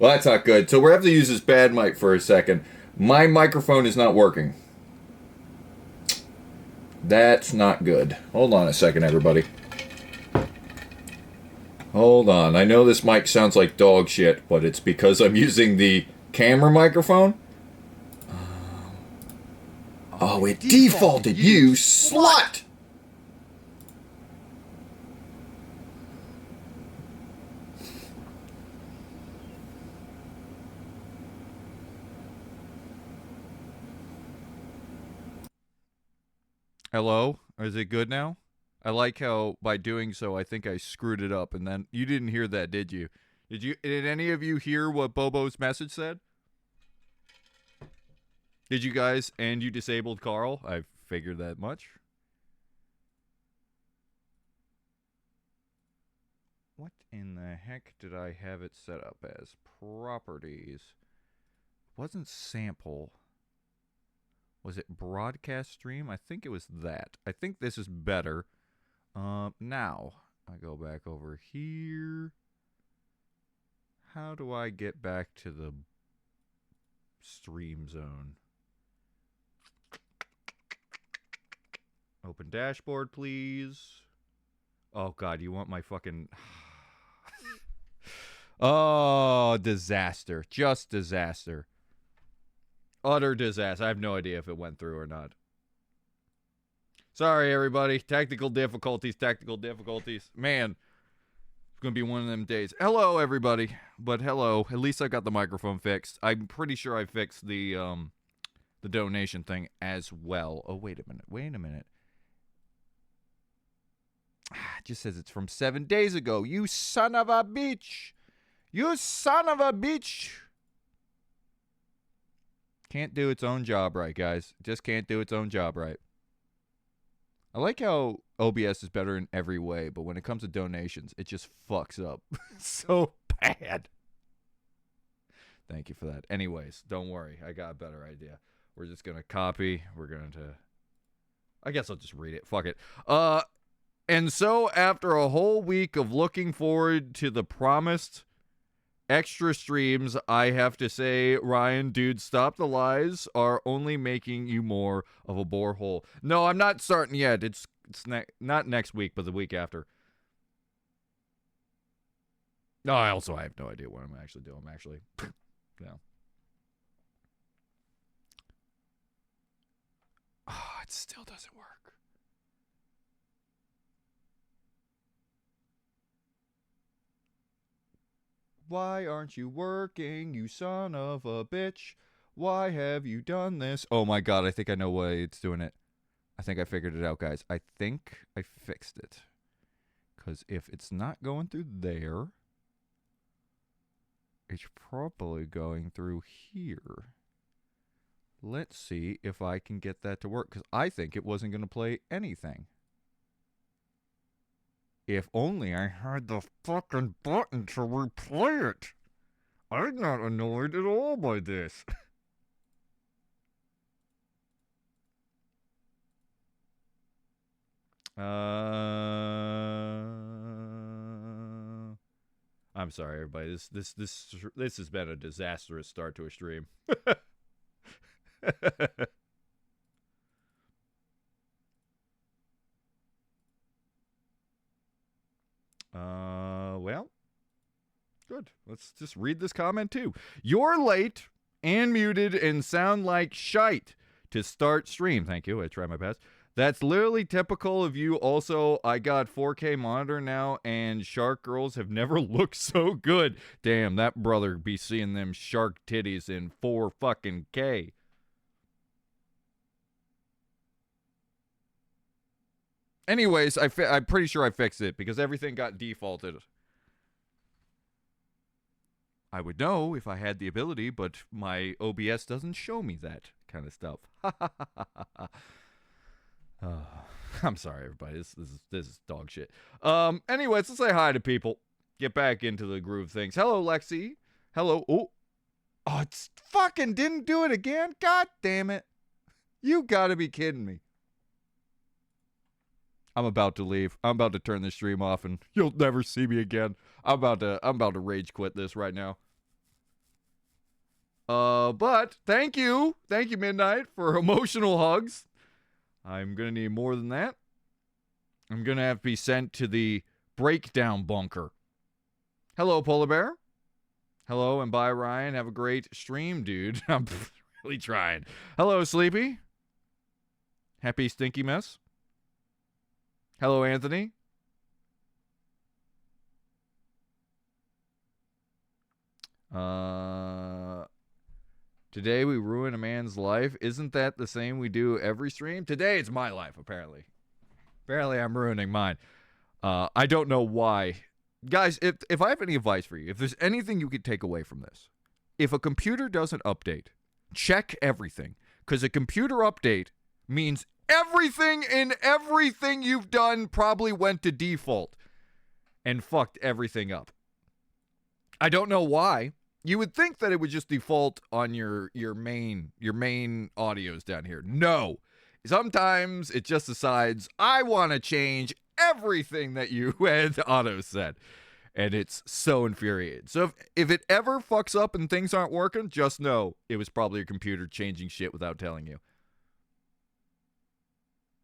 Well, that's not good. So we're going to have to use this bad mic for a second. My microphone is not working. That's not good. Hold on a second, everybody. Hold on. I know this mic sounds like dog shit, but it's because I'm using the camera microphone. Oh, it defaulted, you slut! Hello? Is it good now? I like how by doing so I think I screwed it up and then you didn't hear that, did you? Did any of you hear what Bobo's message said? Did you guys and you disabled Carl? I figured that much. What in the heck did I have it set up as? Properties. It wasn't sample. Was it broadcast stream? I think it was that. I think this is better. Now, I go back over here. How do I get back to the stream zone? Open dashboard, please. Oh, God, you want my fucking... Oh, disaster. Just disaster. Utter disaster. I have no idea if it went through or not. Sorry, everybody. Technical difficulties, technical difficulties. Man, it's going to be one of them days. Hello, everybody. But hello. At least I got the microphone fixed. I'm pretty sure I fixed the donation thing as well. Oh, wait a minute. Wait a minute. It just says it's from 7 days ago. You son of a bitch. You son of a bitch. Can't do its own job right, guys. Just can't do its own job right. I like how OBS is better in every way, but when it comes to donations, it just fucks up so bad. Thank you for that. Anyways, don't worry. I got a better idea. We're just going to copy. We're going to... I guess I'll just read it. Fuck it. And so, after a whole week of looking forward to the promised extra streams, I have to say, Ryan, dude, stop the lies are only making you more of a borehole. No, I'm not starting yet. It's not next week, but the week after. No, I have no idea what I'm actually doing. No. Oh, it still doesn't work. Why aren't you working, you son of a bitch? Why have you done this? Oh my god, I think I know why it's doing it. I think I figured it out, guys. I think I fixed it. Because if it's not going through there, it's probably going through here. Let's see if I can get that to work, because I think it wasn't going to play anything. If only I had the fucking button to replay it. I'm not annoyed at all by this. I'm sorry, everybody. This has been a disastrous start to a stream. Well, good. Let's just read this comment too. You're late and muted and sound like shite to start stream. Thank you. I try my best. That's literally typical of you. Also, I got 4K monitor now, and shark girls have never looked so good. Damn, that brother be seeing them shark titties in 4 fucking K. Anyways, I'm pretty sure I fixed it because everything got defaulted. I would know if I had the ability, but my OBS doesn't show me that kind of stuff. I'm sorry, everybody. This is dog shit. Anyways, let's say hi to people. Get back into the groove things. Hello, Lexi. Hello. Oh, it's fucking didn't do it again. God damn it! You gotta be kidding me. I'm about to leave. I'm about to turn the stream off, and you'll never see me again. I'm about to rage quit this right now. But thank you, Midnight, for emotional hugs. I'm gonna need more than that. I'm gonna have to be sent to the breakdown bunker. Hello, Polar Bear. Hello, and bye, Ryan. Have a great stream, dude. I'm really trying. Hello, Sleepy. Happy Stinky Mess. Hello, Anthony. Today we ruin a man's life. Isn't that the same we do every stream? Today it's my life, apparently. Apparently I'm ruining mine. I don't know why. Guys, if I have any advice for you, if there's anything you could take away from this, if a computer doesn't update, check everything. Because a computer update means everything in everything you've done probably went to default and fucked everything up. I don't know why. You would think that it would just default on your main audios down here. No. Sometimes it just decides, I want to change everything that you had auto set. And it's so infuriating. So if it ever fucks up and things aren't working, just know it was probably your computer changing shit without telling you.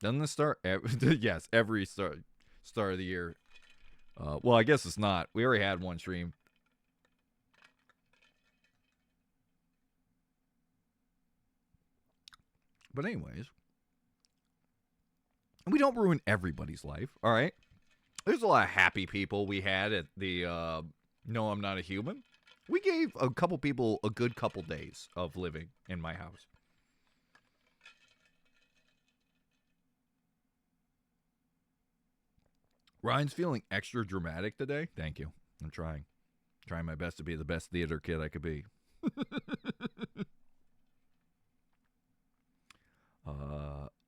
Doesn't this start? Yes, every start of the year. Well, I guess it's not. We already had one stream. But anyways, we don't ruin everybody's life, all right? There's a lot of happy people we had at the No, I'm Not a Human. We gave a couple people a good couple days of living in my house. Ryan's feeling extra dramatic today. Thank you. I'm trying my best to be the best theater kid I could be.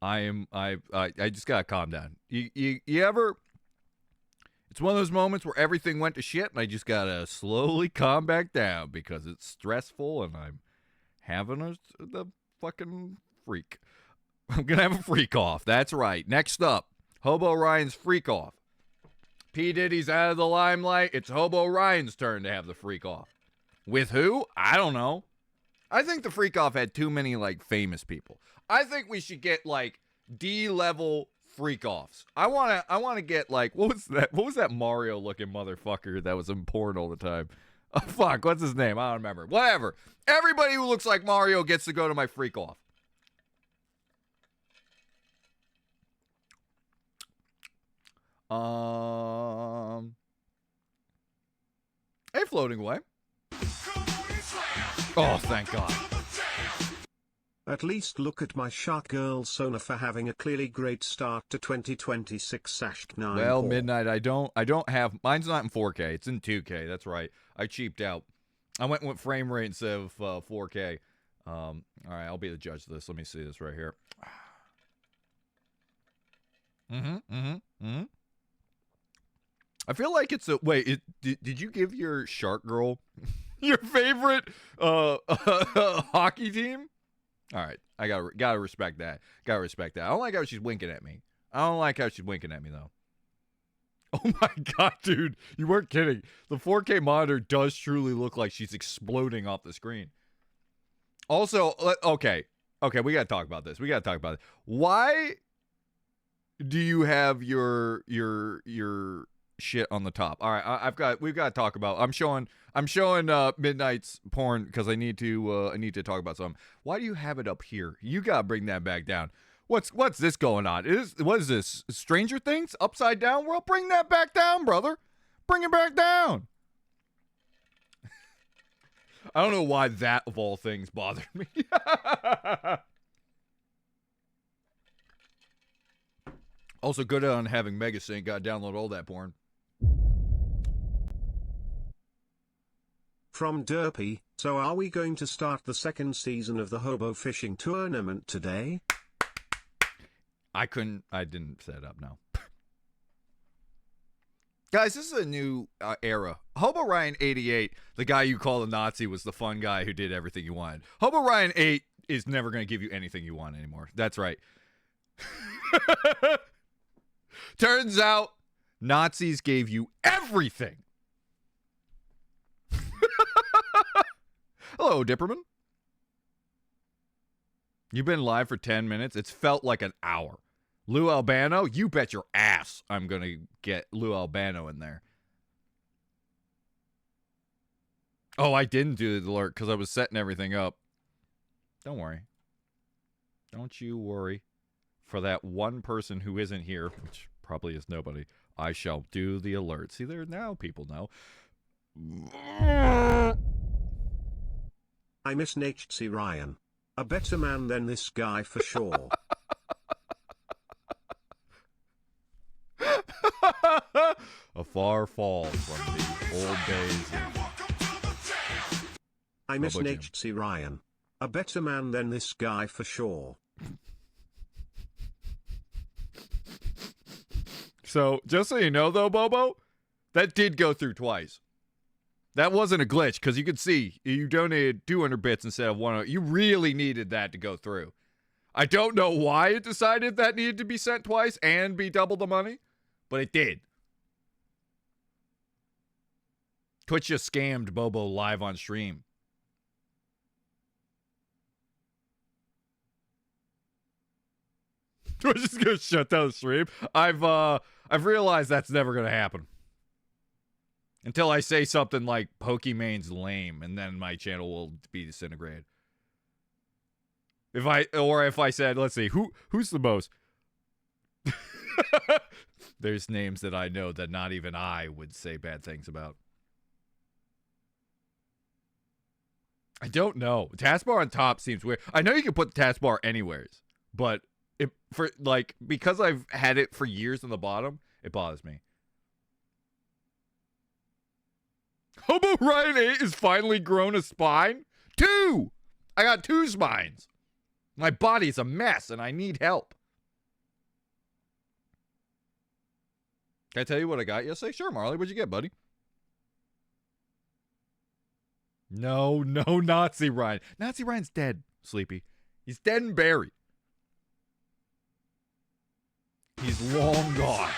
I just gotta calm down. You ever? It's one of those moments where everything went to shit, and I just gotta slowly calm back down because it's stressful, and I'm having the fucking freak. I'm gonna have a freak off. That's right. Next up, Hobo Ryan's freak off. P. Diddy's out of the limelight. It's Hobo Ryan's turn to have the freak off. With who? I don't know. I think the freak off had too many like famous people. I think we should get like D-level freak offs. I wanna get like what was that Mario looking motherfucker that was in porn all the time? Oh fuck, what's his name? I don't remember. Whatever. Everybody who looks like Mario gets to go to my freak off. Hey, floating away. Oh, thank God. At least look at my Shark Girl Sona for having a clearly great start to 2026/9. Well, Midnight, I don't have, mine's not in 4K. It's in 2K. That's right. I cheaped out. I went with frame rate instead of 4K. All right, I'll be the judge of this. Let me see this right here. I feel like it's a wait. Did you give your Shark Girl your favorite hockey team? All right, I gotta respect that. Gotta respect that. I don't like how she's winking at me. I don't like how she's winking at me though. Oh my God, dude, you weren't kidding. The 4K monitor does truly look like she's exploding off the screen. Also, okay, we gotta talk about this. Why do you have your shit on the top? All right, we've got to talk about. I'm showing Midnight's porn because I need to talk about something. Why do you have it up here? You gotta bring that back down. What's this going on? What is this? Stranger Things? Upside down world? Bring that back down, brother. Bring it back down. I don't know why that of all things bothered me. Also, good on having Megasync. Got to download all that porn. From Derpy, so are we going to start the second season of the Hobo Fishing Tournament today? I didn't set it up, no. Guys, this is a new era. Hobo Ryan 88, the guy you call a Nazi, was the fun guy who did everything you wanted. Hobo Ryan 8 is never going to give you anything you want anymore. That's right. Turns out, Nazis gave you everything. Hello, Dipperman. You've been live for 10 minutes. It's felt like an hour. Lou Albano, you bet your ass I'm going to get Lou Albano in there. Oh, I didn't do the alert because I was setting everything up. Don't worry. Don't you worry. For that one person who isn't here, which probably is nobody, I shall do the alert. See, there now people know. I miss HC Ryan. A better man than this guy for sure. A far fall from the old days. I miss HC Ryan. A better man than this guy for sure. So, just so you know, though, Bobo, that did go through twice. That wasn't a glitch, because you could see you donated 200 bits instead of 100. You really needed that to go through. I don't know why it decided that needed to be sent twice and be double the money, but it did. Twitch just scammed Bobo live on stream. Twitch is gonna shut down the stream. I've realized that's never gonna happen. Until I say something like Pokemon's lame, and then my channel will be disintegrated. If I said, let's see, who's the most? There's names that I know that not even I would say bad things about. I don't know. Taskbar on top seems weird. I know you can put the taskbar anywheres, but because I've had it for years on the bottom, it bothers me. Hobo Ryan 8 has finally grown a spine. 2! I got 2 spines. My body's a mess and I need help. Can I tell you what I got yesterday? Sure, Marley. What'd you get, buddy? No, Nazi Ryan. Nazi Ryan's dead, Sleepy. He's dead and buried. He's long gone.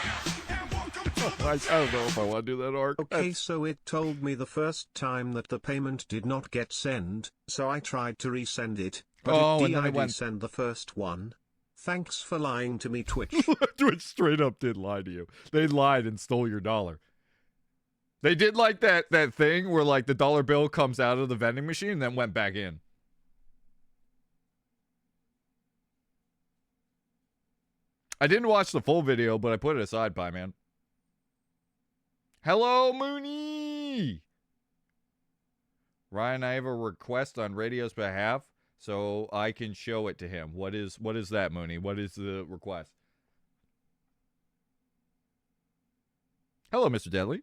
I don't know if I want to do that arc. Okay, so it told me the first time that the payment did not get sent, so I tried to resend it, but it did send the first one. Thanks for lying to me, Twitch. Twitch straight up did lie to you. They lied and stole your dollar. They did like that thing where like the dollar bill comes out of the vending machine and then went back in. I didn't watch the full video, but I put it aside, Pie Man. Hello, Mooney! Ryan, I have a request on Radio's behalf, so I can show it to him. What is that, Mooney? What is the request? Hello, Mr. Deadly.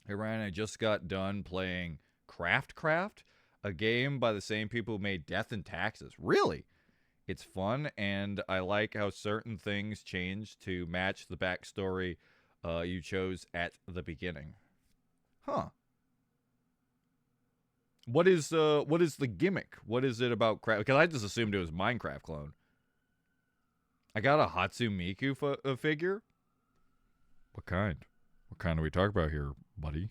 Hey, Ryan, I just got done playing Craft, a game by the same people who made Death and Taxes. Really? It's fun, and I like how certain things change to match the backstory you chose at the beginning. Huh. What is the gimmick? What is it about Craft? Because I just assumed it was Minecraft clone. I got a Hatsune figure. What kind? What kind are we talking about here, buddy?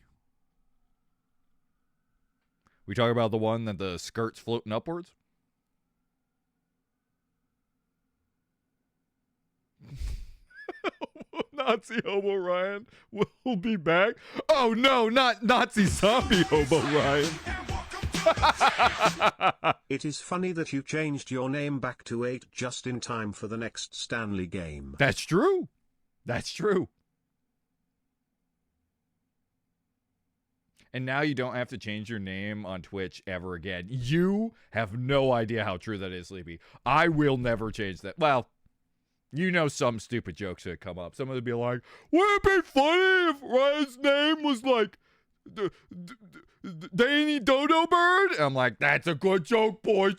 We talk about the one that the skirt's floating upwards? Nazi Hobo Ryan will be back. Oh no, not Nazi zombie Hobo Ryan. It is funny that you changed your name back to 8 just in time for the next Stanley game. That's true. That's true. And now you don't have to change your name on Twitch ever again. You have no idea how true that is, Sleepy. I will never change that. Well, you know some stupid jokes that come up. Someone would be like, would it be funny if Ryan's name was like Danny Dodo Bird? And I'm like, that's a good joke, boys.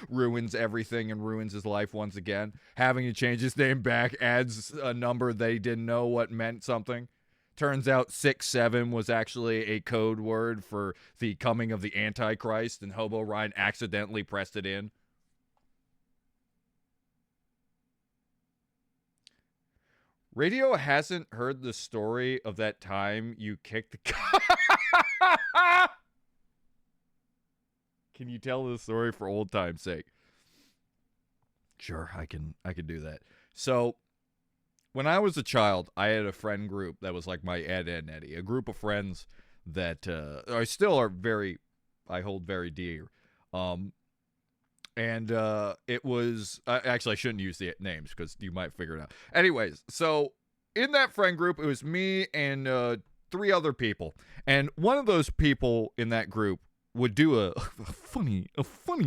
Ruins everything and ruins his life once again. Having to change his name back adds a number they didn't know what meant something. Turns out 6-7 was actually a code word for the coming of the Antichrist, and Hobo Ryan accidentally pressed it in. Radio hasn't heard the story of that time you kicked the Can you tell the story for old time's sake? Sure, I can do that. So when I was a child, I had a friend group that was like my Ed, Ed, and Eddie, a group of friends that I hold very dear. Um, and it was actually I shouldn't use the names because you might figure it out. Anyways, so in that friend group, it was me and three other people, and one of those people in that group would do a funny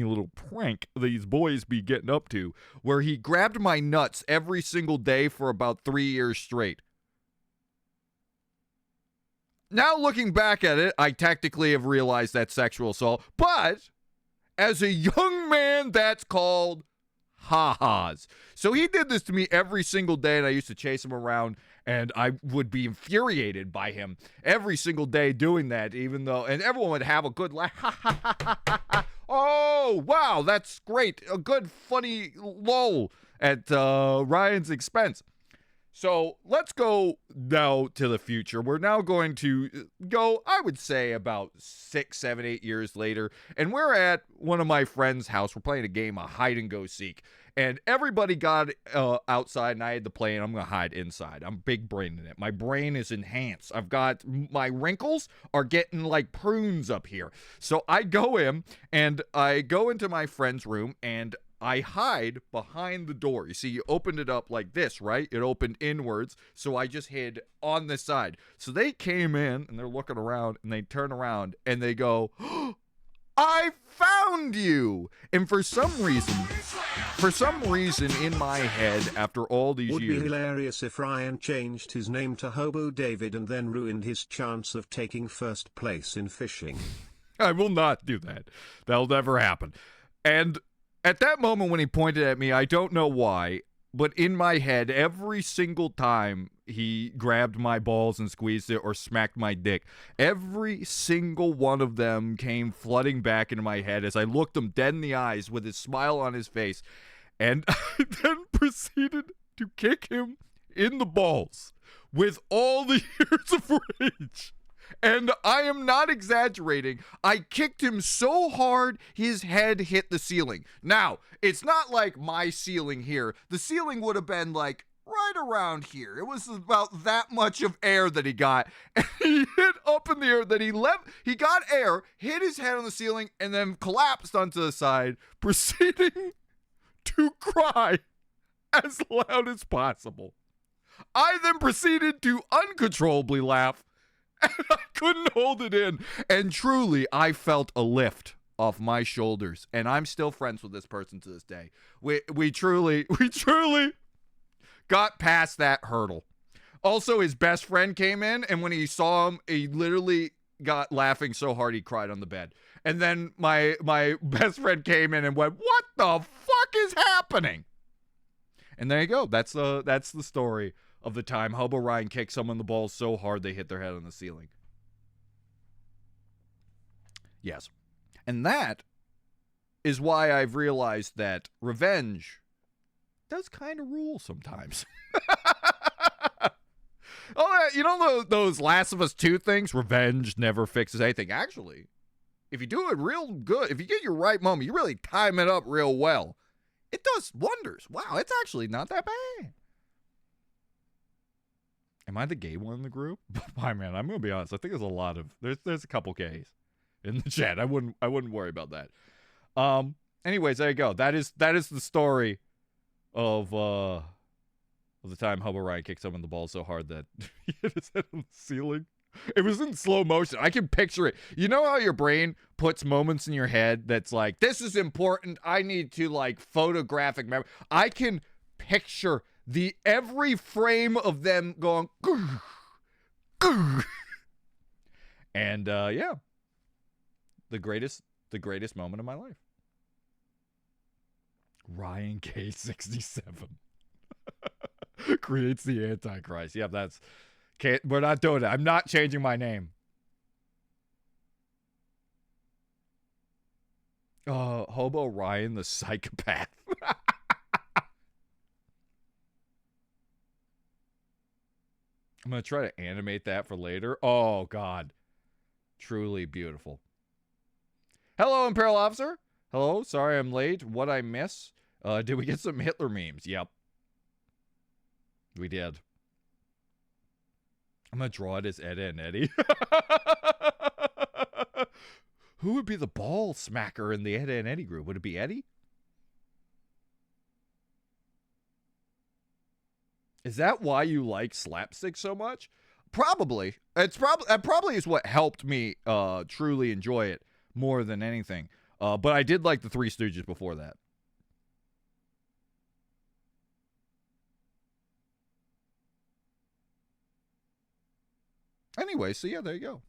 little prank these boys be getting up to, where he grabbed my nuts every single day for about 3 years straight. Now looking back at it, I technically have realized that's sexual assault, but as a young man, that's called ha-has. So he did this to me every single day, and I used to chase him around, and I would be infuriated by him every single day doing that, even though, and everyone would have a good laugh. Oh, wow, that's great. A good, funny lol at Ryan's expense. So let's go now to the future. We're now going to go, I would say, about 6, 7, 8 years later. And we're at one of my friend's house. We're playing a game of hide and go seek. And everybody got outside and I had to play, and I'm going to hide inside. I'm big braining it. My brain is enhanced. My wrinkles are getting like prunes up here. So I go in and I go into my friend's room and I hide behind the door. You see, you opened it up like this, right? It opened inwards, so I just hid on this side. So they came in, and they're looking around, and they turn around, and they go, I found you! And for some reason in my head, after all these Would years... be hilarious if Ryan changed his name to Hobo David and then ruined his chance of taking first place in fishing. I will not do that. That'll never happen. And at that moment when he pointed at me, I don't know why, but in my head, every single time he grabbed my balls and squeezed it or smacked my dick, every single one of them came flooding back into my head as I looked him dead in the eyes with his smile on his face, and I then proceeded to kick him in the balls with all the years of rage. And I am not exaggerating. I kicked him so hard, his head hit the ceiling. Now, it's not like my ceiling here. The ceiling would have been like right around here. It was about that much of air that he got. And he hit up in the air that he got air, hit his head on the ceiling, and then collapsed onto the side, proceeding to cry as loud as possible. I then proceeded to uncontrollably laugh, and I couldn't hold it in. And truly, I felt a lift off my shoulders. And I'm still friends with this person to this day. We truly got past that hurdle. Also, his best friend came in, and when he saw him, he literally got laughing so hard he cried on the bed. And then my best friend came in and went, "What the fuck is happening?" And there you go. That's the story of the time Hobo Ryan kicked someone in the balls so hard they hit their head on the ceiling. Yes. And that is why I've realized that revenge does kind of rule sometimes. Oh, you know those Last of Us 2 things? Revenge never fixes anything. Actually, if you do it real good, if you get your right moment, you really time it up real well, it does wonders. Wow, it's actually not that bad. Am I the gay one in the group? Why, man, I'm gonna be honest. I think there's a lot of there's a couple gays in the chat. I wouldn't worry about that. Anyways, there you go. That is the story of the time Hobo Ryan kicked someone in the balls so hard that he hit his head on the ceiling. It was in slow motion. I can picture it. You know how your brain puts moments in your head that's like, this is important. I need to like photographic memory. I can picture every frame of them going, "Grr, grr." And yeah, the greatest moment of my life. Ryan K67 creates the Antichrist. Yeah, we're not doing it. I'm not changing my name. Hobo Ryan the psychopath. I'm going to try to animate that for later. Oh, God. Truly beautiful. Hello, Imperial Officer. Hello. Sorry I'm late. What I miss? Did we get some Hitler memes? Yep. We did. I'm going to draw it as Ed and Eddie. Who would be the ball smacker in the Ed and Eddie group? Would it be Eddie? Is that why you like slapstick so much? Probably. That probably is what helped me truly enjoy it more than anything. But I did like the Three Stooges before that. Anyway, so yeah, there you go.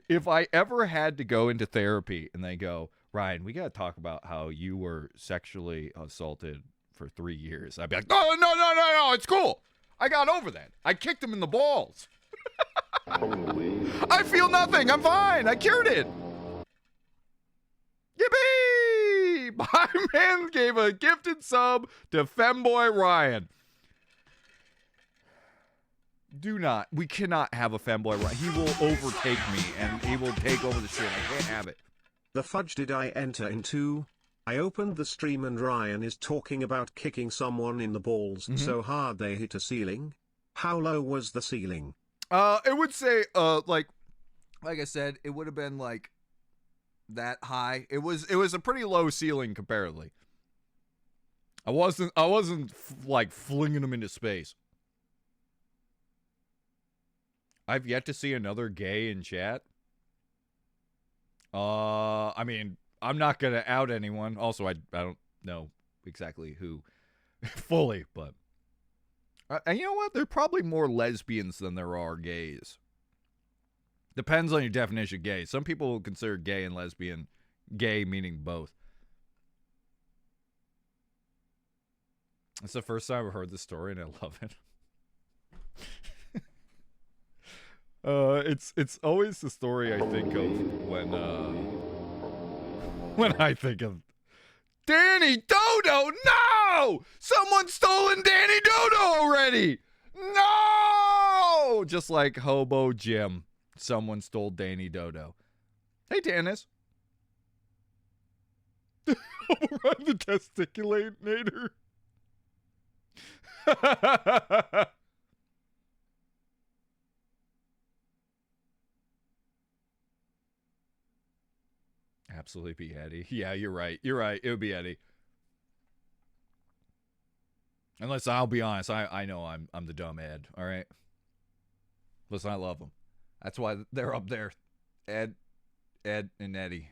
If I ever had to go into therapy and they go, Ryan, we got to talk about how you were sexually assaulted for 3 years, I'd be like, no, it's cool. I got over that. I kicked him in the balls. I feel nothing. I'm fine. I cured it. Yippee! My man gave a gifted sub to Femboy Ryan. We cannot have a Femboy Ryan. He will overtake me and he will take over the stream. I can't have it. The fudge did I enter into? I opened the stream and Ryan is talking about kicking someone in the balls so hard they hit a ceiling. How low was the ceiling? It would say, like I said, it would have been like that high. It was a pretty low ceiling comparatively. I wasn't like flinging them into space. I've yet to see another gay in chat. I mean, I'm not gonna out anyone. Also, I don't know exactly who fully, but and you know what? There are probably more lesbians than there are gays. Depends on your definition of gay. Some people will consider gay and lesbian gay meaning both. It's the first time I've heard this story, and I love it. It's always the story I think of when I think of Danny Dodo. No! Someone's stolen Danny Dodo already. No! Just like Hobo Jim. Someone stole Danny Dodo. Hey, Dennis. Run the testiculator. Absolutely be Eddie. Yeah, you're right. You're right. It would be Eddie. Unless I'll be honest, I know I'm the dumb Ed. All right. Listen, I love them. That's why they're up there. Ed, and Eddie.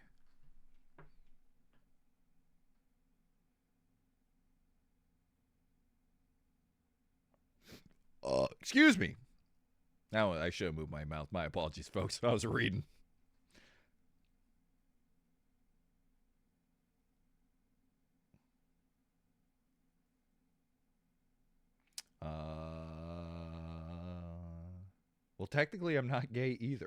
Excuse me. Now I should have moved my mouth. My apologies, folks. I was reading. Well, technically, I'm not gay either.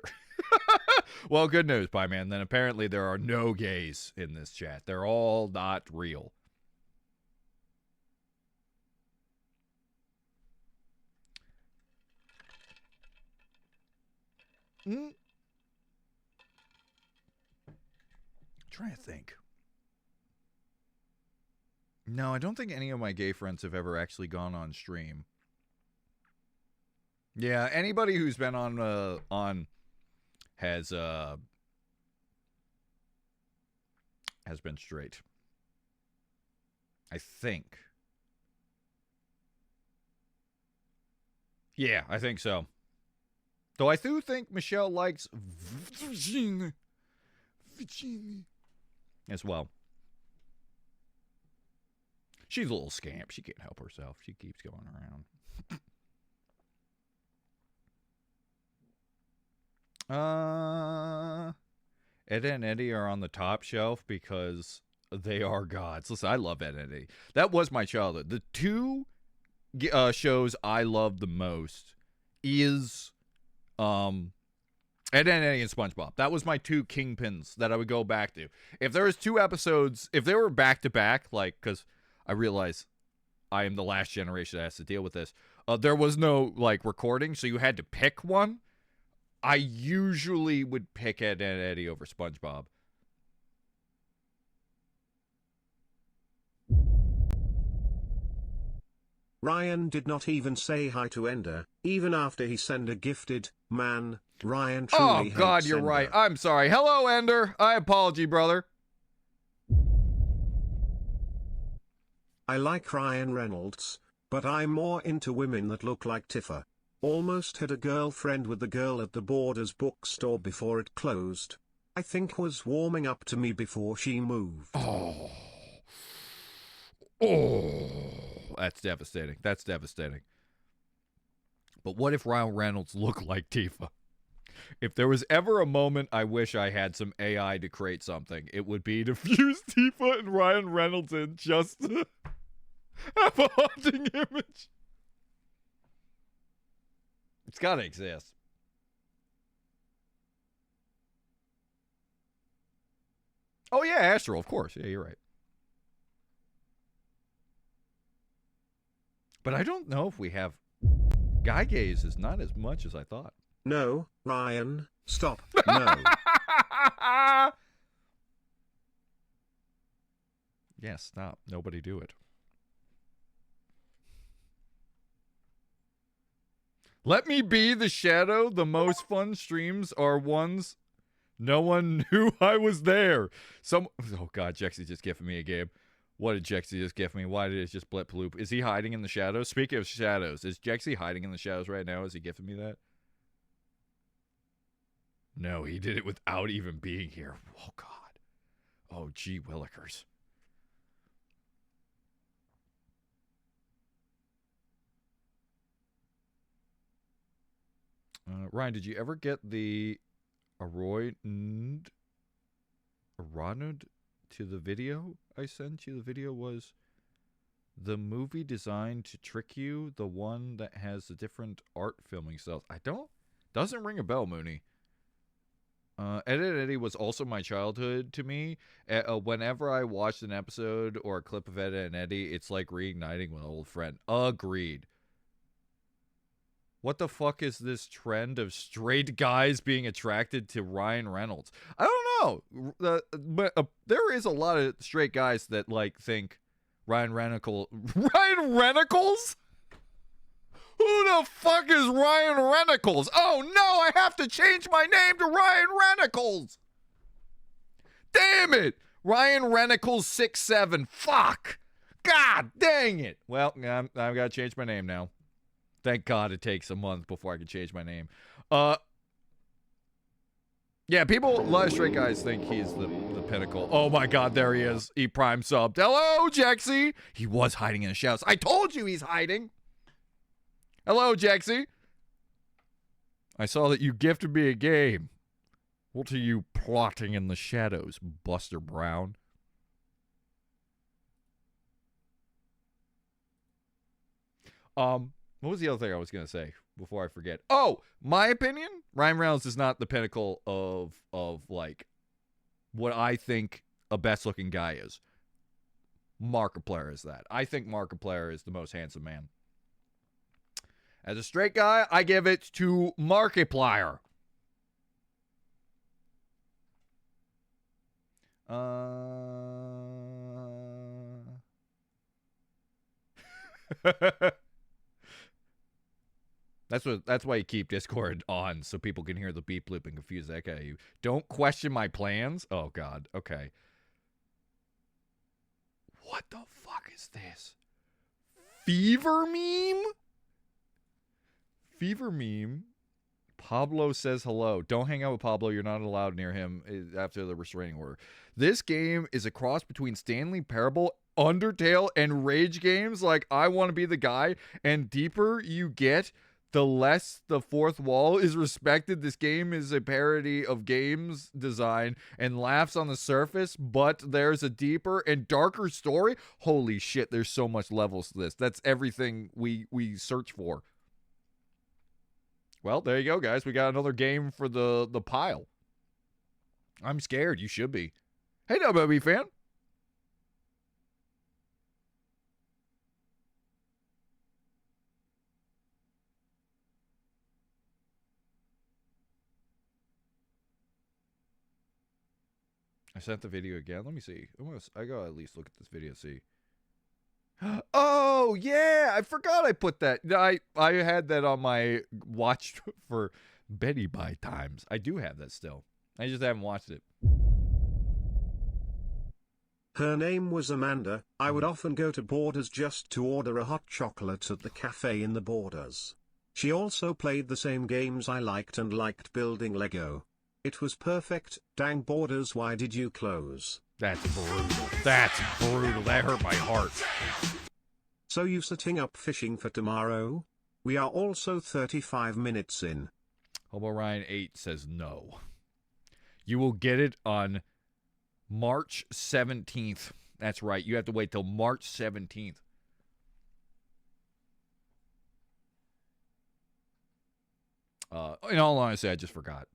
Well, good news, Pie Man. Then apparently there are no gays in this chat. They're all not real. I'm trying to think. No, I don't think any of my gay friends have ever actually gone on stream. Yeah, anybody who's been on has been straight. I think. Yeah, I think so. Though I do think Michelle likes Virginia as well. She's a little scamp. She can't help herself. She keeps going around. Ed and Eddie are on the top shelf because they are gods. Listen, I love Ed and Eddie. That was my childhood. The two shows I love the most is Ed and Eddie and SpongeBob. That was my two kingpins that I would go back to. If there was 2 episodes, if they were back to back, like, because I realize I am the last generation that has to deal with this. There was no like recording, so you had to pick one. I usually would pick Ed and Eddie over SpongeBob. Ryan did not even say hi to Ender, even after he sent a gifted. Man, Ryan truly Oh, God, hates you're Ender. right. I'm sorry. Hello, Ender. I apology, brother. I like Ryan Reynolds, but I'm more into women that look like Tifa. Almost had a girlfriend with the girl at the Borders bookstore before it closed. I think was warming up to me before she moved. Oh. Oh. That's devastating. That's devastating. But what if Ryan Reynolds looked like Tifa? If there was ever a moment I wish I had some AI to create something, it would be to fuse Tifa and Ryan Reynolds in just to have a haunting image. It's gotta exist. Oh yeah, Astral, of course. Yeah, you're right. But I don't know if we have... Guy gaze is not as much as I thought. No, Ryan, stop. No. Yeah, stop. Nobody do it. Let me be the shadow. The most fun streams are ones no one knew I was there. Oh God, Jexy just gifted me a game. What did Jexy just gift me? Why did it just blip loop? Is he hiding in the shadows? Speaking of shadows, is Jexy hiding in the shadows right now? Is he gifting me that? No, he did it without even being here. Oh God. Oh gee willikers. Ryan, did you ever get the Aronud to the video I sent you? The video was the movie designed to trick you, the one that has the different art filming styles. Doesn't ring a bell, Mooney. Ed and Eddie was also my childhood to me. Whenever I watched an episode or a clip of Ed and Eddie, it's like reigniting with an old friend. Agreed. What the fuck is this trend of straight guys being attracted to Ryan Reynolds? I don't know. But there is a lot of straight guys that like think Ryan Reynolds. Ryan Reynolds? Who the fuck is Ryan Reynolds? Oh no, I have to change my name to Ryan Reynolds. Damn it. Ryan Reynolds 6'7". Fuck. God dang it. Well, I've got to change my name now. Thank God it takes a month before I can change my name. Yeah, a lot of straight guys think he's the pinnacle. Oh my God, there he is. E Prime subbed. Hello, Jexy. He was hiding in the shadows. I told you he's hiding. Hello, Jexy. I saw that you gifted me a game. What are you plotting in the shadows, Buster Brown? What was the other thing I was going to say before I forget? Oh, my opinion, Ryan Reynolds is not the pinnacle of like what I think a best looking guy is. Markiplier is that. I think Markiplier is the most handsome man. As a straight guy, I give it to Markiplier. That's why you keep Discord on, so people can hear the beep loop and confuse the heck out of you. Don't question my plans. Oh God. Okay. What the fuck is this? Fever meme? Fever meme. Pablo says hello. Don't hang out with Pablo. You're not allowed near him after the restraining order. This game is a cross between Stanley Parable, Undertale, and Rage games. Like, I want to be the guy. And deeper you get, the less the fourth wall is respected. This game is a parody of games design and laughs on the surface, but there's a deeper and darker story. Holy shit, there's so much levels to this. That's everything we search for. Well, there you go, guys. We got another game for the pile. I'm scared. You should be. Hey, WWE fan. I sent the video again. Let me see. I gotta at least look at this video, see. Oh, Oh yeah, I forgot I put that. I had that on my watch for Betty by times. I do have that still. I just haven't watched it. Her name was Amanda. I would often go to Borders just to order a hot chocolate at the cafe in the Borders. She also played the same games I liked and liked building Lego. It was perfect. Dang Borders, why did you close? That's brutal. That's brutal. That hurt my heart. So you setting up fishing for tomorrow? We are also 35 minutes in. Hobo Ryan 8 says no. You will get it on March 17th. That's right. You have to wait till March 17th. In all honesty, I just forgot.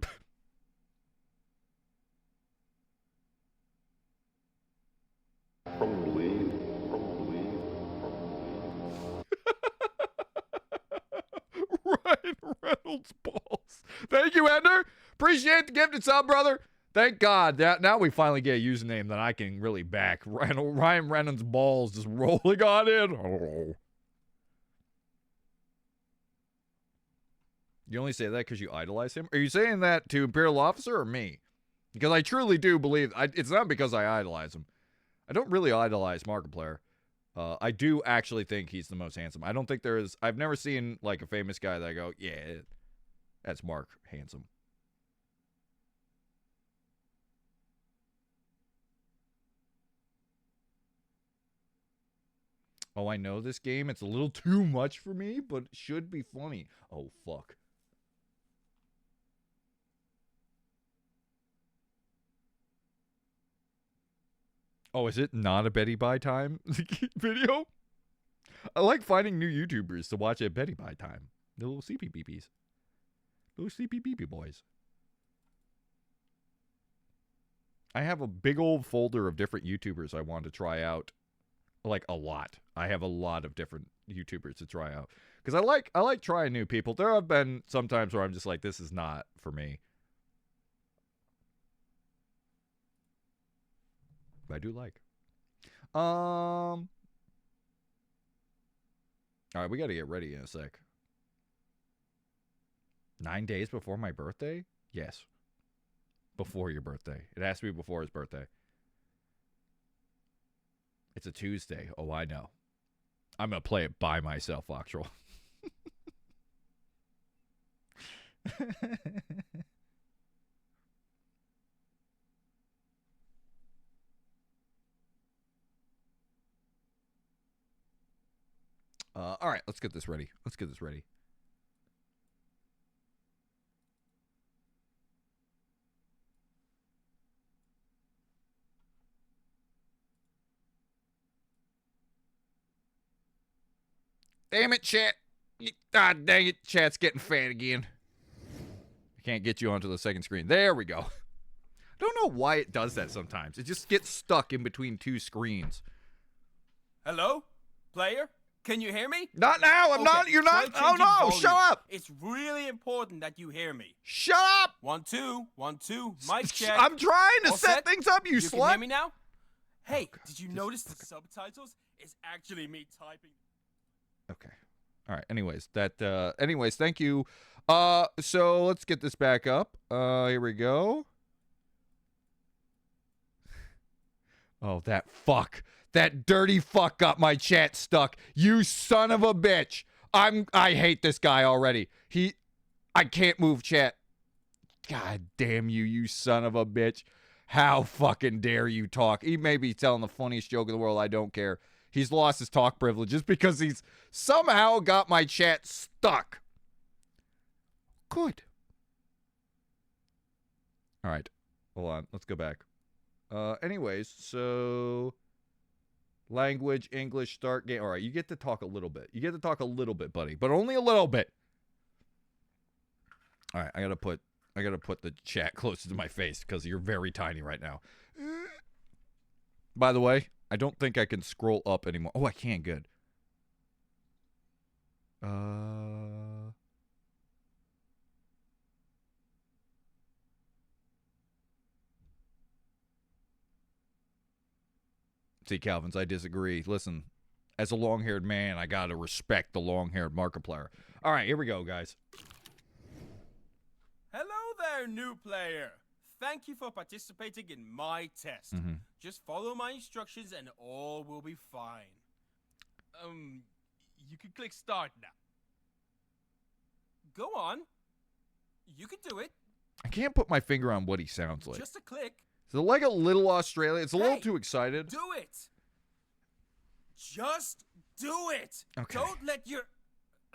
Ryan Reynolds balls. Thank you, Ender. Appreciate the gifted sub, brother. Thank God. Now we finally get a username that I can really back. Ryan Reynolds balls just rolling on in. Oh. You only say that because you idolize him? Are you saying that to Imperial Officer or me? Because I truly do believe it's not because I idolize him. I don't really idolize Markiplier. I do actually think he's the most handsome. I don't think there is. I've never seen like a famous guy that I go, yeah, that's Mark handsome. Oh, I know this game. It's a little too much for me, but it should be funny. Oh, fuck. Oh, is it not a Betty By Time video? I like finding new YouTubers to watch at Betty By Time. The little CPPPs. Little CPPP boys. I have a big old folder of different YouTubers I want to try out. Like a lot. I have a lot of different YouTubers to try out. Because I like trying new people. There have been some times where I'm just like, this is not for me. But I do like. All right, we got to get ready in a sec. 9 days before my birthday? Yes. Before your birthday. It has to be before his birthday. It's a Tuesday. Oh, I know. I'm going to play it by myself, Foxtrol. All right, let's get this ready. Let's get this ready. Damn it, chat. God dang it, chat's getting fat again. I can't get you onto the second screen. There we go. I don't know why it does that sometimes. It just gets stuck in between two screens. Hello? Player? Can you hear me? Not now. I'm not. You're not. Oh, no. Volume. Shut up. It's really important that you hear me. Shut up. 1, 2, 1, 2. Mic check. I'm trying to All set set? things up, you Can slut. hear me now? Hey, did you notice the subtitles? It's actually me typing. Okay. All right. Anyways, thank you. So let's get this back up. Here we go. Oh, that fuck. That dirty fuck got my chat stuck. You son of a bitch. I hate this guy already. I can't move chat. God damn you, you son of a bitch. How fucking dare you talk? He may be telling the funniest joke in the world. I don't care. He's lost his talk privilege just because he's somehow got my chat stuck. Good. All right. Hold on. Let's go back. Anyways, so language, English, start game. All right, you get to talk a little bit. You get to talk a little bit, buddy, but only a little bit. All right, I gotta put the chat closer to my face because you're very tiny right now. By the way, I don't think I can scroll up anymore. Oh, I can. Good. See, Calvins, I disagree. Listen, As a long-haired man, I gotta respect the long-haired Markiplier. All right, here we go, guys. Hello there, new player. Thank you for participating in my test. Just follow my instructions and all will be fine. You can click start now. Go on. You can do it. I can't put my finger on what he sounds like. Just a click. Is it like a little Australian? It's a little Hey, too excited. Do it. Just do it. Okay. Don't let your...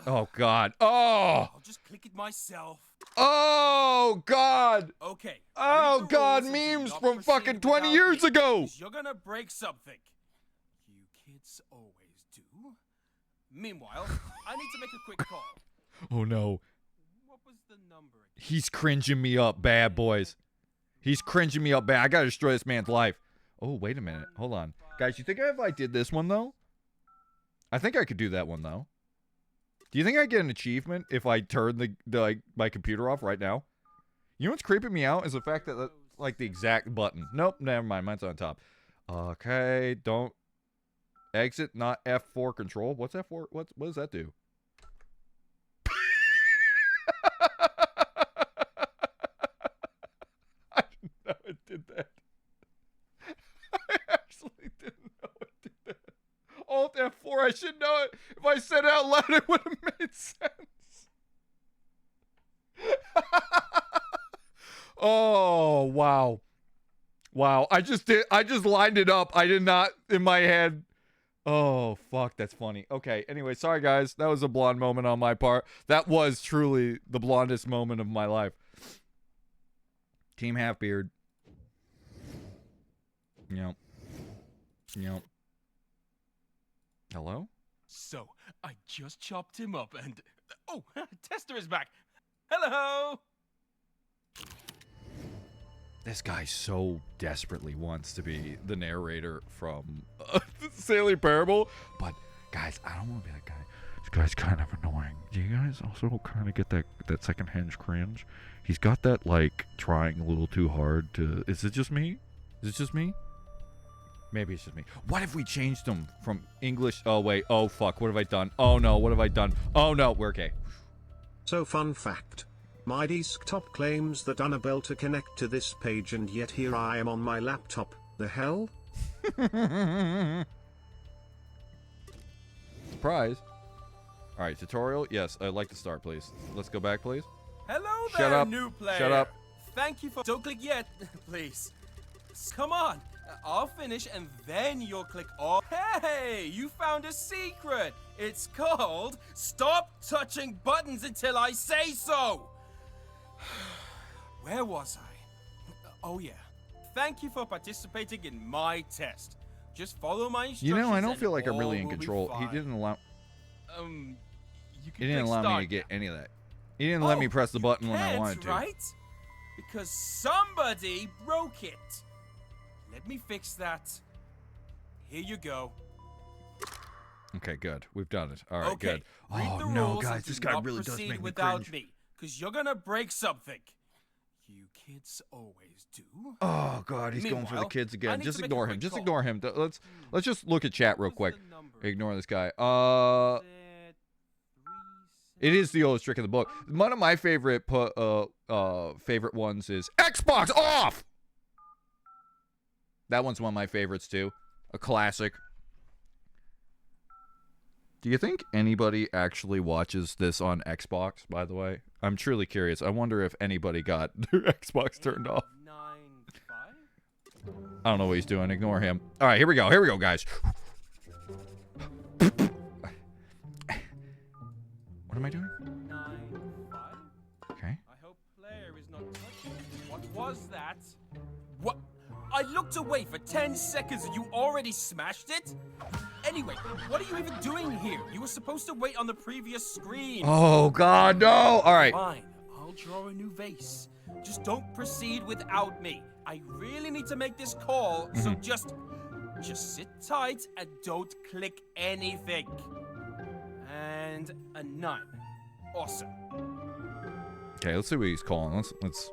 Oh, God. Oh! I'll just click it myself. Oh, God! Okay. Oh, read the God, rules and do memes not from proceed fucking 20 without years me, ago! 'cause you're gonna break something. You kids always do. Meanwhile, I need to make a quick call. Oh, no. What was the number again? He's cringing me up bad, boys. He's cringing me up bad. I gotta destroy this man's life. Oh, wait a minute. Hold on. Guys, you think if I did this one, though? I think I could do that one, though. Do you think I get an achievement if I turn my computer off right now? You know what's creeping me out is the fact that that's like the exact button. Nope, never mind. Mine's on top. Okay, don't exit, not F4 control. What's F4? What does that do? I didn't know it did that. I actually didn't know it did that. Alt F4, I should know it. If I said it out loud, it would have made sense. Oh, wow. Wow. I just lined it up. I did not in my head. Oh, fuck. That's funny. Okay. Anyway, sorry, guys. That was a blonde moment on my part. That was truly the blondest moment of my life. Team Halfbeard. Yep. Yep. Hello? So, I just chopped him up and... Oh, Tester is back. Hello! This guy so desperately wants to be the narrator from Sailor Parable. But, guys, I don't want to be that guy. This guy's kind of annoying. Do you guys also kind of get that second hinge cringe? He's got that, like, trying a little too hard to... Is it just me? Is it just me? Maybe it's just me. What if we changed him from English? Oh, wait. Oh, fuck. What have I done? Oh, no. What have I done? Oh, no. We're okay. So fun fact. My desktop claims that unable to connect to this page and yet here I am on my laptop. The hell? Surprise. All right. Tutorial. Yes. I'd like to start, please. Let's go back, please. Hello Shut there, up. new player. Shut up. Thank you for... Don't click yet, please. Come on. I'll finish and then you'll click all... Hey, you found a secret. It's called Stop Touching Buttons Until I Say So. Where was I? Oh, yeah. Thank you for participating in my test. Just follow my instructions. You know, I don't and feel like I'm all really in will be control. He fine. didn't allow... You can He didn't click allow me start to get now. any of that. He didn't let me press the button when I can't, wanted to. Right? Because somebody broke it. Let me fix that. Here you go. Okay, good. We've done it. All right, Okay. good. Read Oh the no, rules guys, and this do guy not really does proceed make me without cringe. me, because you're gonna break something. You kids always do. Oh god, he's going for the Meanwhile, kids I again. need Just to make a ignore quick him. Just call. ignore him. Let's just look at chat real What quick. was the number? Ignore this guy. Was it It is the oldest trick in the book. One of my favorite favorite ones is Xbox off. That one's one of my favorites too. A classic. Do you think anybody actually watches this on Xbox, by the way? I'm truly curious. I wonder if anybody got their Xbox turned off. 895? I don't know what he's doing. Ignore him. All right, here we go. Here we go, guys. What am I doing? 95? Okay. I hope player is not touching it. What was that? What? I looked away for 10 seconds and you already smashed it? Anyway, what are you even doing here? You were supposed to wait on the previous screen. Oh, God, no. All right. Fine, I'll draw a new vase. Just don't proceed without me. I really need to make this call, so just sit tight and don't click anything. And a 9. Awesome. Okay, let's see what he's calling. Let's.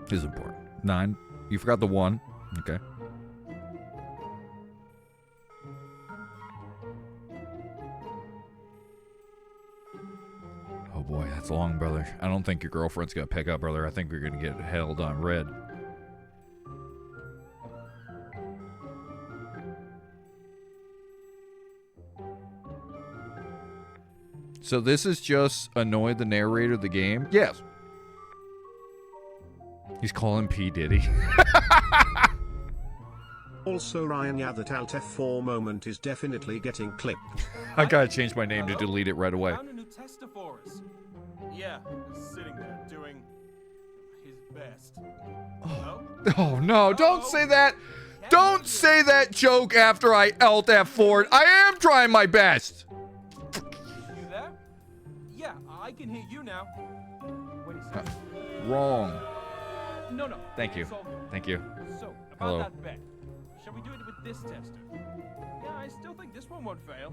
This is important. 9. You forgot the 1. Okay. It's long, brother. I don't think your girlfriend's gonna pick up, brother. I think we're gonna get held on red. So this is just annoy the narrator of the game? Yes. He's calling P. Diddy. Also, Ryan, yeah, that Alt F4 moment is definitely getting clipped. I gotta change my name to delete it right away. Found a new tester for us. Yeah, sitting there doing his best. Oh no, don't say that! Don't say that joke after I Alt F4'd. I am trying my best! You there? Yeah, I can hear you now. Wait a second. Wrong. No. Thank you. It's all good. Thank you. So, about Hello. that bet. Shall we do it with this tester? Yeah, I still think this one won't fail.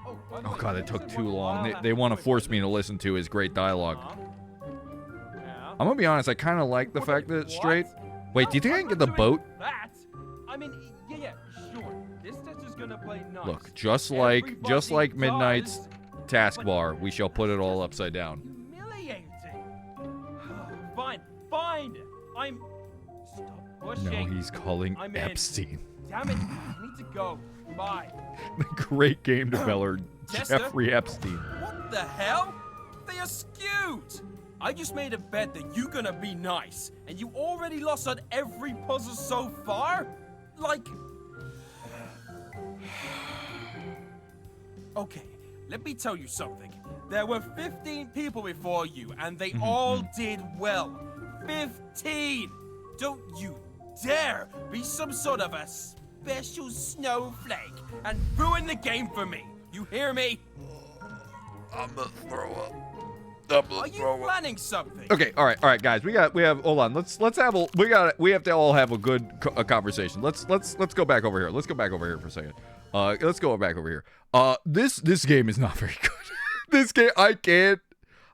Oh, by the Oh way, god, you it took said too what long. I'll have They want to do it force with me to this. listen to his great dialogue. Yeah. I'm gonna be honest, I kind of like the fact that it's straight. Wait, do you think I can get the I'm not doing boat? That? I mean, yeah, sure. This tester's gonna play nice. Look, just like Everybody Midnight's does, taskbar, we shall put it all upside down. Humiliating. Fine. I'm. Stop No, pushing. he's calling I'm in. Epstein. Damn it! I need to go. Bye. The great game developer Tester? Jeffrey Epstein. What the hell? They are skewed! I just made a bet that you're gonna be nice, and you already lost on every puzzle so far? Like... Okay, let me tell you something. There were 15 people before you, and they all did well. 15! Don't you dare be some sort of a special snowflake and ruin the game for me. You hear me? I'm gonna throw up. Are you planning something? Okay, all right, guys. We have. Hold on. We have to all have a good conversation. Let's go back over here. Let's go back over here for a second. Let's go back over here. This game is not very good. This game, I can't.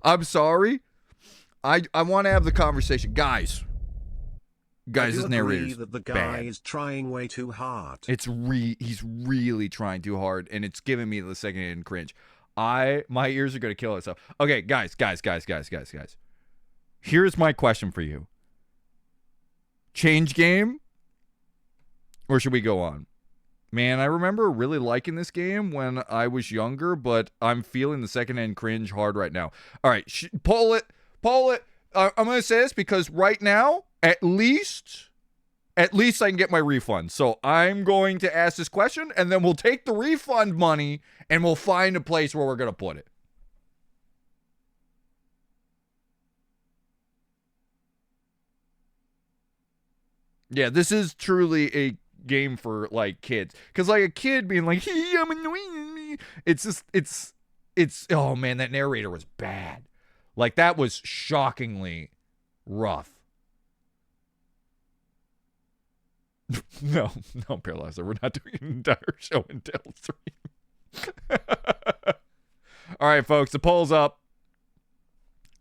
I'm sorry. I want to have the conversation, guys. Guys, this narrator's that the guy bad. is trying way too hard. He's really trying too hard, and it's giving me the second-hand cringe. My ears are gonna kill itself. Okay, guys. Here's my question for you. Change game? Or should we go on? Man, I remember really liking this game when I was younger, but I'm feeling the second-hand cringe hard right now. All right, pull it. I'm gonna say this because right now, at least I can get my refund. So I'm going to ask this question, and then we'll take the refund money, and we'll find a place where we're going to put it. Yeah, this is truly a game for, like, kids. Because, like, a kid being like, hey, I'm annoying. It's just, it's, oh, man, that narrator was bad. Like, that was shockingly rough. No, Paralyzer. We're not doing an entire show and tell stream. All right, folks, the poll's up.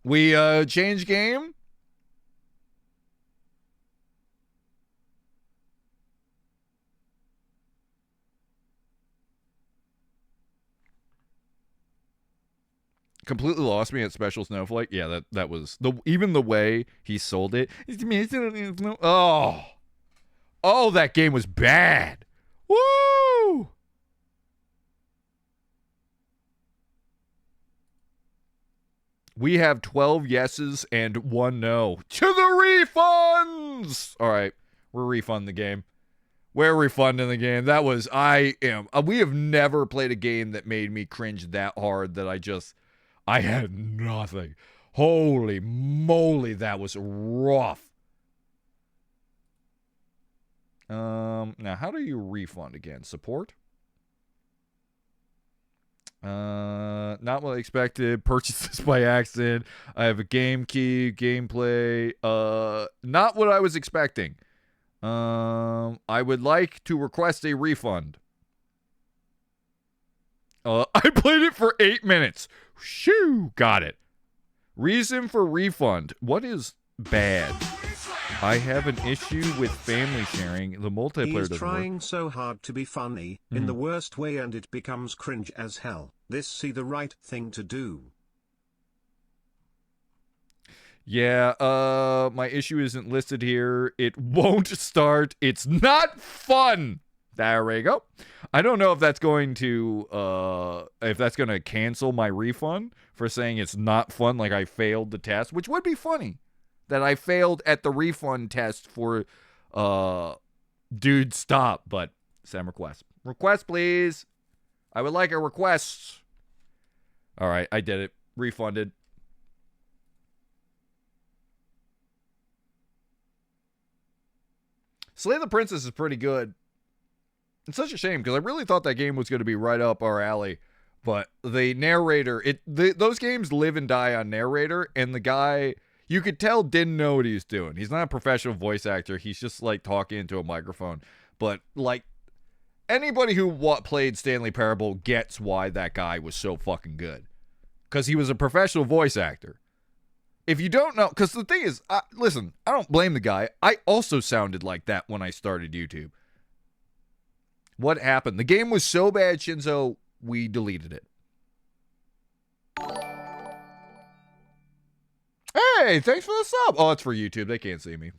We change game. Completely lost me at Special Snowflake. Yeah, that was even the way he sold it. Oh, that game was bad. Woo! We have 12 yeses and 1 no. To the refunds! All right, we're refunding the game. We're refunding the game. We have never played a game that made me cringe that hard that I had nothing. Holy moly, that was rough. Now how do you refund again? Support? Not what I expected. Purchased this by accident. I have a game key, gameplay. Not what I was expecting. I would like to request a refund. I played it for 8 minutes. Shoo, got it. Reason for refund. What is bad? I have an issue with family sharing. The multiplayer He's doesn't trying work. so hard to be funny, in the worst way, and it becomes cringe as hell. This see the right thing to do. Yeah, my issue isn't listed here. It won't start. It's not fun. There we go. I don't know if that's going to cancel my refund for saying it's not fun, like I failed the test, which would be funny that I failed at the refund test for Dude Stop, but Sam request. Request, please. I would like a request. All right, I did it. Refunded. Slay the Princess is pretty good. It's such a shame because I really thought that game was going to be right up our alley. But the narrator, those games live and die on narrator, and the guy, you could tell, didn't know what he was doing. He's not a professional voice actor. He's just like talking into a microphone. But like anybody who played Stanley Parable gets why that guy was so fucking good. Because he was a professional voice actor. If you don't know, because the thing is, listen, I don't blame the guy. I also sounded like that when I started YouTube. What happened? The game was so bad, Shinzo, we deleted it. Hey, thanks for the sub. Oh, it's for YouTube. They can't see me.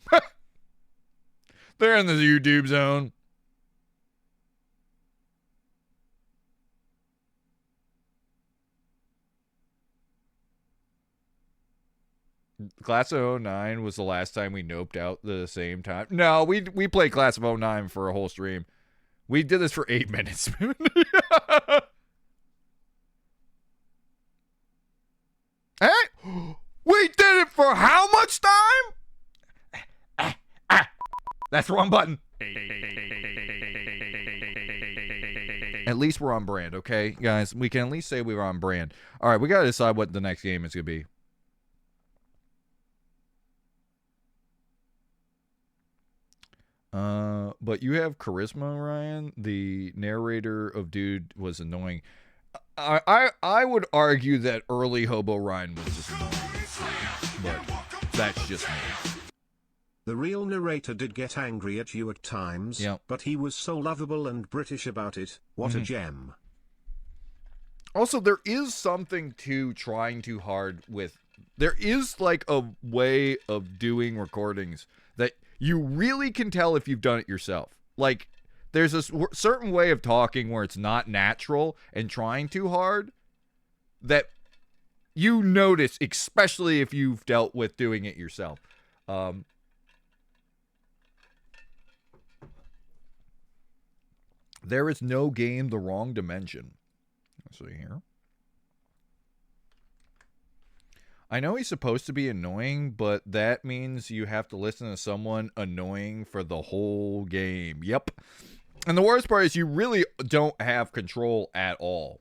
They're in the YouTube zone. Class of 09 was the last time we noped out the same time. No, we played Class of 09 for a whole stream. We did this for 8 minutes. Hey, we did it for how much time? That's the wrong button. At least we're on brand, okay, guys? We can at least say we were on brand. All right, we got to decide what the next game is going to be. But you have charisma, Ryan. The narrator of Dude was annoying. I would argue that early Hobo Ryan was just annoying. But that's just me. The real narrator did get angry at you at times, yep. But he was so lovable and British about it. What a gem. Also, there is something to trying too hard with. There is like a way of doing recordings that you really can tell if you've done it yourself. Like, there's a certain way of talking where it's not natural and trying too hard that you notice, especially if you've dealt with doing it yourself. There is no game the wrong dimension. Let's see here. I know he's supposed to be annoying, but that means you have to listen to someone annoying for the whole game. Yep. And the worst part is you really don't have control at all.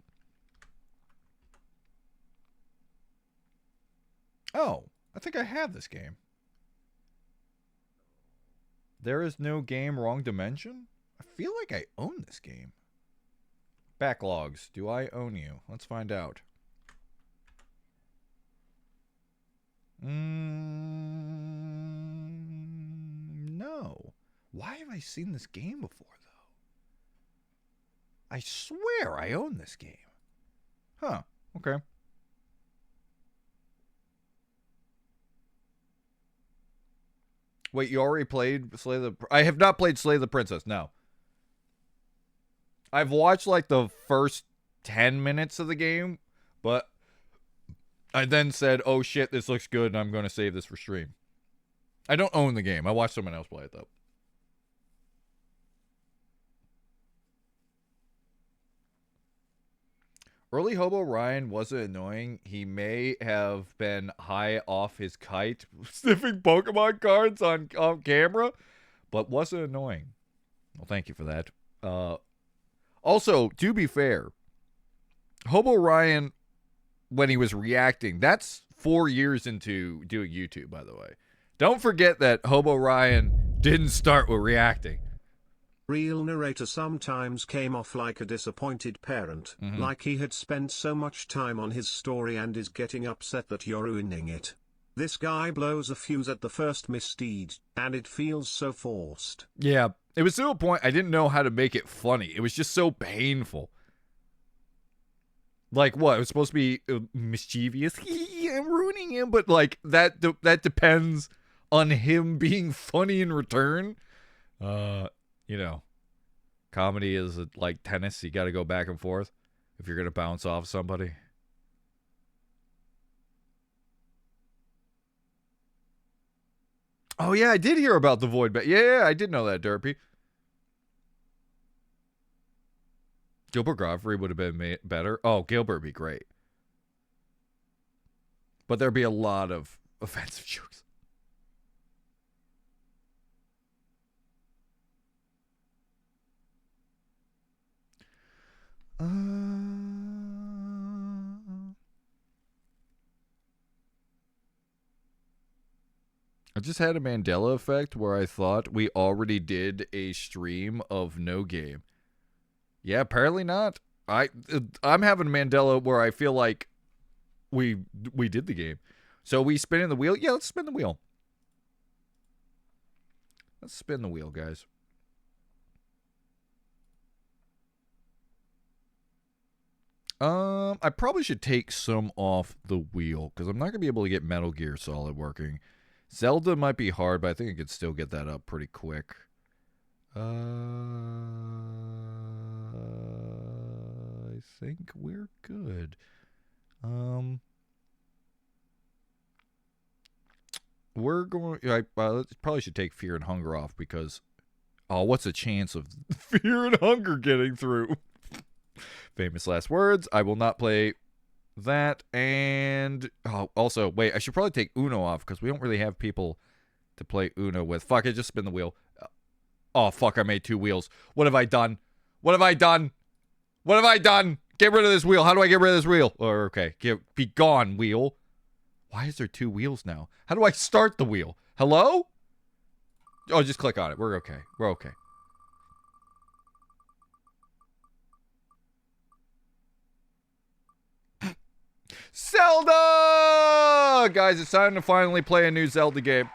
Oh, I think I have this game. There is no game wrong dimension? I feel like I own this game. Backlogs. Do I own you? Let's find out. No. Why have I seen this game before, though? I swear I own this game. Huh. Okay. Wait, you already played Slay the... I have not played Slay the Princess, no. I've watched, like, the first 10 minutes of the game, but I then said, oh, shit, this looks good, and I'm going to save this for stream. I don't own the game. I watched someone else play it, though. Early Hobo Ryan wasn't annoying. He may have been high off his kite, sniffing Pokemon cards on camera, but wasn't annoying. Well, thank you for that. Also, to be fair, Hobo Ryan, when he was reacting, that's 4 years into doing YouTube, by the way. Don't forget that Hobo Ryan didn't start with reacting. Real narrator sometimes came off like a disappointed parent, like he had spent so much time on his story and is getting upset that you're ruining it. This guy blows a fuse at the first misdeed, and it feels so forced. Yeah, it was to a point I didn't know how to make it funny. It was just so painful. Like what? It was supposed to be mischievous. I'm ruining him, but like that depends on him being funny in return. You know, comedy is like tennis. You got to go back and forth if you're gonna bounce off somebody. Oh yeah, I did hear about the void bet. Yeah, I did know that, Derpy. Gilbert Godfrey would have been better. Oh, Gilbert would be great. But there'd be a lot of offensive jokes. I just had a Mandela effect where I thought we already did a stream of No Game. Yeah, apparently not. I'm having a Mandela where I feel like we did the game. So we spinning the wheel? Yeah, let's spin the wheel. Let's spin the wheel, guys. I probably should take some off the wheel because I'm not going to be able to get Metal Gear Solid working. Zelda might be hard, but I think I could still get that up pretty quick. I think we're good. We're going. I probably should take Fear and Hunger off because, what's the chance of Fear and Hunger getting through? Famous last words. I will not play that. And also, wait, I should probably take Uno off because we don't really have people to play Uno with. Fuck it, just spin the wheel. Oh fuck, I made 2 wheels. What have I done? What have I done? What have I done? Get rid of this wheel. How do I get rid of this wheel? Or okay, be gone, wheel. Why is there 2 wheels now? How do I start the wheel? Hello? Oh, just click on it. We're okay. We're okay. Zelda! Guys, it's time to finally play a new Zelda game.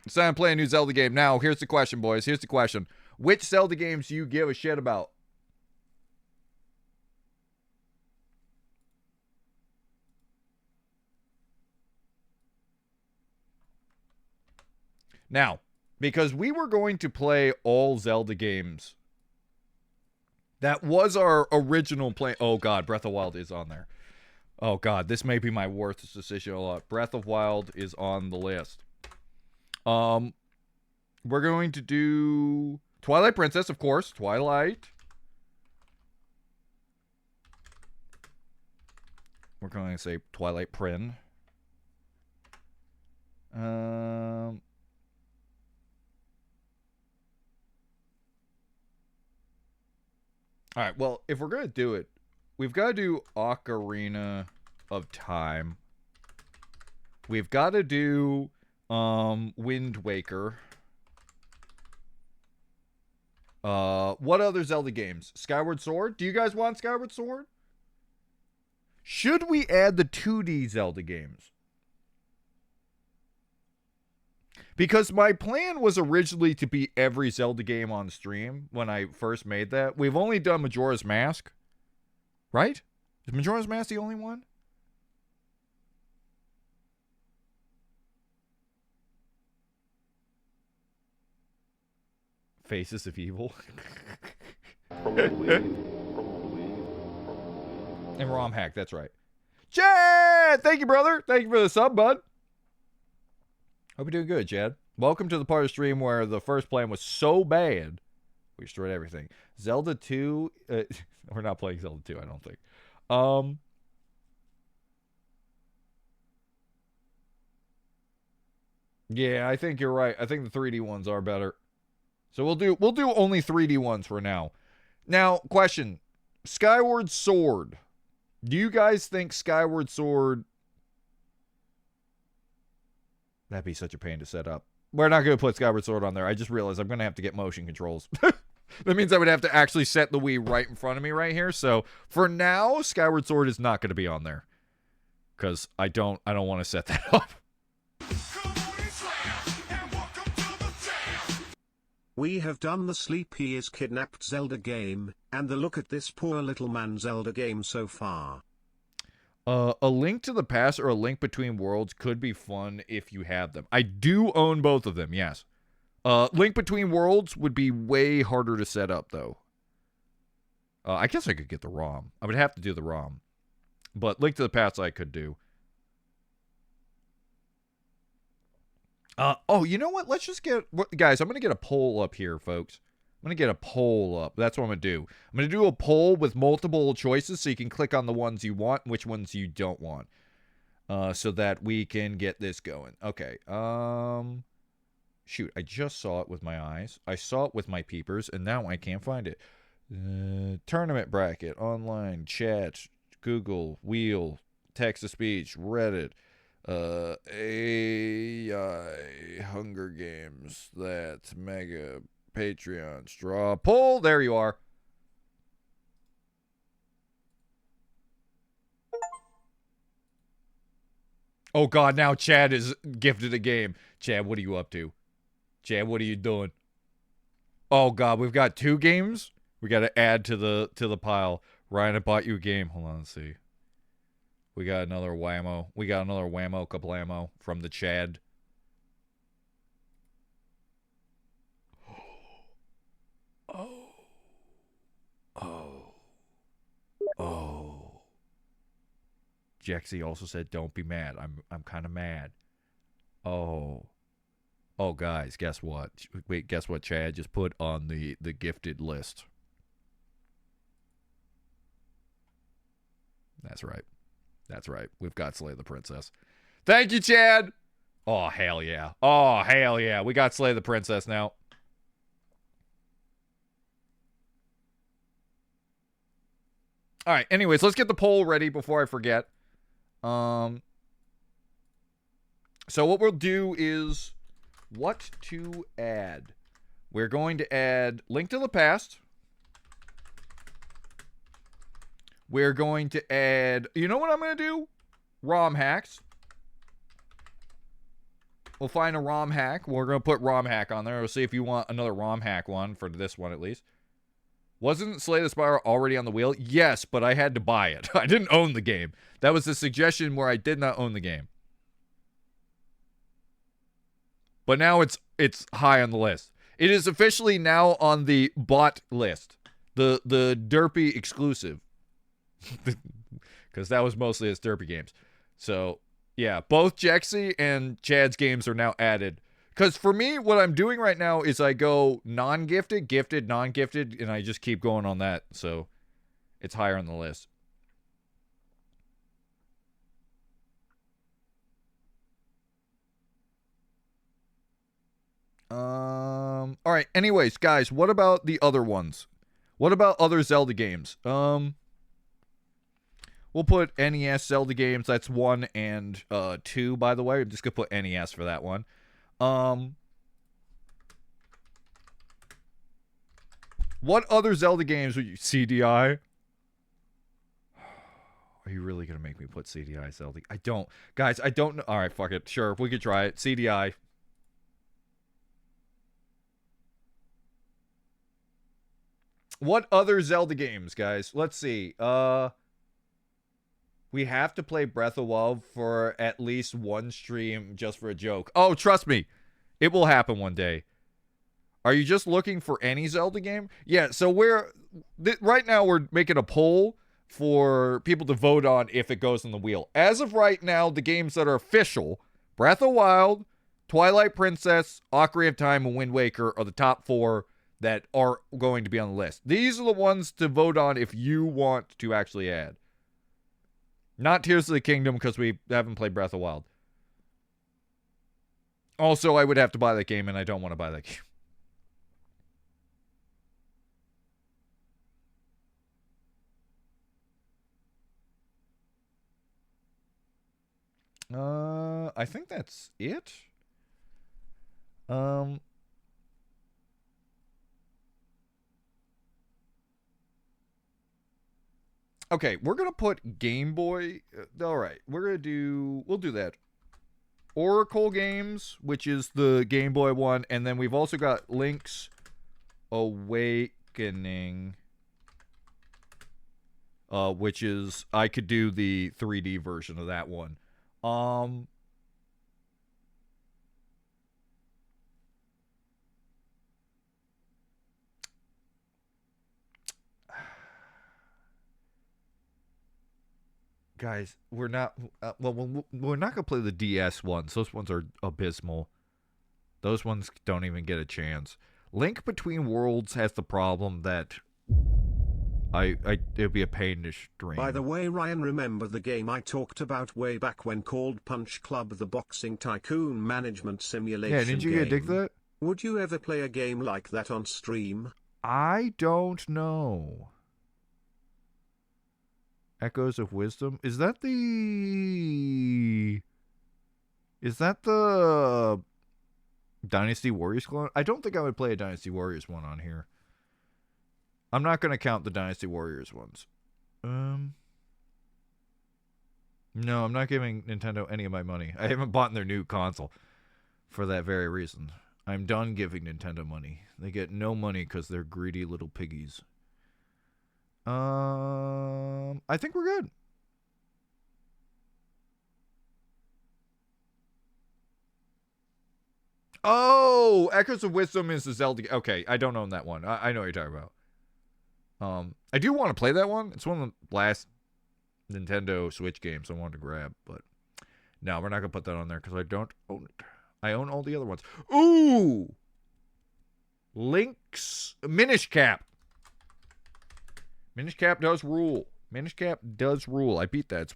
It's time to play a new Zelda game. Now, here's the question, boys. Here's the question. Which Zelda games do you give a shit about? Now, because we were going to play all Zelda games. That was our original plan. Oh, God. Breath of Wild is on there. Oh, God. This may be my worst decision a lot. Breath of Wild is on the list. We're going to do Twilight Princess, of course. Twilight. We're going to say Twilight Prin. All right, well, if we're going to do it, we've got to do Ocarina of Time. We've got to do Wind Waker. What other Zelda games? Skyward Sword? Do you guys want Skyward Sword? Should we add the 2D Zelda games? Because my plan was originally to beat every Zelda game on stream when I first made that. We've only done Majora's Mask. Right? Is Majora's Mask the only one? Faces of Evil. And ROM Hack, that's right. Chad! Thank you, brother. Thank you for the sub, bud. Hope you're doing good, Chad. Welcome to the part of the stream where the first plan was so bad, we destroyed everything. Zelda 2, we're not playing Zelda 2, I don't think. Yeah, I think you're right. I think the 3D ones are better. So we'll do only 3D ones for now. Now, question. Skyward Sword. Do you guys think Skyward Sword... That'd be such a pain to set up. We're not going to put Skyward Sword on there. I just realized I'm going to have to get motion controls. That means I would have to actually set the Wii right in front of me right here. So for now, Skyward Sword is not going to be on there. Because I don't want to set that up. We have done the Sleep He Is Kidnapped Zelda game, and the Look at This Poor Little Man Zelda game so far. A Link to the Past or A Link Between Worlds could be fun if you have them. I do own both of them, yes. Link Between Worlds would be way harder to set up, though. I guess I could get the ROM. I would have to do the ROM. But Link to the Past I could do. Oh, you know what? Let's just get... Guys, I'm going to get a poll up here, folks. I'm going to get a poll up. That's what I'm going to do. I'm going to do a poll with multiple choices so you can click on the ones you want and which ones you don't want. So that we can get this going. Okay. Shoot, I just saw it with my eyes. I saw it with my peepers, and now I can't find it. Tournament bracket, online, chat, Google, wheel, text-to-speech, Reddit, AI, Hunger Games, that, Mega, Patreon, straw poll. There you are. Oh, God, now Chad is gifted a game. Chad, what are you up to? Chad, what are you doing? Oh, God, we've got 2 games? We got to add to the pile. Ryan, I bought you a game. Hold on, let's see. We got another whammo. We got another whammo kablamo from the Chad. Oh. Oh. Oh. Jexy also said, "Don't be mad. I'm kind of mad." Oh. Oh, guys, guess what? Wait, guess what Chad just put on the gifted list? That's right. That's right. We've got Slay the Princess. Thank you, Chad. Oh, hell yeah. Oh, hell yeah. We got Slay the Princess now. All right. Anyways, let's get the poll ready before I forget. So what we'll do is what to add. We're going to add Link to the Past. We're going to add, you know what I'm going to do? ROM hacks. We'll find a ROM hack. We're going to put ROM hack on there. We'll see if you want another ROM hack one for this one at least. Wasn't Slay the Spire already on the wheel? Yes, but I had to buy it. I didn't own the game. That was a suggestion where I did not own the game. But now it's high on the list. It is officially now on the bot list. The derpy exclusive. Because that was mostly his derpy games. So, yeah, both Jexy and Chad's games are now added. Because for me, what I'm doing right now is I go non-gifted, gifted, non-gifted, and I just keep going on that. So, it's higher on the list. All right. Anyways, guys, what about the other ones? What about other Zelda games? We'll put NES Zelda games. That's 1 and 2, by the way. I'm just gonna put NES for that one. What other Zelda games would you... CDI? Are you really gonna make me put CDI Zelda? I don't. Guys, I don't know. All right, fuck it. Sure, we could try it. CDI. What other Zelda games, guys? Let's see. We have to play Breath of Wild for at least one stream just for a joke. Oh, trust me. It will happen one day. Are you just looking for any Zelda game? Yeah, so right now we're making a poll for people to vote on if it goes on the wheel. As of right now, the games that are official, Breath of Wild, Twilight Princess, Ocarina of Time, and Wind Waker are the top 4 that are going to be on the list. These are the ones to vote on if you want to actually add. Not Tears of the Kingdom because we haven't played Breath of Wild. Also, I would have to buy that game, and I don't want to buy that game. I think that's it. Okay, we're gonna put Game Boy. All right, we'll do that. Oracle Games, which is the Game Boy one, and then we've also got Link's Awakening. which is I could do the 3D version of that one. Guys, we're not we're not gonna play the DS ones. Those ones are abysmal. Those ones don't even get a chance. Link Between Worlds has the problem that it'd be a pain to stream. By the way, Ryan, remember the game I talked about way back when called Punch Club, the boxing tycoon management simulation? Yeah, didn't you get addicted to that? Would you ever play a game like that on stream? I don't know. Echoes of Wisdom? Is that the Dynasty Warriors clone? I don't think I would play a Dynasty Warriors one on here. I'm not going to count the Dynasty Warriors ones. No, I'm not giving Nintendo any of my money. I haven't bought their new console for that very reason. I'm done giving Nintendo money. They get no money because they're greedy little piggies. I think we're good. Oh, Echoes of Wisdom is the Zelda. Okay, I don't own that one. I know what you're talking about. I do want to play that one. It's one of the last Nintendo Switch games I wanted to grab, but no, we're not gonna put that on there because I don't own it. I own all the other ones. Ooh, Link's Minish Cap. Minish Cap does rule. Minish Cap does rule. I beat that.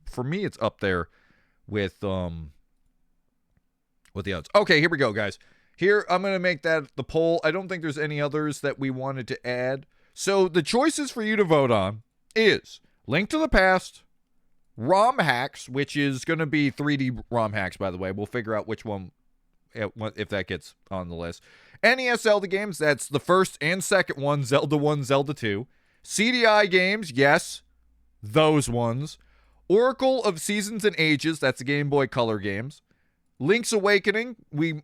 For me, it's up there with the others. Okay, here we go, guys. Here, I'm going to make that the poll. I don't think there's any others that we wanted to add. So the choices for you to vote on is Link to the Past, ROM hacks, which is going to be 3D ROM hacks, by the way. We'll figure out which one, if that gets on the list. NES Zelda games, that's the first and second one, Zelda 1, Zelda 2. CDI games, yes, those ones. Oracle of Seasons and Ages, that's the Game Boy Color games. Link's Awakening, we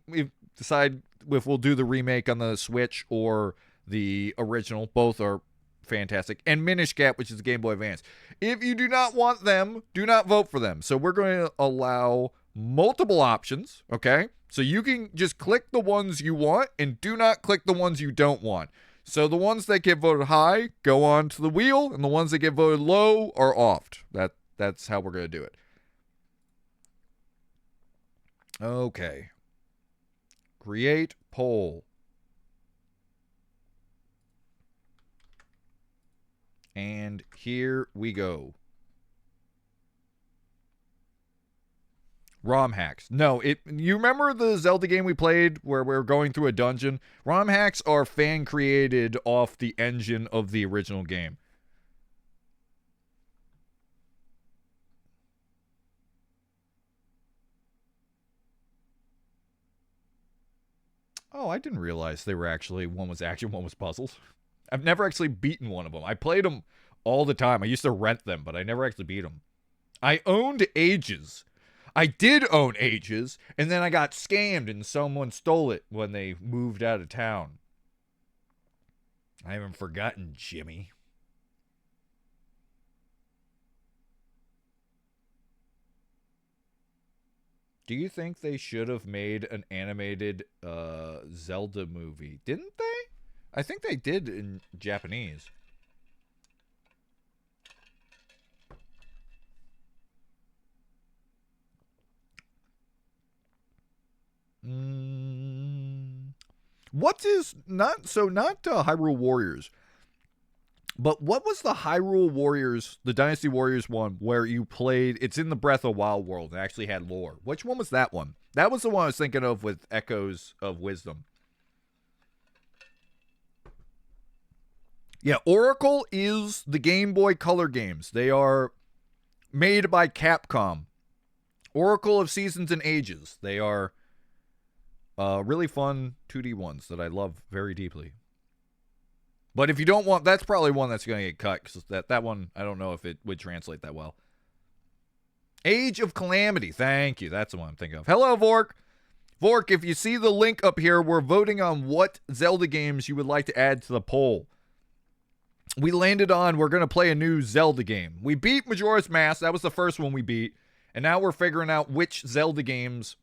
decide if we'll do the remake on the Switch or the original. Both are fantastic. And Minish Cap, which is the Game Boy Advance. If you do not want them, do not vote for them. So we're going to allow multiple options, okay? So you can just click the ones you want and do not click the ones you don't want. So the ones that get voted high go on to the wheel, and the ones that get voted low are offed. That's how we're going to do it. Okay. Create poll. And here we go. ROM hacks. No, you remember the Zelda game we played where we were going through a dungeon? ROM hacks are fan created off the engine of the original game. Oh, I didn't realize they were actually one was action, one was puzzles. I've never actually beaten one of them. I played them all the time. I used to rent them, but I never actually beat them. I owned Ages. I did own Ages, and then I got scammed and someone stole it when they moved out of town. I haven't forgotten, Jimmy. Do you think they should have made an animated Zelda movie? Didn't they? I think they did in Japanese. What is not Hyrule Warriors, but what was the Hyrule Warriors, the Dynasty Warriors one where you played? It's in the Breath of Wild world and actually had lore. Which one was that one? That was the one I was thinking of with Echoes of Wisdom. Yeah, Oracle is the Game Boy Color games. They are made by Capcom. Oracle of Seasons and Ages. They are really fun 2D ones that I love very deeply. But if you don't want, that's probably one that's going to get cut, because that one, I don't know if it would translate that well. Age of Calamity. Thank you. That's the one I'm thinking of. Hello, Vork. Vork, if you see the link up here, we're voting on what Zelda games you would like to add to the poll. we landed on we're going to play a new Zelda game. We beat Majora's Mask. That was the first one we beat. And now we're figuring out which Zelda games.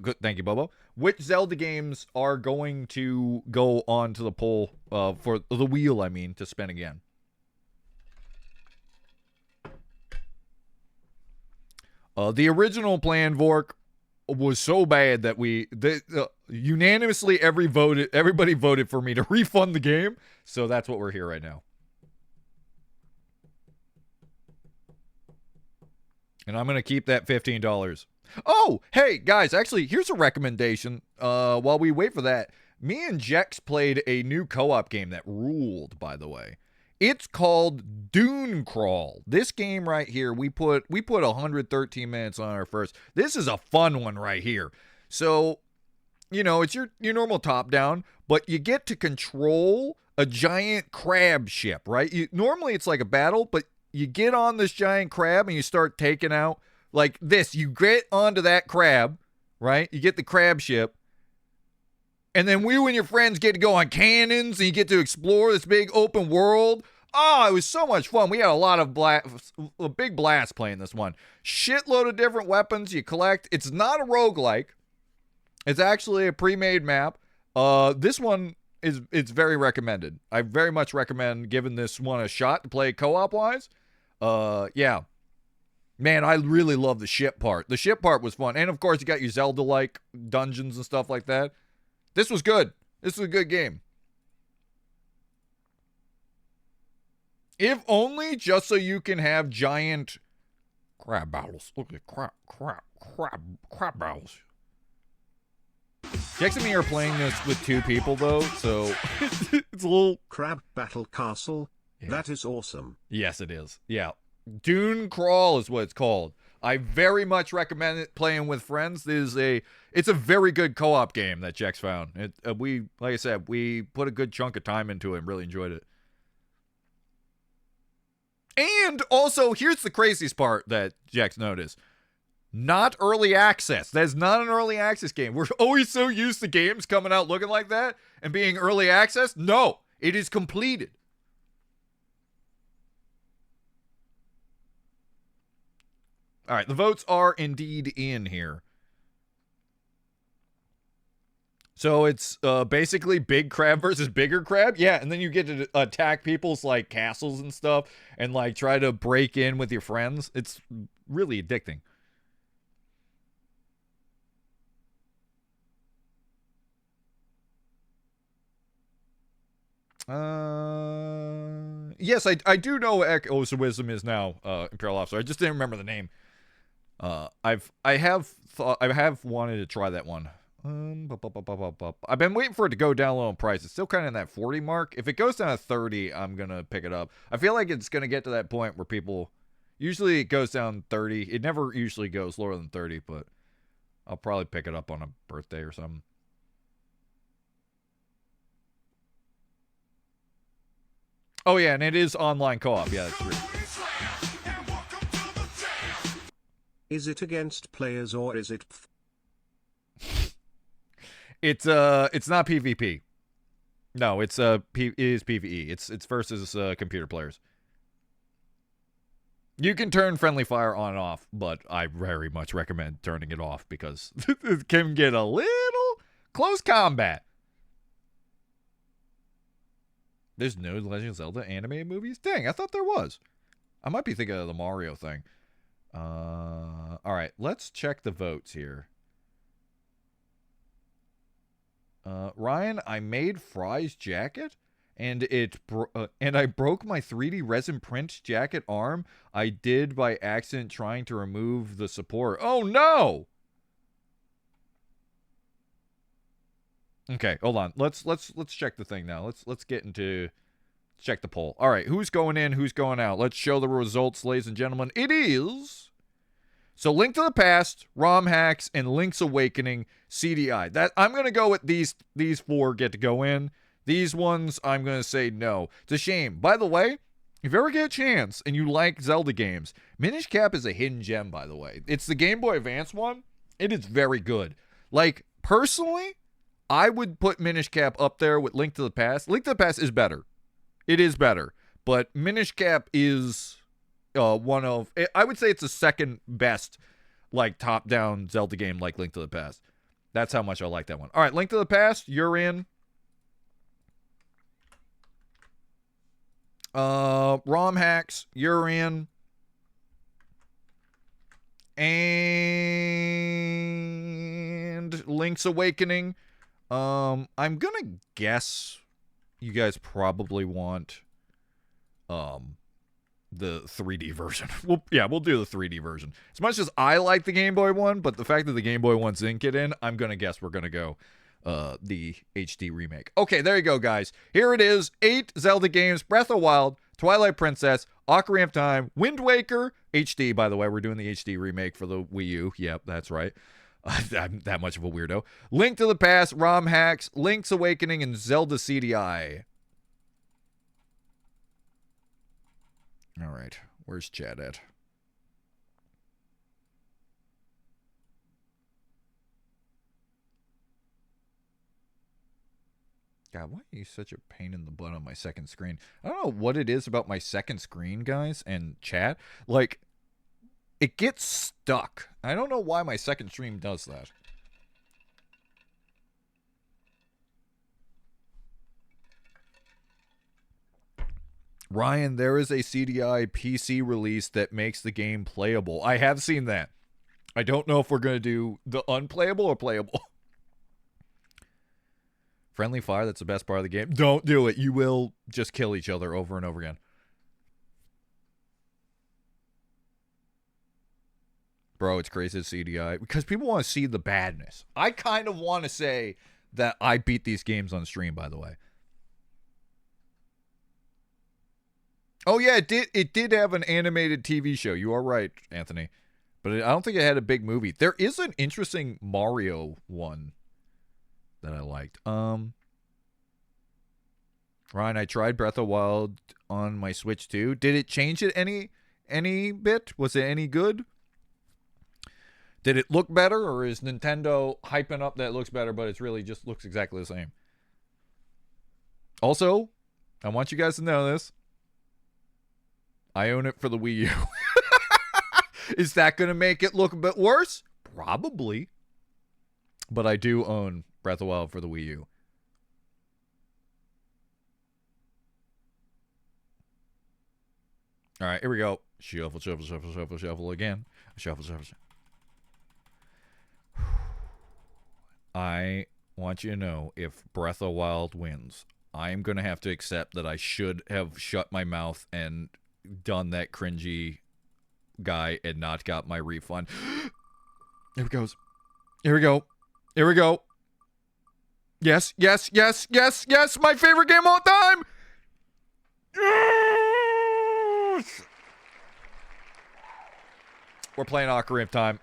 Good, thank you, Bobo. Which Zelda games are going to go onto the poll for the wheel, I mean, to spin again. The original plan, Vork, was so bad that unanimously everybody voted for me to refund the game. So that's what we're here right now. And I'm going to keep that $15. Oh, hey, guys, actually, here's a recommendation. While we wait for that, me and Jex played a new co-op game that ruled, by the way. It's called Dune Crawl. This game right here, we put 113 minutes on our first. This is a fun one right here. So, you know, it's your normal top-down, but you get to control a giant crab ship, right? Normally it's like a battle, but you get on this giant crab and you start taking out like this. You get onto that crab, right? You get the crab ship. And then you and your friends get to go on cannons and you get to explore this big open world. Oh, it was so much fun. We had a big blast playing this one. Shitload of different weapons you collect. It's not a roguelike. It's actually a pre-made map. This one it's very recommended. I very much recommend giving this one a shot to play co-op wise. Yeah. Man, I really love the ship part. The ship part was fun. And of course, you got your Zelda-like dungeons and stuff like that. This was good. This was a good game. If only just so you can have giant crab battles. Look at crab battles. Jex and me are playing this with 2 people though, so it's a little crab battle castle. Yeah. That is awesome. Yes, it is. Yeah. Dune Crawl is what it's called. I very much recommend it playing with friends. It's a very good co-op game that Jex found. Like I said, we put a good chunk of time into it and really enjoyed it. And also, here's the craziest part that Jex noticed. Not early access. That's not an early access game. We're always so used to games coming out looking like that and being early access. No, it is completed. All right, the votes are indeed in here. So it's basically big crab versus bigger crab. Yeah, and then you get to attack people's like castles and stuff and like try to break in with your friends. It's really addicting. Yes, I do know Echoes of Wisdom is now Imperial Officer. I just didn't remember the name. I have wanted to try that one. I've been waiting for it to go down low in price. It's still kind of in that 40 mark. If it goes down to 30, I'm gonna pick it up. I feel like it's gonna get to that point where people usually it goes down 30. It never usually goes lower than 30, but I'll probably pick it up on a birthday or something. Oh yeah, and it is online co-op. Yeah, that's true. Is it against players or is it? It's not PvP. No, it is PvE. It's versus computer players. You can turn friendly fire on and off, but I very much recommend turning it off because it can get a little close combat. There's no Legend of Zelda animated movies? Dang, I thought there was. I might be thinking of the Mario thing. All right, let's check the votes here. Ryan, I made Fry's jacket, and I broke my 3D resin print jacket arm. I did by accident trying to remove the support. Oh no! Okay, hold on. Let's check the thing now. Let's get into check the poll. All right, who's going in? Who's going out? Let's show the results, ladies and gentlemen. It is so Link to the Past, ROM hacks, and Link's Awakening CDI. That I'm gonna go with these 4 get to go in. These ones I'm gonna say no. It's a shame. By the way, if you ever get a chance and you like Zelda games, Minish Cap is a hidden gem. By the way, it's the Game Boy Advance one. It is very good. Like personally, I would put Minish Cap up there with Link to the Past. Link to the Past is better. It is better. But Minish Cap is one of, I would say it's the second best, like, top-down Zelda game like Link to the Past. That's how much I like that one. All right, Link to the Past, you're in. ROM hacks, you're in. And Link's Awakening. I'm gonna guess you guys probably want the 3D version. We'll do the 3D version. As much as I like the Game Boy one, but the fact that the Game Boy one's didn't get in, I'm gonna guess we're gonna go the HD remake. Okay, there you go, guys. Here it is. 8 Zelda games: Breath of the Wild, Twilight Princess, Ocarina of Time, Wind Waker, HD, by the way. We're doing the HD remake for the Wii U. Yep, that's right. I'm that much of a weirdo. Link to the Past, ROM hacks, Link's Awakening, and Zelda CDI. All right, where's Chad at? God, why are you such a pain in the butt on my second screen? I don't know what it is about my second screen, guys, and chat. Like, it gets stuck. I don't know why my second stream does that. Ryan, there is a CDI PC release that makes the game playable. I have seen that. I don't know if we're going to do the unplayable or playable. Friendly fire, that's the best part of the game. Don't do it. You will just kill each other over and over again. Bro, it's crazy CDI. Because people want to see the badness. I kind of want to say that I beat these games on stream, by the way. Oh, yeah, it did have an animated TV show. You are right, Anthony. But I don't think it had a big movie. There is an interesting Mario one that I liked. Ryan, I tried Breath of the Wild on my Switch too. Did it change it any bit? Was it any good? Did it look better, or is Nintendo hyping up that it looks better, but it's really just looks exactly the same? Also, I want you guys to know this. I own it for the Wii U. Is that going to make it look a bit worse? Probably. But I do own Breath of the Wild for the Wii U. All right, here we go. Shuffle, shuffle, shuffle, shuffle, shuffle again. Shuffle, shuffle, shuffle. I want you to know, if Breath of the Wild wins, I am going to have to accept that I should have shut my mouth and done that cringy guy and not got my refund. Here it goes. Here we go. Here we go. Yes, yes, yes, yes, yes. My favorite game of all time. Yes! We're playing Ocarina of Time.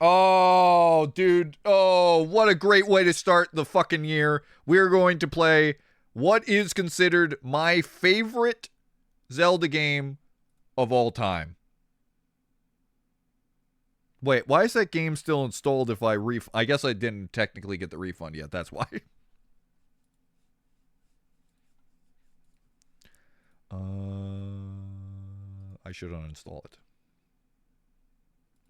Oh, dude. Oh, what a great way to start the fucking year. We're going to play what is considered my favorite Zelda game of all time. Wait, why is that game still installed if I I guess I didn't technically get the refund yet. That's why. I should uninstall it.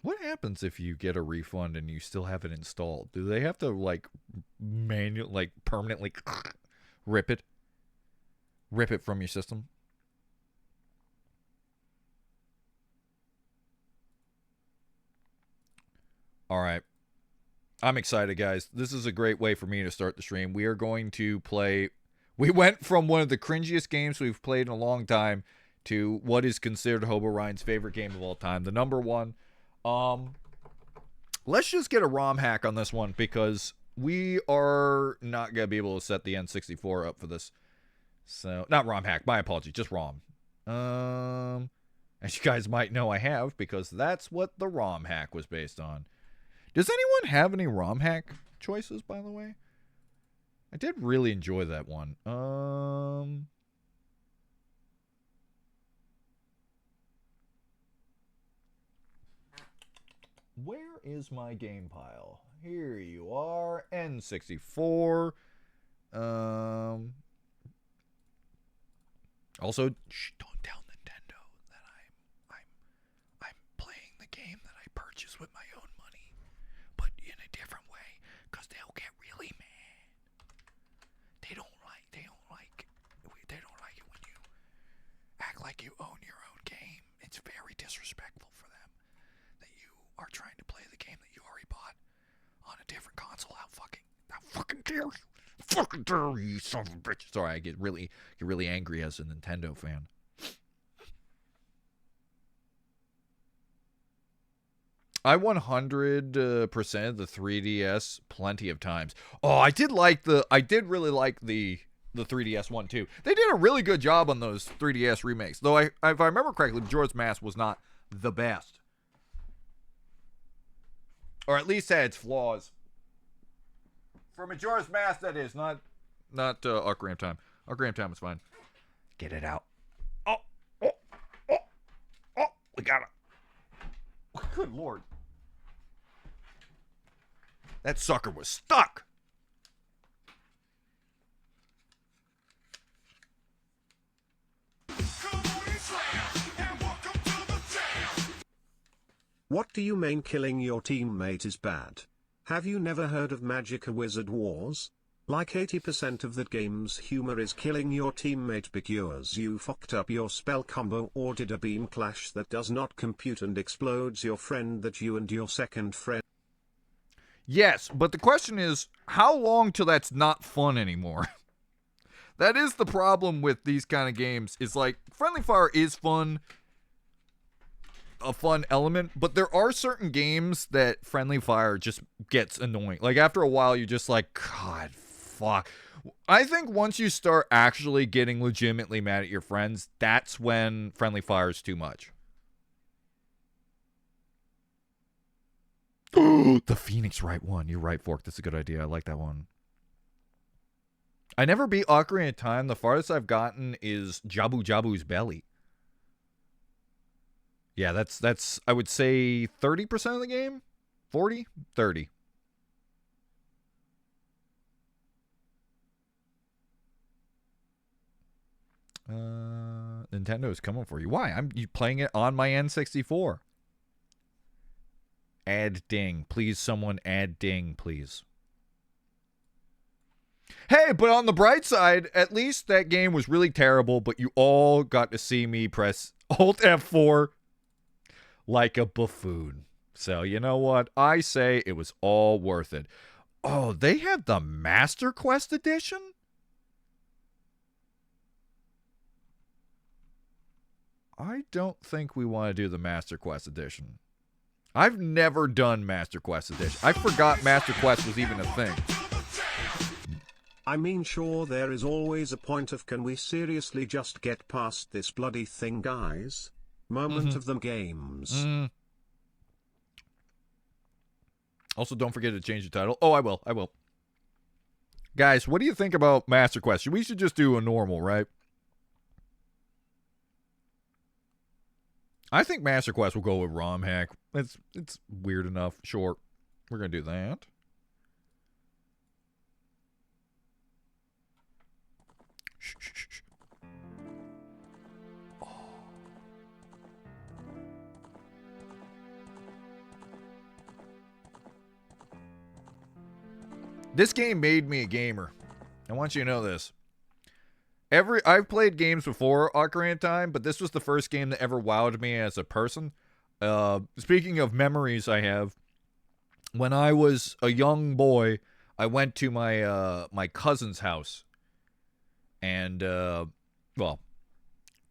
What happens if you get a refund and you still have it installed? Do they have to, like, permanently rip it? Rip it from your system? All right. I'm excited, guys. This is a great way for me to start the stream. We are going to play... We went from one of the cringiest games we've played in a long time to what is considered Hobo Ryan's favorite game of all time. The number one. Let's just get a ROM hack on this one, because we are not going to be able to set the N64 up for this. So, not ROM hack. My apology. Just ROM. As you guys might know, I have, because that's what the ROM hack was based on. Does anyone have any ROM hack choices, by the way? I did really enjoy that one. Where is my game pile? Here you are. N64. Also, don't tell Nintendo that I'm playing the game that I purchased with my own money, but in a different way, because they'll get really mad. They don't like it when you act like you own your own game. It's very disrespectful for them that you are trying to play the game that you already bought on a different console. How fucking dare you? Fucking dare you, son of a bitch. Sorry, I get really angry as a Nintendo fan. I 100% the 3DS plenty of times. Oh, I did really like the 3DS one too. They did a really good job on those 3DS remakes. Though if I remember correctly, Majora's Mask was not the best. Or at least had its flaws. For Majora's Mask, that is, not Ocarina of Time. Ocarina of Time was fine. Get it out. Oh, we got it. Good lord. That sucker was stuck. What do you mean killing your teammate is bad? Have you never heard of Magic Wizard Wars? Like 80% of that game's humor is killing your teammate because you fucked up your spell combo or did a beam clash that does not compute and explodes your friend that you and your second friend. Yes, but the question is, how long till that's not fun anymore? That is the problem with these kind of games. Is like, Friendly Fire is fun, a fun element, but there are certain games that Friendly Fire just gets annoying. Like, after a while, you're just like, God, fuck. I think once you start actually getting legitimately mad at your friends, that's when Friendly Fire is too much. The Phoenix Wright one. You're right, Fork. That's a good idea. I like that one. I never beat Ocarina of Time. The farthest I've gotten is Jabu Jabu's belly. Yeah, that's I would say 30% of the game? 40? 30. Nintendo's coming for you. Why? I'm playing it on my N64. Add ding. Please, someone add ding, please. Hey, but on the bright side, at least that game was really terrible, but you all got to see me press Alt F4 like a buffoon. So, you know what? I say it was all worth it. Oh, they had the Master Quest edition? I don't think we want to do the Master Quest edition. I've never done Master Quest edition. I forgot Master Quest was even a thing. I mean, sure, there is always a point of, can we seriously just get past this bloody thing, guys? Moment of them games. Also, don't forget to change the title. Oh, I will. Guys, what do you think about Master Quest? We should just do a normal, right? I think Master Quest will go with ROM hack. It's weird enough. Sure. We're going to do that. Shh. Oh. This game made me a gamer. I want you to know this. I've played games before Ocarina of Time, but this was the first game that ever wowed me as a person. Speaking of memories I have, when I was a young boy, I went to my cousin's house. And,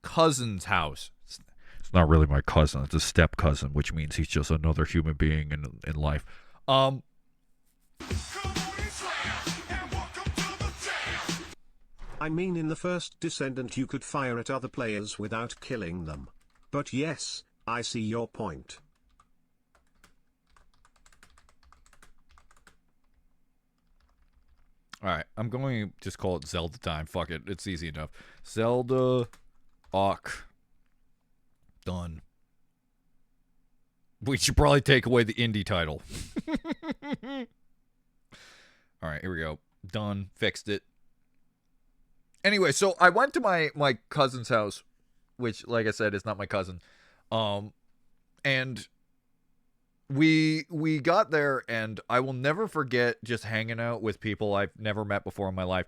cousin's house. It's not really my cousin. It's a step cousin, which means he's just another human being in life. I mean, in the first Descendant you could fire at other players without killing them. But yes, I see your point. Alright, I'm going to just call it Zelda time. Fuck it, it's easy enough. Zelda Oc. Done. We should probably take away the indie title. Alright, here we go. Done. Fixed it. Anyway, so I went to my cousin's house, which, like I said, is not my cousin. And we got there, and I will never forget just hanging out with people I've never met before in my life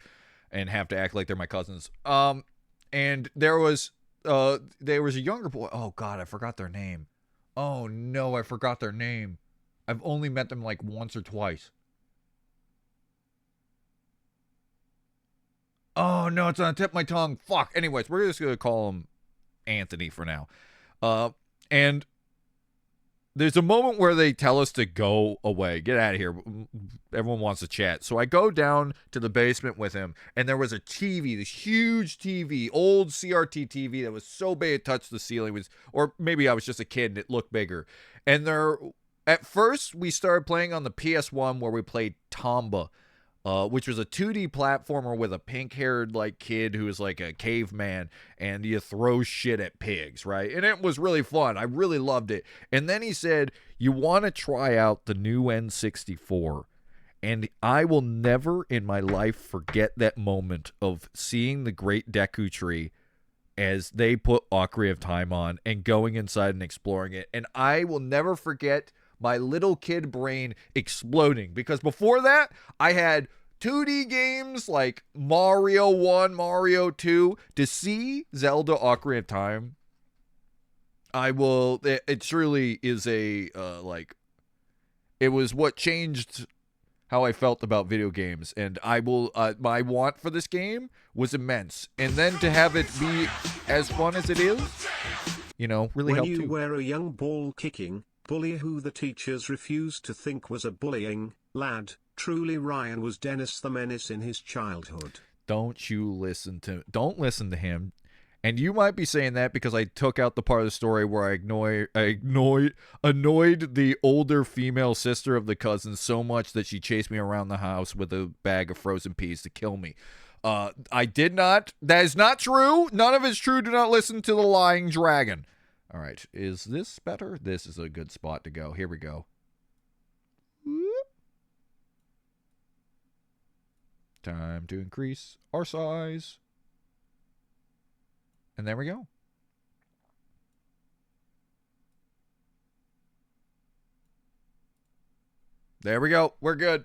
and have to act like they're my cousins. And there was a younger boy. Oh God, I forgot their name. Oh no, I forgot their name. I've only met them like once or twice. Oh no, it's on the tip of my tongue. Fuck. Anyways, we're just gonna call him Anthony for now. And there's a moment where they tell us to go away. Get out of here. Everyone wants to chat. So I go down to the basement with him, and there was a TV, this huge TV, old CRT TV that was so big it touched the ceiling. Or maybe I was just a kid and it looked bigger. And at first we started playing on the PS1 where we played Tomba. Which was a 2D platformer with a pink-haired like kid who was like a caveman, and you throw shit at pigs, right? And it was really fun. I really loved it. And then he said, "You want to try out the new N64?" And I will never in my life forget that moment of seeing the Great Deku Tree as they put Ocarina of Time on and going inside and exploring it. And I will never forget my little kid brain exploding, because before that I had 2D games like Mario 1, Mario 2. To see Zelda Ocarina of Time, it truly is it was what changed how I felt about video games, and my want for this game was immense, and then to have it be as fun as it is, really helped too. When you were a young ball-kicking bully who the teachers refused to think was a bullying lad, truly Ryan was Dennis the Menace in his childhood. Don't listen to him. And you might be saying that because I took out the part of the story where I annoyed the older female sister of the cousin so much that she chased me around the house with a bag of frozen peas to kill me. I did not. That is not true. None of it's true. Do not listen to the lying dragon. All right. Is this better? This is a good spot to go. Here we go. Time to increase our size. And there we go. There we go. We're good.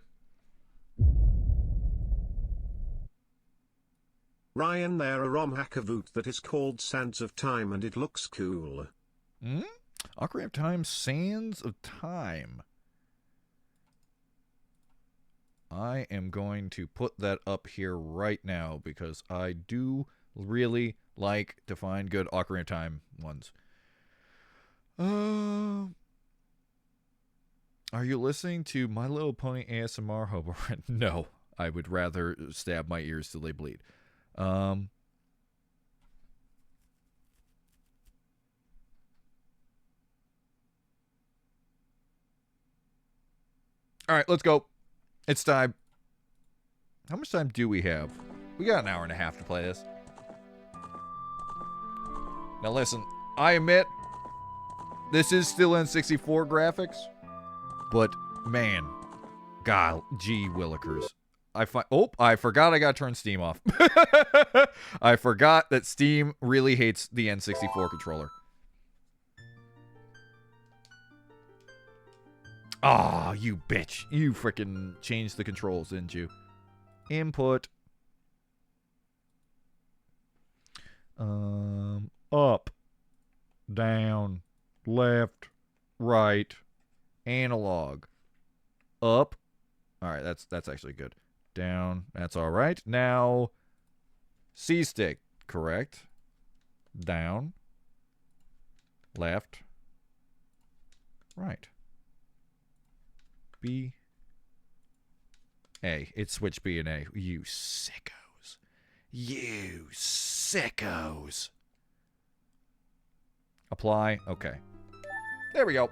Ryan, there a ROM hackavoot that is called Sands of Time and it looks cool. Ocarina of Time, Sands of Time. I am going to put that up here right now because I do really like to find good Ocarina of Time ones. Are you listening to My Little Pony ASMR, Hobo? No, I would rather stab my ears till they bleed. All right, let's go. It's time. How much time do we have? We got an hour and a half to play this. Now listen, I admit, this is still N64 graphics, but man, God, gee willikers. I forgot I got to turn Steam off. I forgot that Steam really hates the N64 controller. Ah, oh, you bitch. You freaking changed the controls, didn't you? Input. Up, down, left, right, analog. Up. All right, that's actually good. Down, that's all right. Now, C stick, correct. Down, left, right. B, A. It switched B and A. You sickos. You sickos. Apply. Okay. There we go.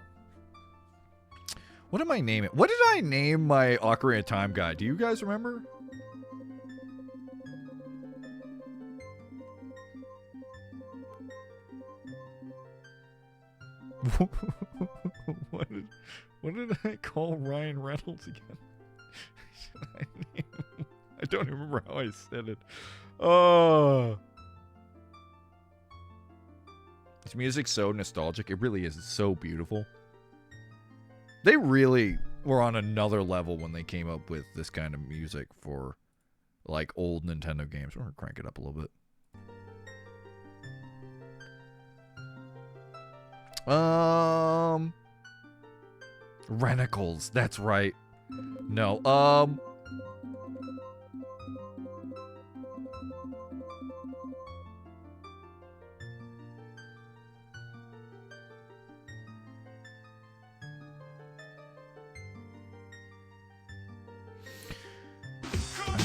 What am I naming? What did I name my Ocarina of Time guy? Do you guys remember? What did I call Ryan Reynolds again? I don't remember how I said it. Oh. This music's so nostalgic. It really is. It's so beautiful. They really were on another level when they came up with this kind of music for, like, old Nintendo games. We're going to crank it up a little bit. Renicles. That's right. No. I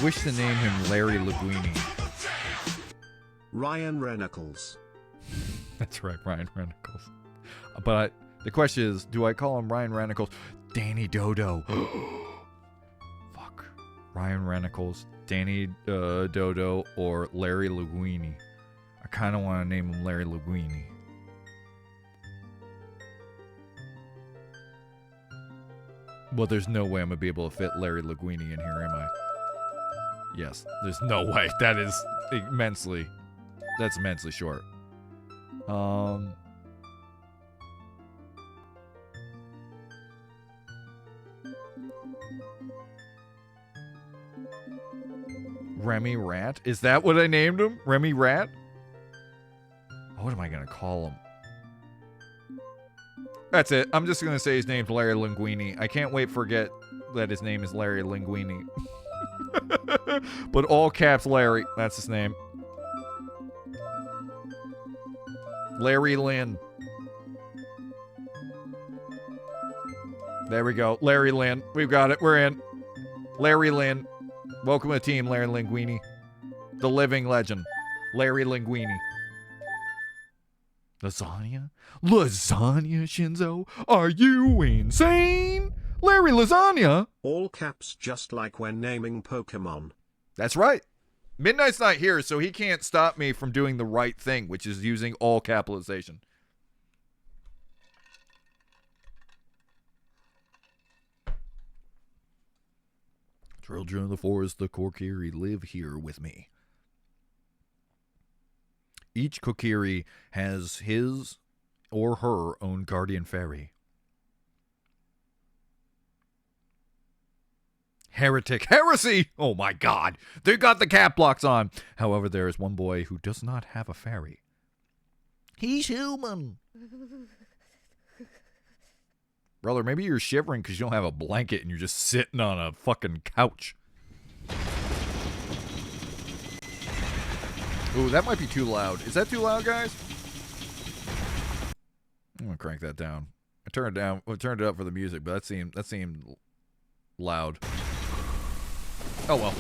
wish to name him Larry Linguini. Ryan Renicles. That's right, Ryan Renicles. But the question is, do I call him Ryan Renicles? Danny Dodo. Fuck. Ryan Renicles, Danny Dodo, or Larry Linguini. I kind of want to name him Larry Linguini. Well, there's no way I'm going to be able to fit Larry Linguini in here, am I? Yes, there's no way. That is immensely... That's immensely short. Remy Rat? Is that what I named him? Remy Rat? What am I going to call him? That's it. I'm just going to say his name's Larry Linguini. I can't wait to forget that his name is Larry Linguini. But all caps Larry. That's his name. Larry Lynn. There we go. Larry Lynn. We've got it. We're in. Larry Lynn. Welcome to the team, Larry Linguini. The living legend. Larry Linguini. Lasagna? Lasagna, Shinzo? Are you insane? Larry Lasagna? All caps, just like when naming Pokemon. That's right. Midnight's not here, so he can't stop me from doing the right thing, which is using all capitalization. Children of the forest, the Kokiri, live here with me. Each Kokiri has his or her own guardian fairy. Heretic. Heresy! Oh my god. They got the cap blocks on. However, there is one boy who does not have a fairy. He's human. Brother, maybe you're shivering because you don't have a blanket and you're just sitting on a fucking couch. Ooh, that might be too loud. Is that too loud, guys? I'm gonna crank that down. I turned it down. I turned it up for the music, but that seemed loud. Oh well.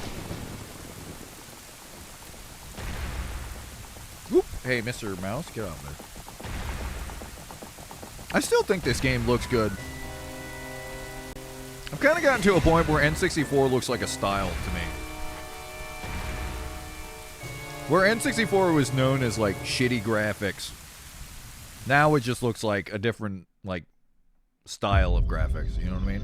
Whoop. Hey, Mr. Mouse, get out there. I still think this game looks good. I've kind of gotten to a point where N64 looks like a style to me. Where N64 was known as, like, shitty graphics, now it just looks like a different, like, style of graphics. You know what I mean?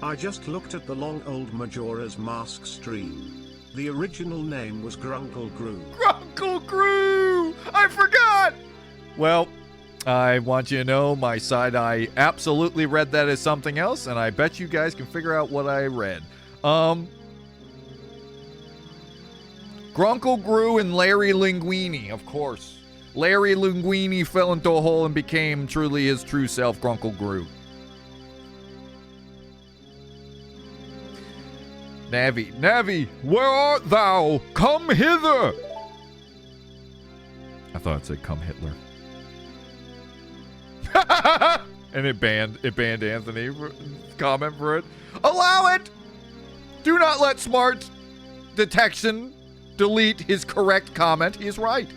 I just looked at the long old Majora's Mask stream. The original name was Grunkle Gru. Grunkle Gru! I forgot! Well, I want you to know my side eye absolutely read that as something else, and I bet you guys can figure out what I read. Grunkle Gru and Larry Linguini, of course. Larry Linguini fell into a hole and became truly his true self, Grunkle Gru. Navi, Navi, where art thou? Come hither! I thought it said come Hitler. And it banned Anthony for comment for it. Allow it! Do not let smart detection delete his correct comment. He is right.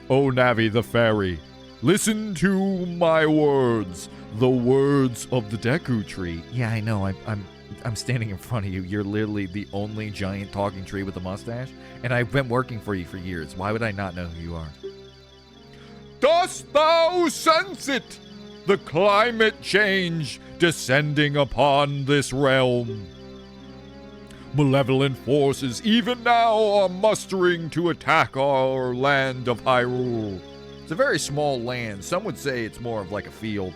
Oh, Navi the fairy, listen to my words. The words of the Deku tree. Yeah, I know. I'm standing in front of you. You're literally the only giant talking tree with a mustache, and I've been working for you for years. Why would I not know who you are? Dost thou sense it? The climate change descending upon this realm. Malevolent forces even now are mustering to attack our land of Hyrule. It's a very small land. Some would say it's more of like a field.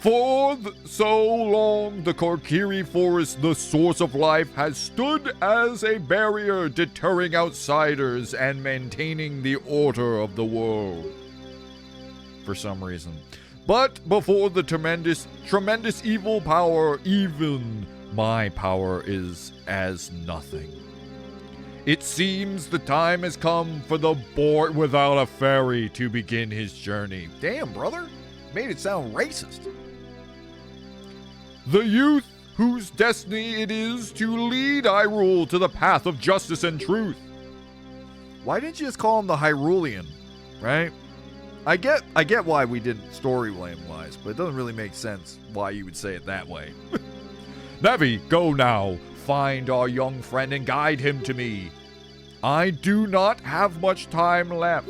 For so long, the Korkiri Forest, the source of life, has stood as a barrier deterring outsiders and maintaining the order of the world. For some reason. But before the tremendous evil power, even my power is as nothing. It seems the time has come for the boy without a fairy to begin his journey. Damn, brother. Made it sound racist. The youth whose destiny it is to lead Hyrule to the path of justice and truth. Why didn't you just call him the Hyrulean, right? I get why we didn't storyline-wise, but it doesn't really make sense why you would say it that way. Navi, go now. Find our young friend and guide him to me. I do not have much time left.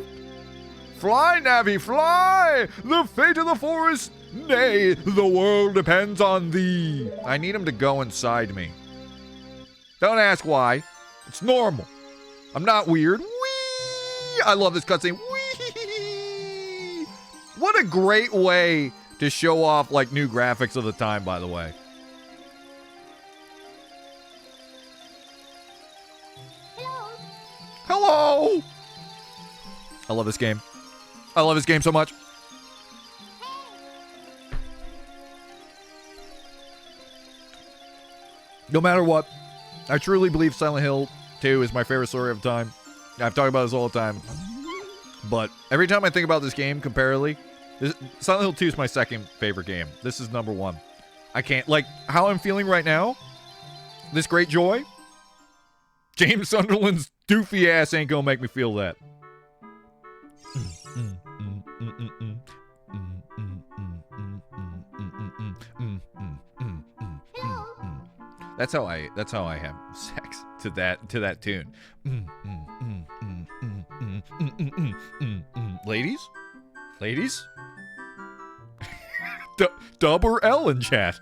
Fly, Navi, fly! The fate of the forest, nay, the world depends on thee. I need him to go inside me. Don't ask why. It's normal. I'm not weird. Whee! I love this cutscene. Whee! What a great way to show off, like, new graphics of the time, by the way. Hello! I love this game. I love this game so much. No matter what, I truly believe Silent Hill 2 is my favorite story of time. I've talked about this all the time. But every time I think about this game comparatively, Silent Hill 2 is my second favorite game. This is number one. I can't, like, how I'm feeling right now, this great joy, James Sunderland's doofy ass ain't gonna make me feel that. That's how I have sex to that tune. Ladies? Dub or L in chat.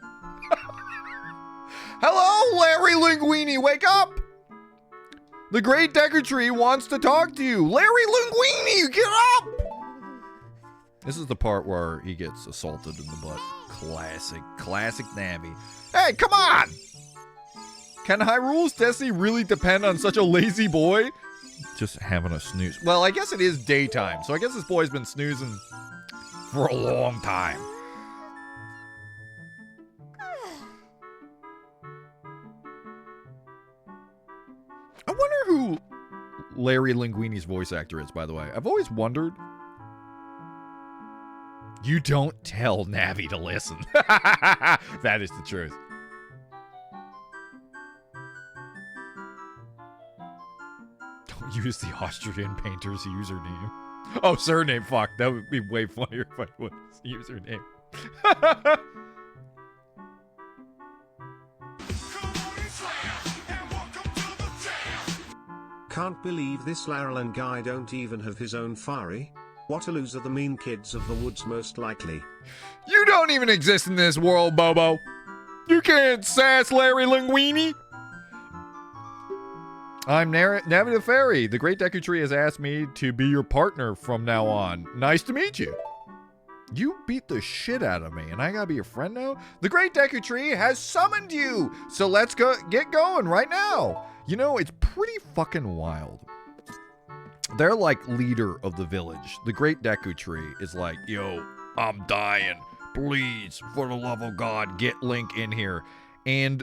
Hello, Larry Linguini, wake up! The Great Decker Tree wants to talk to you. Larry Linguini, get up! This is the part where he gets assaulted in the butt. Classic Navi. Hey, come on! Can Hyrule's destiny really depend on such a lazy boy? Just having a snooze. Well, I guess it is daytime, so I guess this boy's been snoozing for a long time. I wonder who Larry Linguini's voice actor is, by the way. I've always wondered. You don't tell Navi to listen. That is the truth. Don't use the Austrian painter's username. Oh, surname. Fuck. That would be way funnier if I was username. Can't believe this Laralan guy don't even have his own fiery. What a loser, the mean kids of the woods most likely. You don't even exist in this world, Bobo. You can't sass Larry Linguini. I'm Navi the Fairy. The Great Deku Tree has asked me to be your partner from now on. Nice to meet you. You beat the shit out of me, and I gotta be your friend now? The Great Deku Tree has summoned you, so let's get going right now. You know, it's pretty fucking wild. They're like leader of the village. The Great Deku Tree is like, yo, I'm dying. Please, for the love of God, get Link in here. And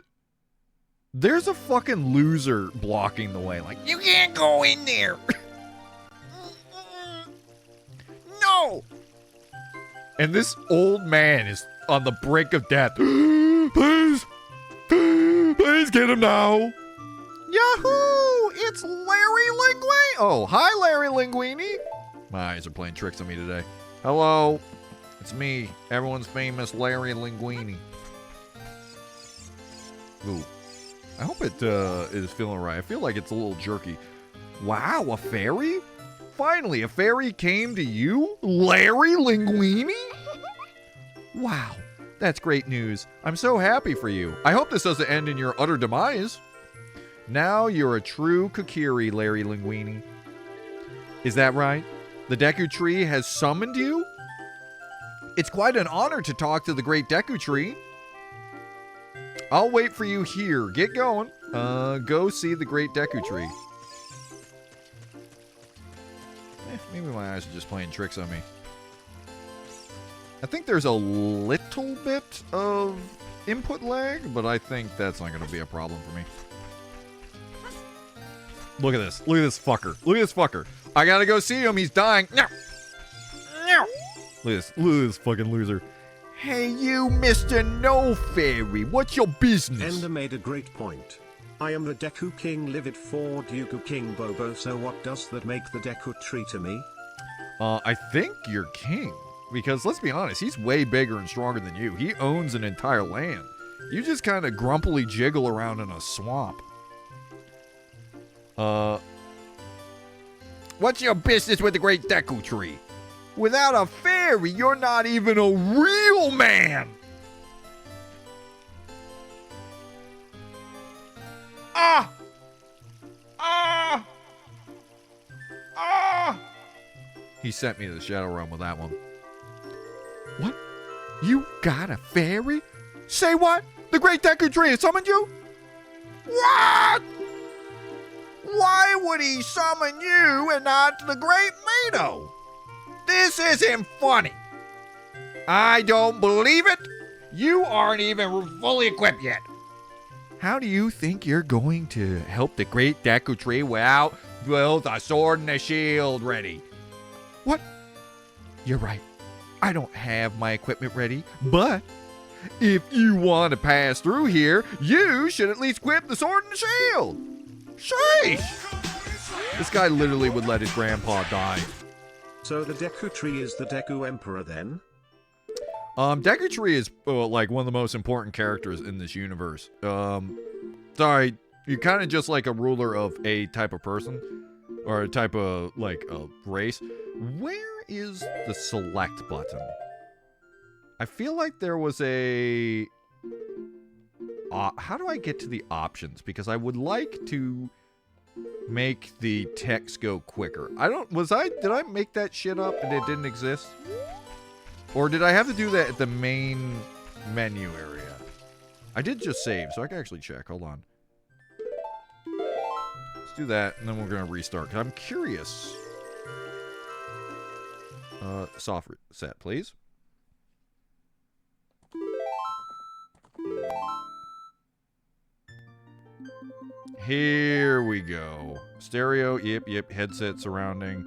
there's a fucking loser blocking the way. Like, you can't go in there. No. And this old man is on the brink of death. Please get him now. Yahoo! It's Larry Linguini. Oh, hi, Larry Linguini. My eyes are playing tricks on me today. Hello. It's me, everyone's famous Larry Linguini. Ooh. I hope it is feeling right. I feel like it's a little jerky. Wow, a fairy? Finally, a fairy came to you? Larry Linguini? Wow, that's great news. I'm so happy for you. I hope this doesn't end in your utter demise. Now you're a true Kokiri, Larry Linguini. Is that right? The Deku Tree has summoned you? It's quite an honor to talk to the great Deku Tree. I'll wait for you here. Get going. Go see the great Deku Tree. Maybe my eyes are just playing tricks on me. I think there's a little bit of input lag, but I think that's not going to be a problem for me. Look at this. Look at this fucker. Look at this fucker. I gotta go see him. He's dying. No. No. Look at this fucking loser. Hey, you, Mr. No Fairy. What's your business? Ender made a great point. I am the Deku King Livid 4 Dooku King Bobo, so what does that make the Deku Tree to me? I think you're king. Because let's be honest, he's way bigger and stronger than you. He owns an entire land. You just kind of grumpily jiggle around in a swamp. What's your business with the great Deku Tree? Without a fairy, you're not even a real man! Ah! Ah! Ah! He sent me to the Shadow Realm with that one. What? You got a fairy? Say what? The great Deku Tree has summoned you? What? Why would he summon you and not the great Mito? This isn't funny. I don't believe it. You aren't even fully equipped yet. How do you think you're going to help the great Deku Tree without both a sword and a shield ready? What? You're right. I don't have my equipment ready, but if you want to pass through here, you should at least equip the sword and the shield. Sheesh! This guy literally would let his grandpa die. So the Deku Tree is the Deku Emperor then? Deku Tree is like one of the most important characters in this universe. Sorry, you're kind of just like a ruler of a type of person, or a type of like a race. Where is the select button? I feel like there was a. How do I get to the options? Because I would like to make the text go quicker. Did I make that shit up and it didn't exist? Or did I have to do that at the main menu area? I did just save, so I can actually check. Hold on. Let's do that, and then we're going to restart. 'Cause I'm curious. Soft reset, please. Here we go. Stereo, yep, headset surrounding.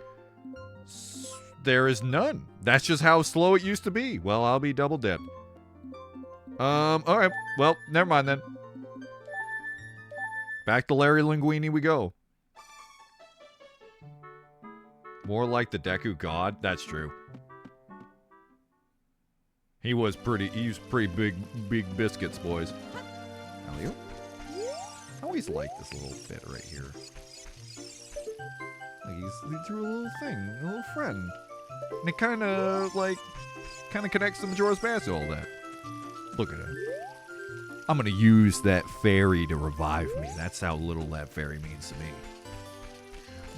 There is none. That's just how slow it used to be. Well, I'll be double dipped. Alright. Well, never mind then. Back to Larry Linguini we go. More like the Deku God? That's true. He was pretty big biscuits, boys. Elio? I always like this little bit right here. Like he threw a little thing, a little friend. And it kind of connects to Majora's Mask and all that. Look at him. I'm going to use that fairy to revive me. That's how little that fairy means to me.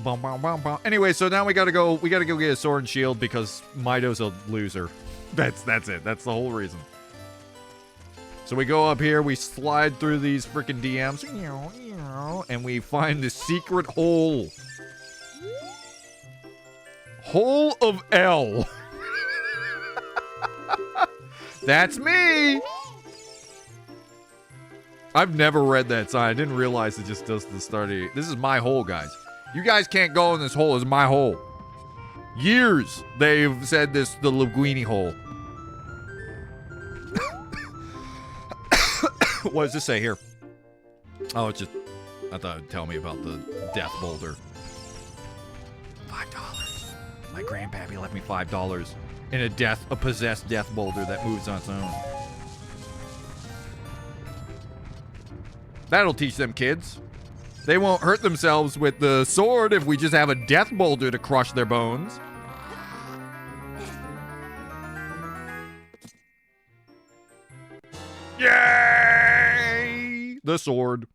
Bum, bum, bum, bum. Anyway, so now we gotta go get a sword and shield because Mito's a loser. That's it. That's the whole reason. So we go up here, we slide through these freaking DMs, and we find the secret hole. Hole of L. That's me. I've never read that sign. I didn't realize it just does the start of it. This is my hole, guys. You guys can't go in this hole. It's my hole. Years they've said this, the Linguini hole. What does this say here? Oh, it's just, I thought it would tell me about the death boulder. $5. My grandpappy left me $5 in a possessed death boulder that moves on its own. That'll teach them kids. They won't hurt themselves with the sword if we just have a death boulder to crush their bones. Yay! The sword.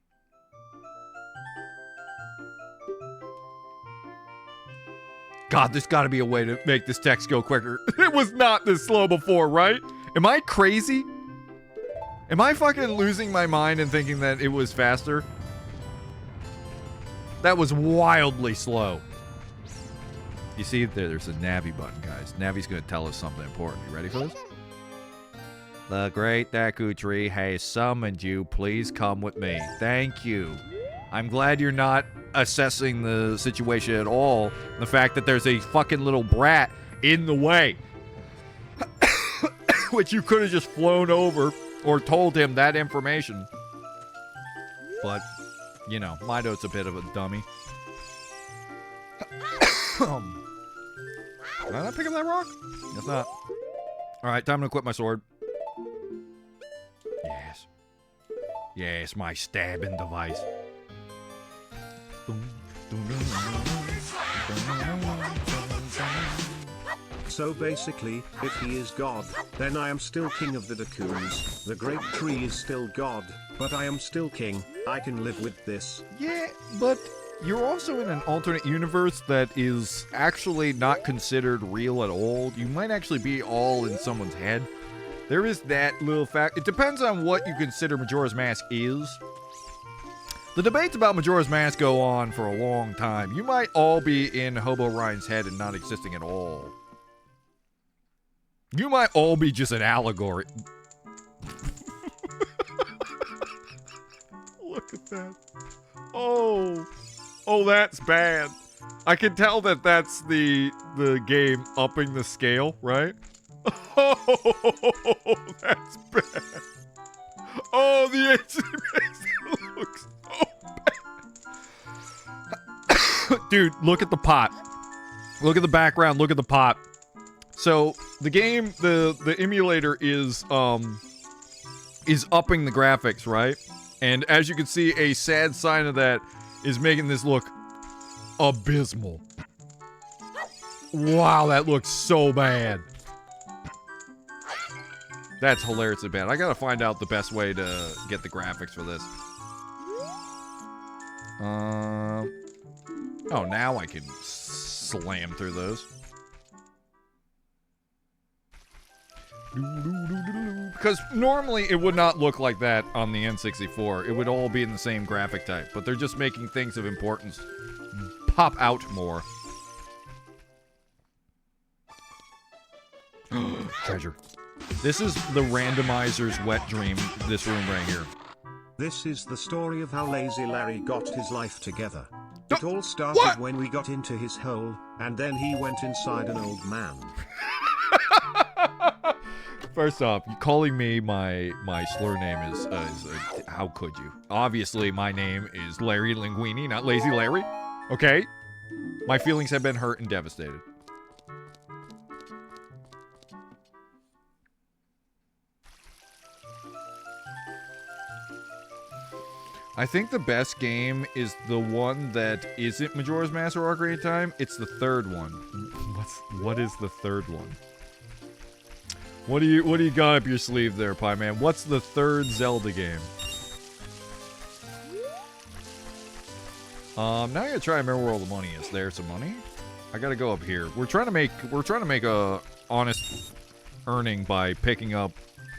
God, there's got to be a way to make this text go quicker. It was not this slow before, right? Am I crazy? Am I fucking losing my mind and thinking that it was faster? That was wildly slow. You see, there's a Navi button, guys. Navi's going to tell us something important. You ready for this? The great Deku Tree has summoned you. Please come with me. Thank you. I'm glad you're not assessing the situation at all. The fact that there's a fucking little brat in the way. Which you could have just flown over or told him that information. But, you know, Mido's a bit of a dummy. Did I not pick up that rock? Guess not. Alright, time to equip my sword. Yes. Yes, my stabbing device. So basically, if he is God, then I am still king of the Dakuns. The great tree is still God, but I am still king. I can live with this. Yeah, but you're also in an alternate universe that is actually not considered real at all. You might actually be all in someone's head. There is that little fact. It depends on what you consider Majora's Mask is. The debates about Majora's Mask go on for a long time. You might all be in Hobo Ryan's head and not existing at all. You might all be just an allegory. Look at that. Oh, that's bad. I can tell that that's the game upping the scale, right? Oh, that's bad. Oh, the ancient looks so bad. Dude, look at the pot. Look at the background. Look at the pot. So the game, the emulator is upping the graphics, right? And as you can see, a sad sign of that is making this look abysmal. Wow, that looks so bad. That's hilariously bad. I gotta find out the best way to get the graphics for this. Oh, now I can slam through those. Because normally it would not look like that on the N64. It would all be in the same graphic type. But they're just making things of importance pop out more. Treasure. This is the randomizer's wet dream, this room right here. This is the story of how Lazy Larry got his life together. It all started when we got into his hole, and then he went inside an old man. First off, you calling me my slur name is how could you? Obviously, my name is Larry Linguini, not Lazy Larry. Okay? My feelings have been hurt and devastated. I think the best game is the one that isn't Majora's Mask or Ocarina of Time. It's the third one. What is the third one? What do you got up your sleeve there, Pie Man? What's the third Zelda game? Now I gotta try and remember where all the money is. There's some money. I gotta go up here. We're trying to make a honest earning by picking up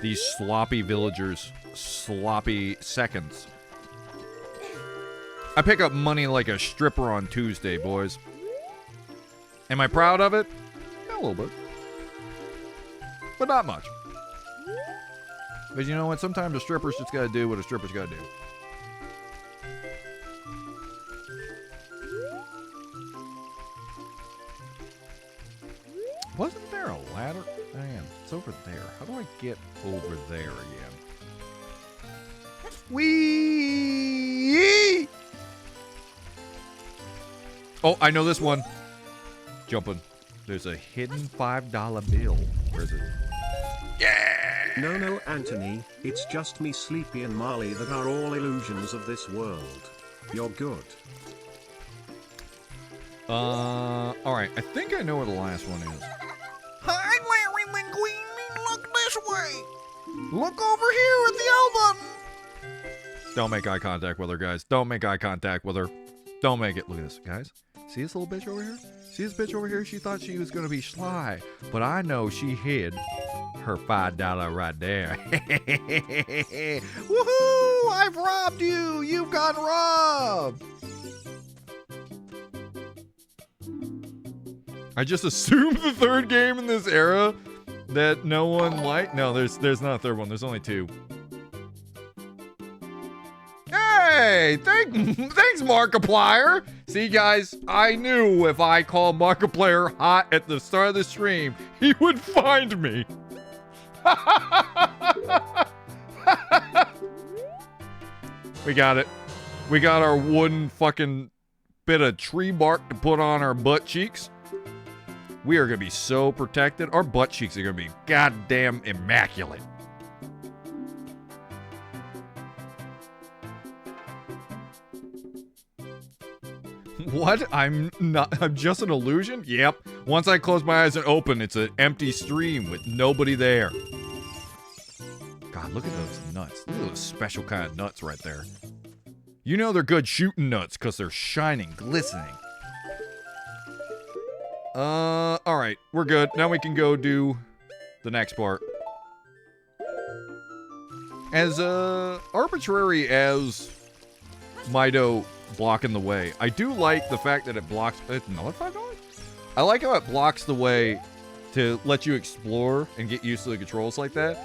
these sloppy villagers' sloppy seconds. I pick up money like a stripper on Tuesday, boys. Am I proud of it? Yeah, a little bit. But not much. But you know what? Sometimes a stripper's just gotta do what a stripper's gotta do. Wasn't there a ladder? Man, it's over there. How do I get over there again? Whee! Oh, I know this one. Jumping. There's a hidden $5 bill. Where is it? Yeah! No, Anthony, it's just me, Sleepy, and Marley that are all illusions of this world. You're good. Alright, I think I know where the last one is. Hi, Larry Linguini, look this way! Look over here at the L button! Don't make eye contact with her, guys. Don't make eye contact with her. Don't make it. Look at this, guys. See this little bitch over here? See this bitch over here? She thought she was gonna be sly, but I know she hid her $5 right there. Woohoo! I've robbed you! You've got robbed! I just assumed the third game in this era that no one liked. No, there's not a third one. There's only 2. Hey, thanks, Markiplier. See, guys, I knew if I called Markiplier hot at the start of the stream, he would find me. We got it. We got our wooden fucking bit of tree bark to put on our butt cheeks. We are going to be so protected. Our butt cheeks are going to be goddamn immaculate. What? I'm just an illusion? Yep. Once I close my eyes and open, it's an empty stream with nobody there. God, look at those nuts. Look at those special kind of nuts right there. You know they're good shooting nuts because they're shining, glistening. Alright. We're good. Now we can go do the next part. As, arbitrary as Mido blocking the way, I do like the fact that it blocks... Another $5? I like how it blocks the way to let you explore and get used to the controls like that.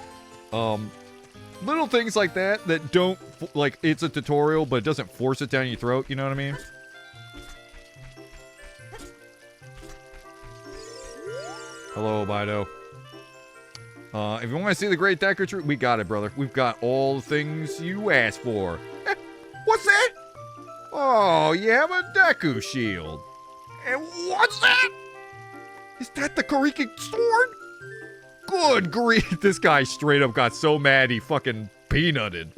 Little things like that that don't... Like, it's a tutorial, but it doesn't force it down your throat, you know what I mean? Hello, Mido. If you want to see the Great Deku Tree, we got it, brother. We've got all the things you asked for. What's that? Oh, you have a Deku shield. And what's that? Is that the Kariki sword? Good grief. This guy straight up got so mad he fucking peanutted.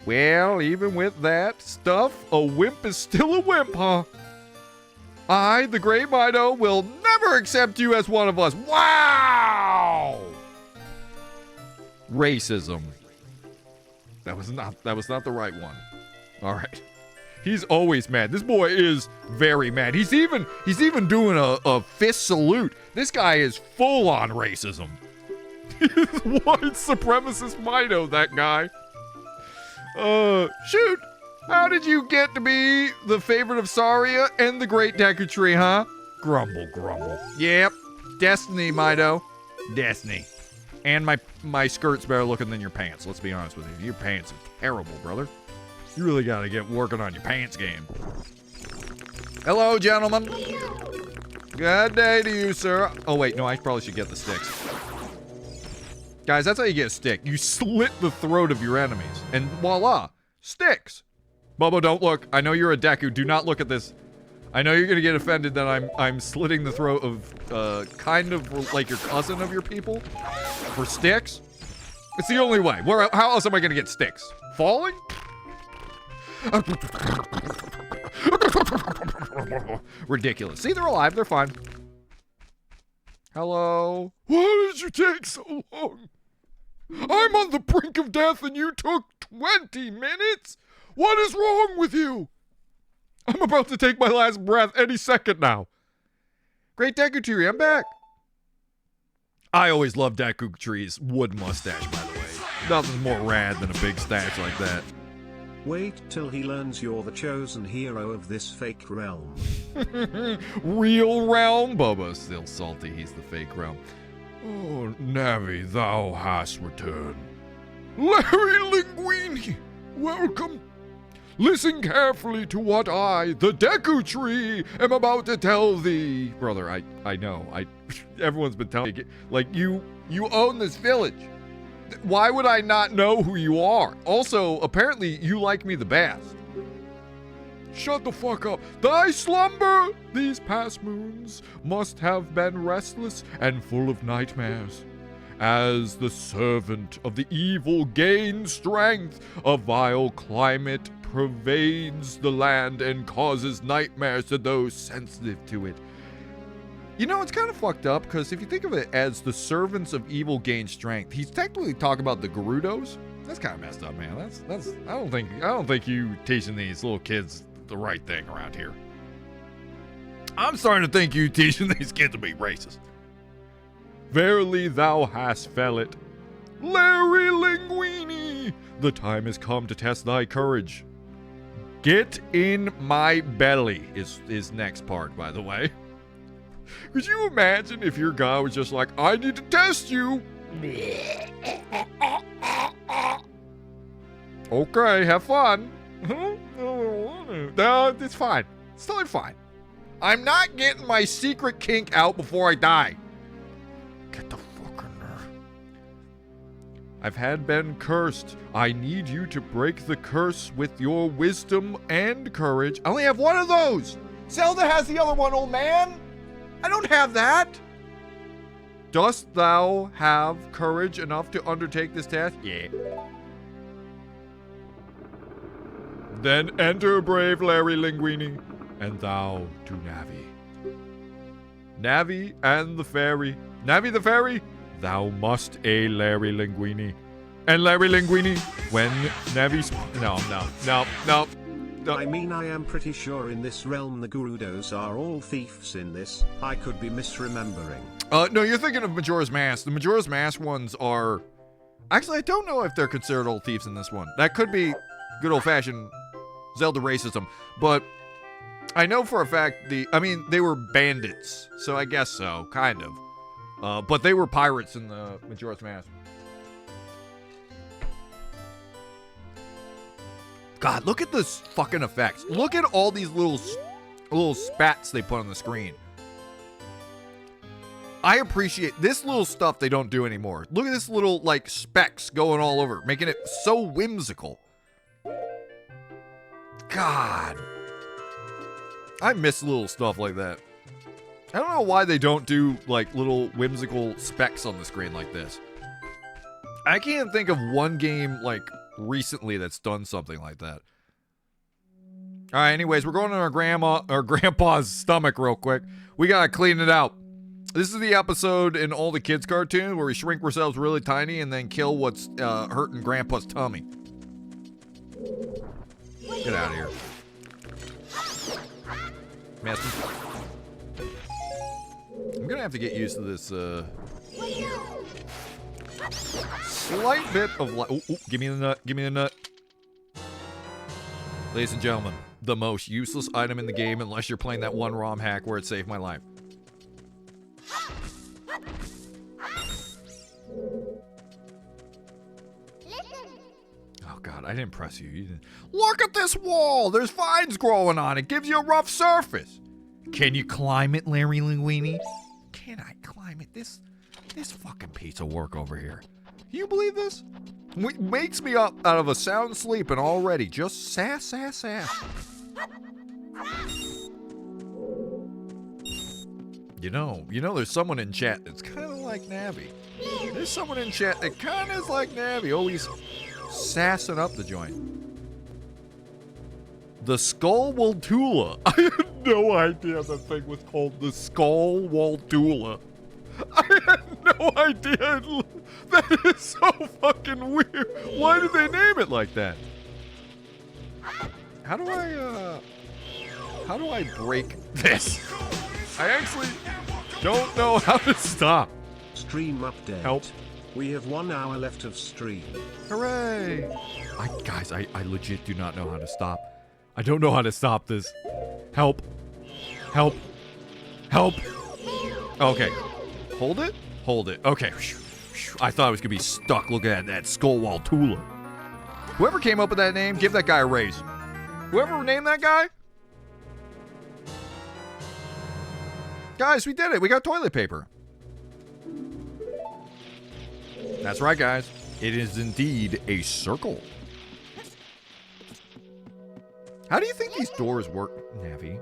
Well, even with that stuff, a wimp is still a wimp, huh? I, the Great Mido, will never accept you as one of us. Wow! Racism. That was not the right one. All right. He's always mad. This boy is very mad. He's even doing a fist salute. This guy is full on racism. White supremacist Mido, that guy. Shoot. How did you get to be the favorite of Saria and the Great Deku Tree, huh? Grumble, grumble. Yep. Destiny, Mido. Destiny. And my skirt's better looking than your pants. Let's be honest with you. Your pants are terrible, brother. You really gotta get working on your pants game. Hello, gentlemen. Good day to you, sir. Oh, wait. No, I probably should get the sticks. Guys, that's how you get a stick. You slit the throat of your enemies. And voila. Sticks. Bobo, don't look. I know you're a Deku. Do not look at this. I know you're gonna get offended that I'm slitting the throat of kind of like your cousin of your people for sticks. It's the only way. How else am I gonna get sticks? Falling? Ridiculous. See, they're alive. They're fine. Hello. Why did you take so long? I'm on the brink of death and you took 20 minutes? What is wrong with you? I'm about to take my last breath any second now. Great Deku Tree, I'm back. I always loved Deku Tree's wood mustache, by the way. Nothing's more rad than a big stash like that. Wait till he learns you're the chosen hero of this fake realm. Real realm? Boba's still salty. He's the fake realm. Oh, Navi, thou hast returned. Larry Linguini, welcome. Listen carefully to what I, the Deku Tree, am about to tell thee. Brother, I know. Everyone's been telling me. Like, you own this village. Why would I not know who you are? Also, apparently, you like me the best. Shut the fuck up. Thy slumber these past moons must have been restless and full of nightmares. As the servant of the evil gains strength, a vile climate pervades the land and causes nightmares to those sensitive to it. You know, it's kind of fucked up, because if you think of it as the servants of evil gain strength, he's technically talking about the Gerudos. That's kind of messed up, man. That's I don't think you teaching these little kids the right thing around here. I'm starting to think you teaching these kids to be racist. Verily thou hast fell it. Larry Linguini, the time has come to test thy courage. Get in my belly is next part, by the way. Could you imagine if your guy was just like, I need to test you? Okay, have fun. No, it's fine. It's totally fine. I'm not getting my secret kink out before I die. Get the fuck in there. I've had been cursed. I need you to break the curse with your wisdom and courage. I only have one of those. Zelda has the other one, old man. I don't have that. Dost thou have courage enough to undertake this task? Yeah. Then enter, brave Larry Linguini, and thou to Navi. Navi and the fairy. Navi the fairy, thou must a Larry Linguini. And Larry Linguini, when Navi's... No. I mean, I am pretty sure in this realm the Gerudos are all thieves in this. I could be misremembering. No, you're thinking of Majora's Mask. The Majora's Mask ones are... Actually, I don't know if they're considered old thieves in this one. That could be good old-fashioned Zelda racism. But I know for a fact they were bandits. So I guess so, kind of. But they were pirates in the Majora's Mask. God, look at this fucking effects. Look at all these little spats they put on the screen. I appreciate this little stuff they don't do anymore. Look at this little, like, specks going all over, making it so whimsical. God. I miss little stuff like that. I don't know why they don't do, like, little whimsical specks on the screen like this. I can't think of one game, like, recently that's done something like that. All right, anyways, we're going to our grandpa's stomach real quick. We gotta clean it out. This is the episode in all the kids' cartoons where we shrink ourselves really tiny and then kill what's hurting grandpa's tummy. Get out of here. Master. I'm gonna have to get used to this slight bit of light. Ooh, give me the nut. Give me the nut. Ladies and gentlemen, the most useless item in the game unless you're playing that one ROM hack where it saved my life. Oh God, I didn't press you. You didn't. Look at this wall. There's vines growing on it. Gives you a rough surface. Can you climb it, Larry Linguini? Can I climb it? This fucking piece of work over here. Can you believe this? Wakes me up out of a sound sleep and already just sass. You know, there's someone in chat that's kind of like Navi. There's someone in chat that kind of is like Navi, always sassing up the joint. The Skull Waltula. I had no idea that thing was called the Skull Waltula. I had no idea. That is so fucking weird. Why did they name it like that? How do I break this? I actually don't know how to stop. Stream update. Help. We have 1 hour left of stream. Hooray! Guys, I legit do not know how to stop. I don't know how to stop this. Help. Help. Help. Okay. Hold it? Hold it. Okay. I thought I was going to be stuck looking at that Skull Waltula. Whoever came up with that name, give that guy a raise. Whoever named that guy? Guys, we did it. We got toilet paper. That's right, guys. It is indeed a circle. How do you think these doors work, Navi?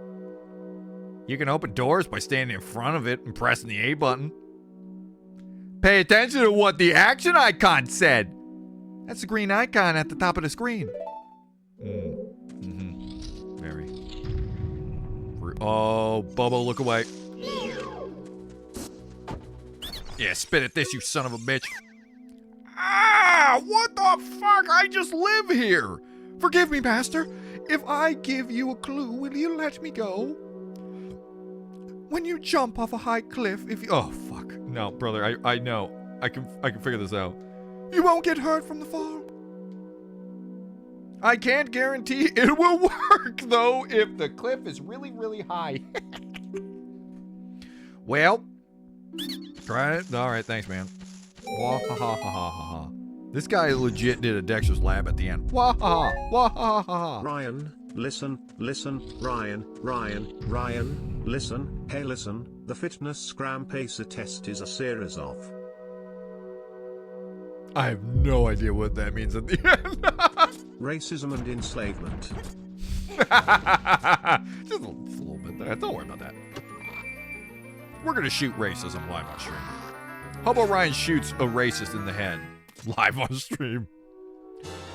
You can open doors by standing in front of it and pressing the A button. Pay attention to what the action icon said. That's the green icon at the top of the screen. Very. Oh, Bobo, look away. Yeah, spit at this, you son of a bitch. Ah, what the fuck? I just live here. Forgive me, Master. If I give you a clue, will you let me go? When you jump off a high cliff, if you... Oh, fuck. No, brother, I know. I can figure this out. You won't get hurt from the fall. I can't guarantee it will work, though, if the cliff is really, really high. Well, try it. All right, thanks, man. Wah ha ha ha ha ha ha. This guy legit did a Dexter's Lab at the end. Wah ha ha, wah ha ha ha. Ryan, listen, Ryan, listen, hey listen, the fitness scram pacer test is a series of... I have no idea what that means at the end. racism and enslavement. Just a little bit there. Don't worry about that. We're gonna shoot racism live on stream. Hobo Ryan shoots a racist in the head live on stream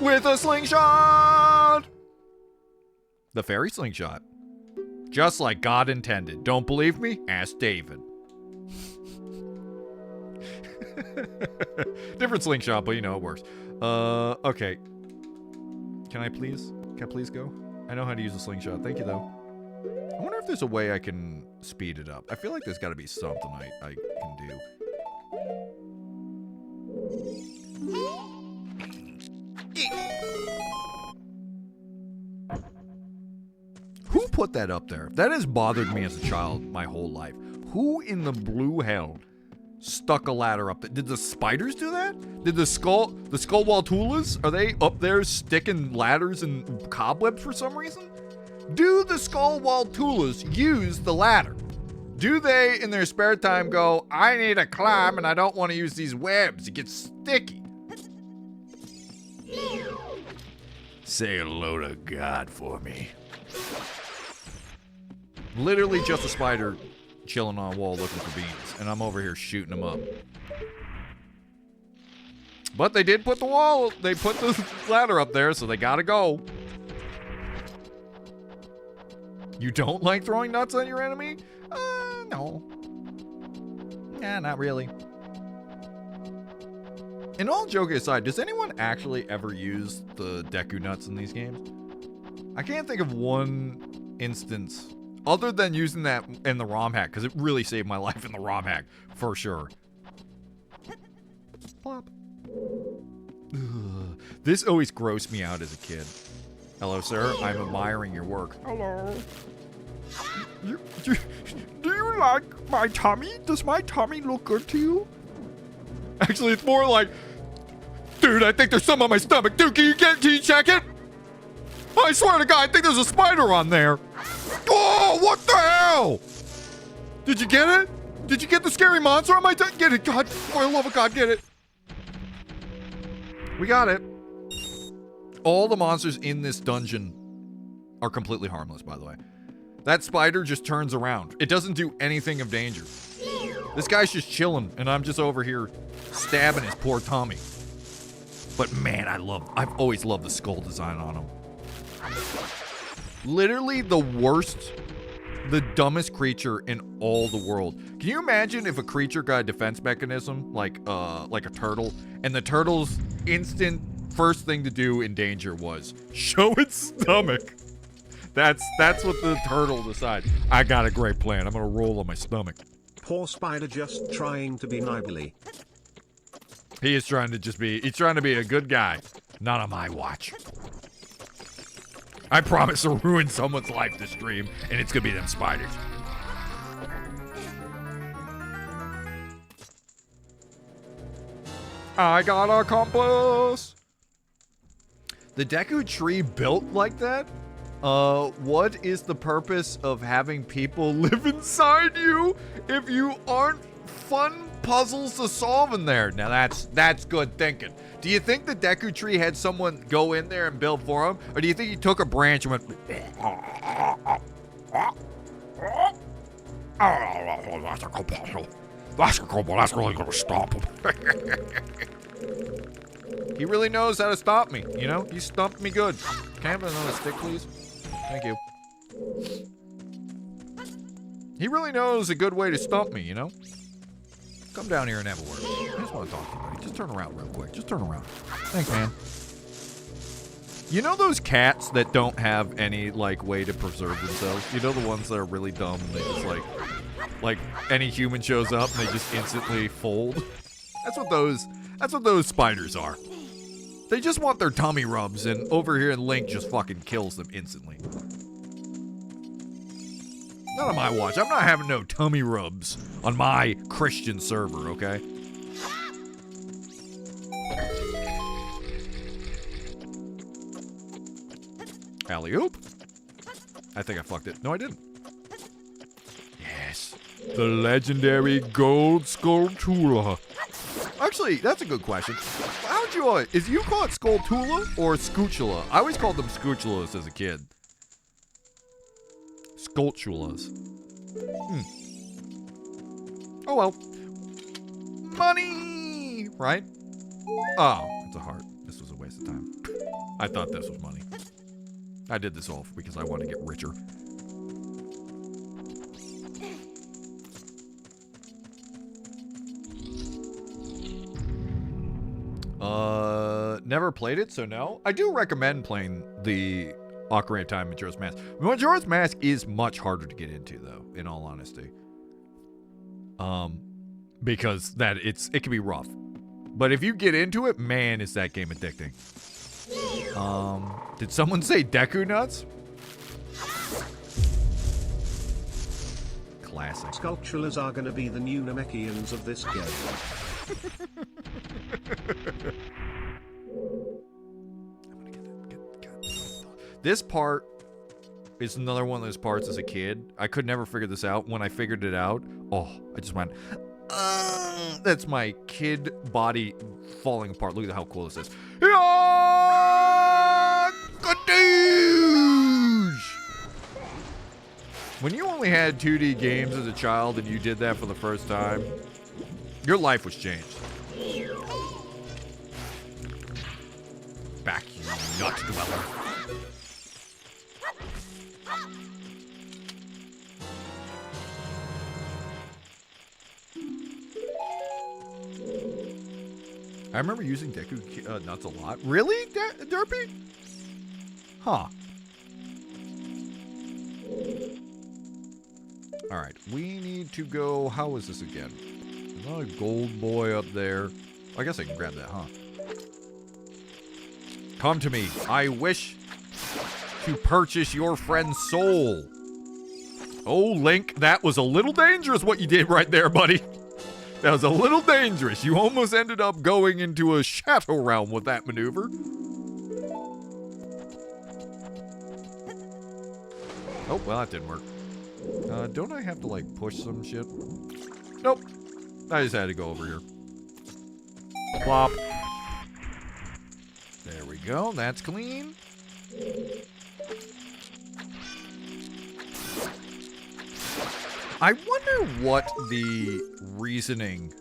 with a slingshot. The fairy slingshot, just like God intended. Don't believe me? Ask David. Different slingshot, but you know it works. Okay. Can I please go? I know how to use a slingshot. Thank you, though. I wonder if there's a way I can speed it up. I feel like there's got to be something I can do. Who put that up there? That has bothered me as a child my whole life. Who in the blue hell stuck a ladder up there? Did the spiders do that? Did the skull Waltulas, are they up there sticking ladders and cobwebs for some reason? Do the skull Waltulas use the ladder? Do they, in their spare time, go, I need to climb and I don't want to use these webs, it gets sticky? Say hello to God for me. Literally just a spider chilling on a wall looking for beans, and I'm over here shooting them up. But they did put the ladder up there, so they gotta go. You don't like throwing nuts at your enemy? No. Nah, not really. And all joking aside, does anyone actually ever use the Deku nuts in these games? I can't think of one instance other than using that in the ROM hack, because it really saved my life in the ROM hack, for sure. Plop. Ugh. This always grossed me out as a kid. Hello, sir. I'm admiring your work. Hello. Do you like my tummy? Does my tummy look good to you? Actually, it's more like, dude, I think there's some on my stomach. Dude, can you check it? I swear to God, I think there's a spider on there. Oh, what the hell? Did you get it? Did you get the scary monster on my tummy? Get it, God. For the love of God, get it. We got it. All the monsters in this dungeon are completely harmless, by the way. That spider just turns around. It doesn't do anything of danger. This guy's just chilling, and I'm just over here stabbing his poor tummy. But man, I've always loved the skull design on him. Literally the worst, the dumbest creature in all the world. Can you imagine if a creature got a defense mechanism like a turtle, and the turtle's instant first thing to do in danger was show its stomach? That's what the turtle decides. I got a great plan. I'm gonna roll on my stomach. Poor spider just trying to be neighborly. He is trying to he's trying to be a good guy. Not on my watch. I promise to ruin someone's life this stream, and it's gonna be them spiders. I got a compass. The Deku tree built like that? What is the purpose of having people live inside you if you aren't fun puzzles to solve in there? Now that's good thinking. Do you think the Deku tree had someone go in there and build for him? Or do you think he took a branch and went... That's really gonna stop him. He really knows how to stop me, you know? He stumped me good. Can I have another stick, please? Thank you. He really knows a good way to stump me, you know? Come down here and have a word. I just want to talk to you, buddy. Just turn around real quick. Just turn around. Thanks, man. You know those cats that don't have any, like, way to preserve themselves? You know the ones that are really dumb and they just, like any human shows up and they just instantly fold? That's what those spiders are. They just want their tummy rubs, and over here Link just fucking kills them instantly. Not on my watch. I'm not having no tummy rubs on my Christian server, okay? Alley-oop. I think I fucked it. No, I didn't. Yes. The legendary gold Skulltula. Actually, that's a good question. How'd you, is you call it Skulltula or Scutula? I always called them Scutulas as a kid. Skulltulas. Oh well. Money! Right? Oh, it's a heart. This was a waste of time. I thought this was money. I did this all because I want to get richer. Never played it, so no. I do recommend playing the Ocarina of Time Majora's Mask. Majora's Mask is much harder to get into, though, in all honesty. Because it can be rough. But if you get into it, man, is that game addicting. Did someone say Deku Nuts? Classic. Skulltulas are gonna be the new Namekians of this game. This part is another one of those parts as a kid. I could never figure this out. When I figured it out, oh, I just went, that's my kid body falling apart. Look at how cool this is. When you only had 2D games as a child and you did that for the first time, your life was changed. Back, you nut dweller. I remember using Deku Nuts a lot. Really, Derpy? Huh. Alright, we need to go... How is this again? There's another gold boy up there. I guess I can grab that, huh? Come to me. I wish to purchase your friend's soul. Oh, Link, that was a little dangerous what you did right there, buddy. That was a little dangerous. You almost ended up going into a shadow realm with that maneuver. Oh, well, that didn't work. Don't I have to, like, push some shit? Nope. I just had to go over here. Plop. There we go. That's clean. I wonder what the reasoning...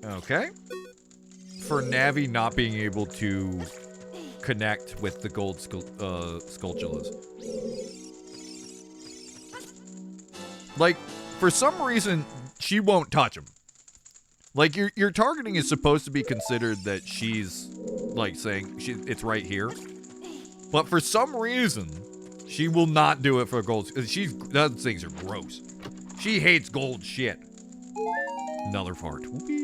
Okay. For Navi not being able to connect with the gold Skulltulas. Like, for some reason, she won't touch him. Like, your targeting is supposed to be considered that she's, like, saying it's right here. But for some reason, she will not do it for gold. Those things are gross. She hates gold shit. Another fart. Whoopee.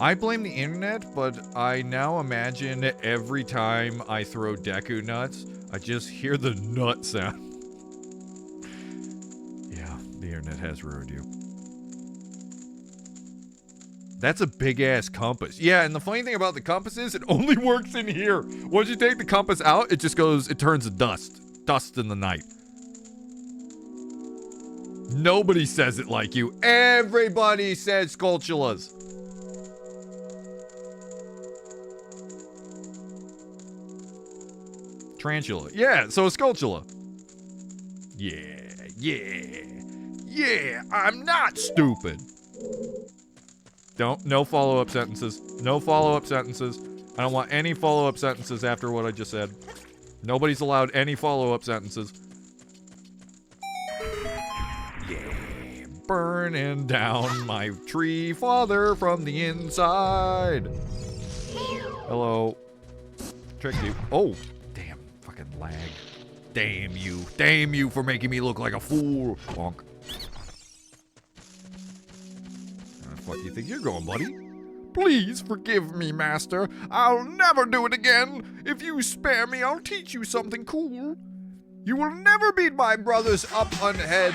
I blame the internet, but I now imagine every time I throw Deku Nuts, I just hear the nut sound. Yeah, the internet has ruined you. That's a big-ass compass. Yeah, and the funny thing about the compass is it only works in here. Once you take the compass out, it turns to dust. Dust in the night. Nobody says it like you. Everybody says Skulltulas. Tarantula. Yeah, so a Skulltula. Yeah, I'm not stupid. No follow-up sentences. No follow-up sentences. I don't want any follow-up sentences after what I just said. Nobody's allowed any follow-up sentences. burning down my tree father from the inside. Hello. Tricked you. Oh, damn. Fucking lag. Damn you. Damn you for making me look like a fool. Bonk. Where the fuck do you think you're going, buddy? Please forgive me, master. I'll never do it again. If you spare me, I'll teach you something cool. You will never beat my brothers up on head.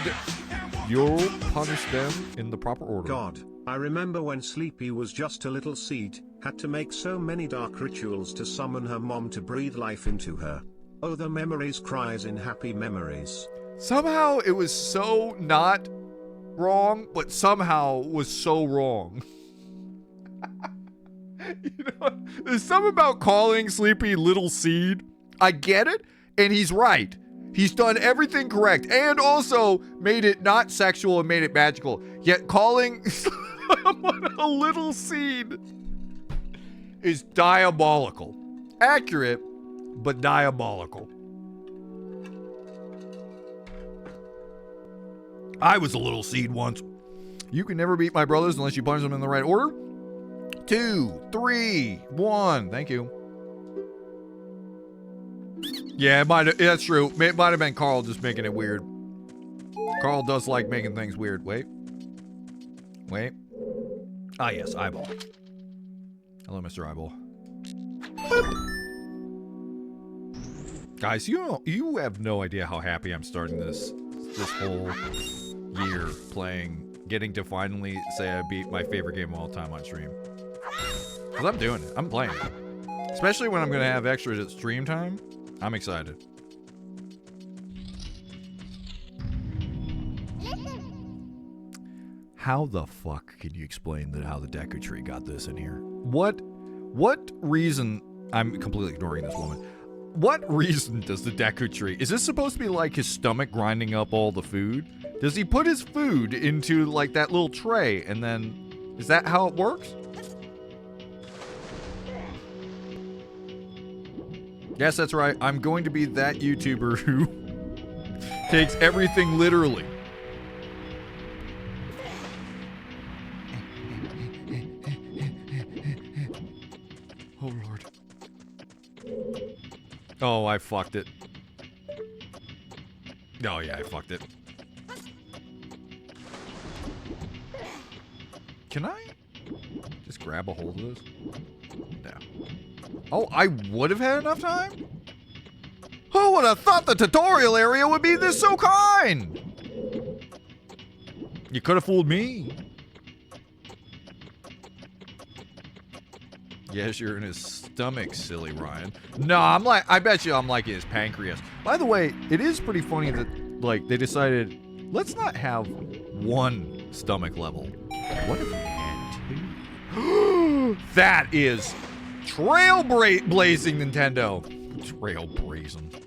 You'll punish them in the proper order. God, I remember when Sleepy was just a little seed, had to make so many dark rituals to summon her mom to breathe life into her. Oh, the memories, cries in happy memories. Somehow it was so not wrong, but somehow was so wrong. You know, there's something about calling Sleepy Little Seed. I get it, and he's right. He's done everything correct, and also made it not sexual and made it magical. Yet calling someone a little seed is diabolical. Accurate, but diabolical. I was a little seed once. You can never beat my brothers unless you punish them in the right order. 2, 3, 1. Thank you. Yeah, that's true. It might have been Carl just making it weird. Carl does like making things weird. Wait. Ah, yes, Eyeball. Hello, Mr. Eyeball. Boop. Guys, you have no idea how happy I'm starting this whole year playing, getting to finally say I beat my favorite game of all time on stream. Because I'm doing it. I'm playing it. Especially when I'm going to have extra stream time. I'm excited. How the fuck can you explain how the Deku Tree got this in here? What reason... I'm completely ignoring this woman. What reason does the Deku Tree... Is this supposed to be like his stomach grinding up all the food? Does he put his food into like that little tray and then... Is that how it works? Yes, that's right. I'm going to be that YouTuber who takes everything literally. Oh, Lord. Oh, I fucked it. Oh, yeah, I fucked it. Can I just grab a hold of this? No. Oh, I would have had enough time? Who would have thought the tutorial area would be this so kind? You could have fooled me. Yes, you're in his stomach, silly Ryan. No, I bet you I'm like his pancreas. By the way, it is pretty funny that, like, they decided, let's not have one stomach level. What if we had two? That is trailblazing, Nintendo. Trailblazing.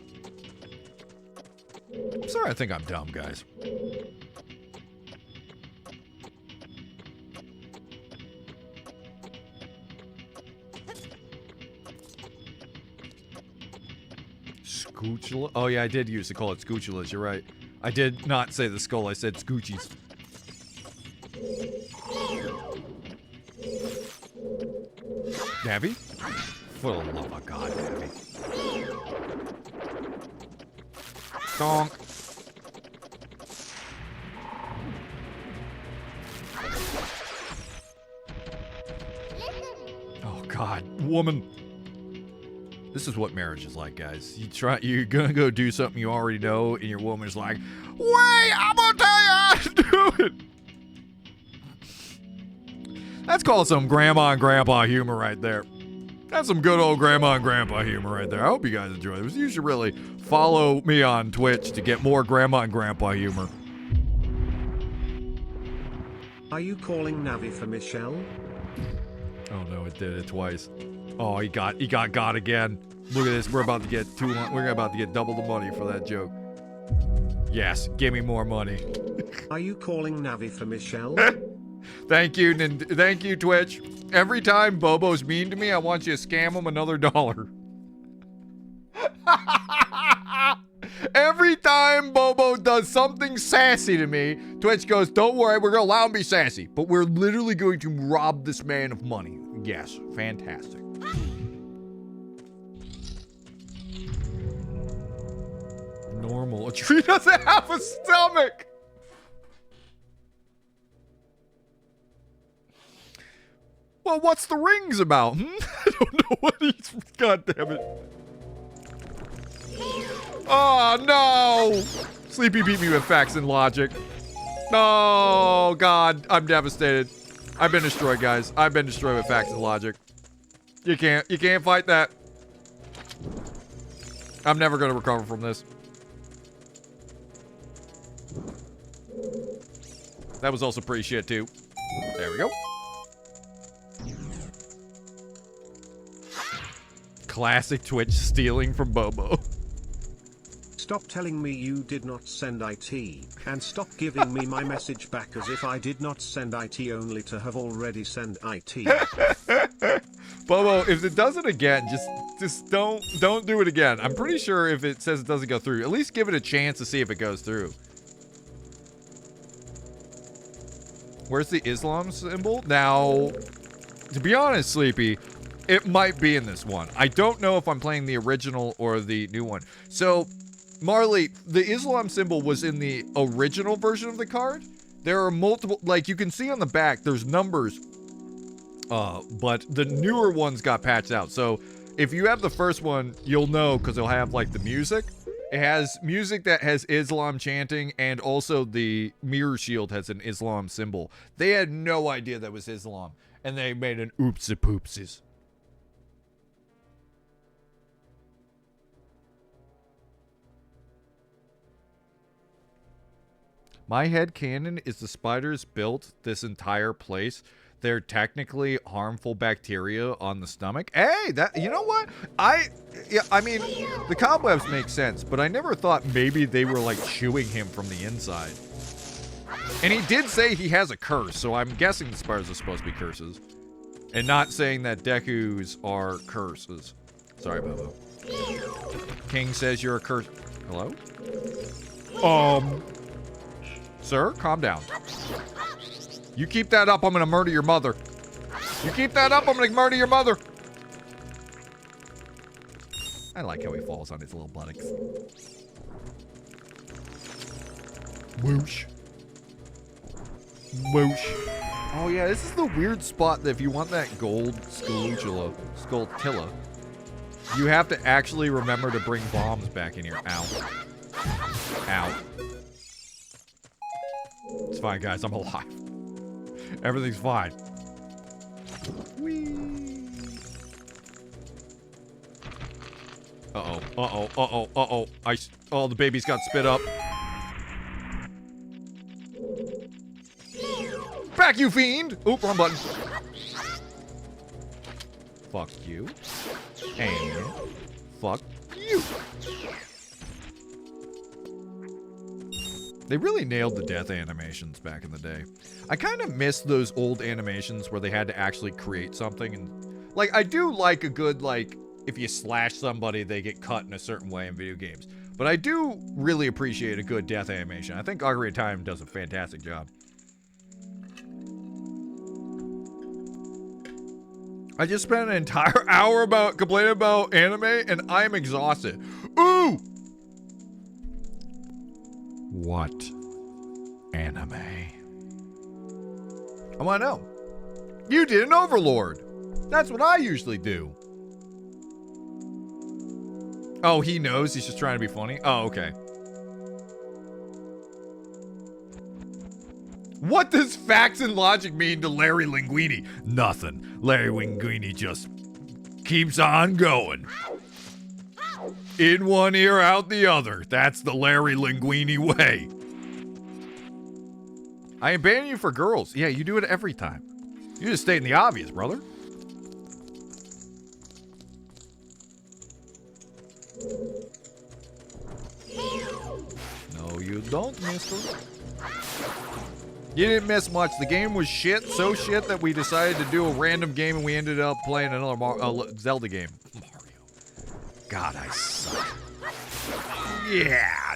I'm sorry, I think I'm dumb, guys. Scoochula? Oh, yeah, I did used to call it Scoochulas. You're right. I did not say the skull. I said Scoochies. Nabby? For the love of God, Nabby. Donk. Oh, God. Woman. This is what marriage is like, guys. You're gonna go do something you already know, and your woman's like, wait, I'm gonna tell you how to do it. That's called some grandma and grandpa humor right there. That's some good old grandma and grandpa humor right there. I hope you guys enjoy this. You should really follow me on Twitch to get more grandma and grandpa humor. Are you calling Navi for Michelle? Oh no, it did it twice. Oh, he got God again. Look at this. We're about to get double the money for that joke. Yes, give me more money. Are you calling Navi for Michelle? Thank you, Twitch. Every time Bobo's mean to me, I want you to scam him another $1. Every time Bobo does something sassy to me, Twitch goes, don't worry, we're going to allow him to be sassy. But we're literally going to rob this man of money. Yes, fantastic. Normal. A tree doesn't have a stomach. Well, what's the rings about? I don't know what he's... God damn it. Oh, no! Sleepy beat me with facts and logic. Oh, God. I'm devastated. I've been destroyed, guys. I've been destroyed with facts and logic. You can't fight that. I'm never going to recover from this. That was also pretty shit, too. There we go. Classic Twitch stealing from Bobo. Stop telling me you did not send IT, and stop giving me my message back as if I did not send IT only to have already sent IT. Bobo, if it does it again, just don't do it again. I'm pretty sure if it says it doesn't go through, at least give it a chance to see if it goes through. Where's the Islam symbol? Now, to be honest, Sleepy, it might be in this one. I don't know if I'm playing the original or the new one. So, Marley, the Islam symbol was in the original version of the card. There are multiple, like you can see on the back, there's numbers. But the newer ones got patched out. So, if you have the first one, you'll know because it'll have like the music. It has music that has Islam chanting, and also the mirror shield has an Islam symbol. They had no idea that was Islam, and they made an oopsie poopsies. My headcanon is the spiders built this entire place. They're technically harmful bacteria on the stomach. Hey, that, you know what? I mean, the cobwebs make sense, but I never thought maybe they were like chewing him from the inside. And he did say he has a curse, so I'm guessing the spiders are supposed to be curses. And not saying that Dekus are curses. Sorry, Bobo. King says you're a curse. Hello? Sir, calm down. You keep that up, I'm gonna murder your mother. You keep that up, I'm gonna murder your mother. I like how he falls on his little buttocks. Whoosh. Whoosh. Oh yeah, this is the weird spot that if you want that gold Skulltula, you have to actually remember to bring bombs back in here. Ow. Ow. It's fine, guys. I'm alive. Everything's fine. Whee. Uh-oh. Uh-oh. Uh-oh. Uh-oh. Oh, the baby's got spit up. Back, you fiend! Oop, wrong button. Fuck you. And fuck you. They really nailed the death animations back in the day. I kind of miss those old animations where they had to actually create something. And like, I do like a good, like, if you slash somebody, they get cut in a certain way in video games. But I do really appreciate a good death animation. I think Ocarina of Time does a fantastic job. I just spent an entire hour complaining about anime, and I am exhausted. Ooh! What anime? I want to know. You did an Overlord. That's what I usually do. Oh, he knows. He's just trying to be funny. Oh, okay. What does facts and logic mean to Larry Linguini? Nothing. Larry Linguini just keeps on going. In one ear, out the other. That's the Larry Linguini way. I ain't banning you for girls. Yeah, you do it every time. You just stating the obvious, brother. No, you don't, mister. You didn't miss much. The game was shit, so shit that we decided to do a random game and we ended up playing another Zelda game. Mario. God, I suck. Yeah.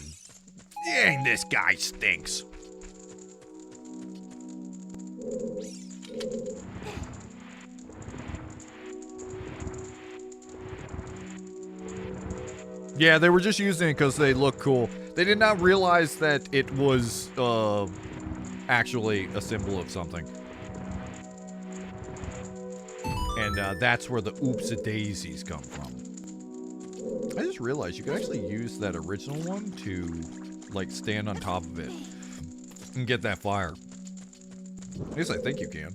Dang, this guy stinks. Yeah, they were just using it because they look cool. They did not realize that it was actually a symbol of something. And that's where the oops-a-daisies come from. I just realized you could actually use that original one to, like, stand on top of it and get that fire. At least I think you can.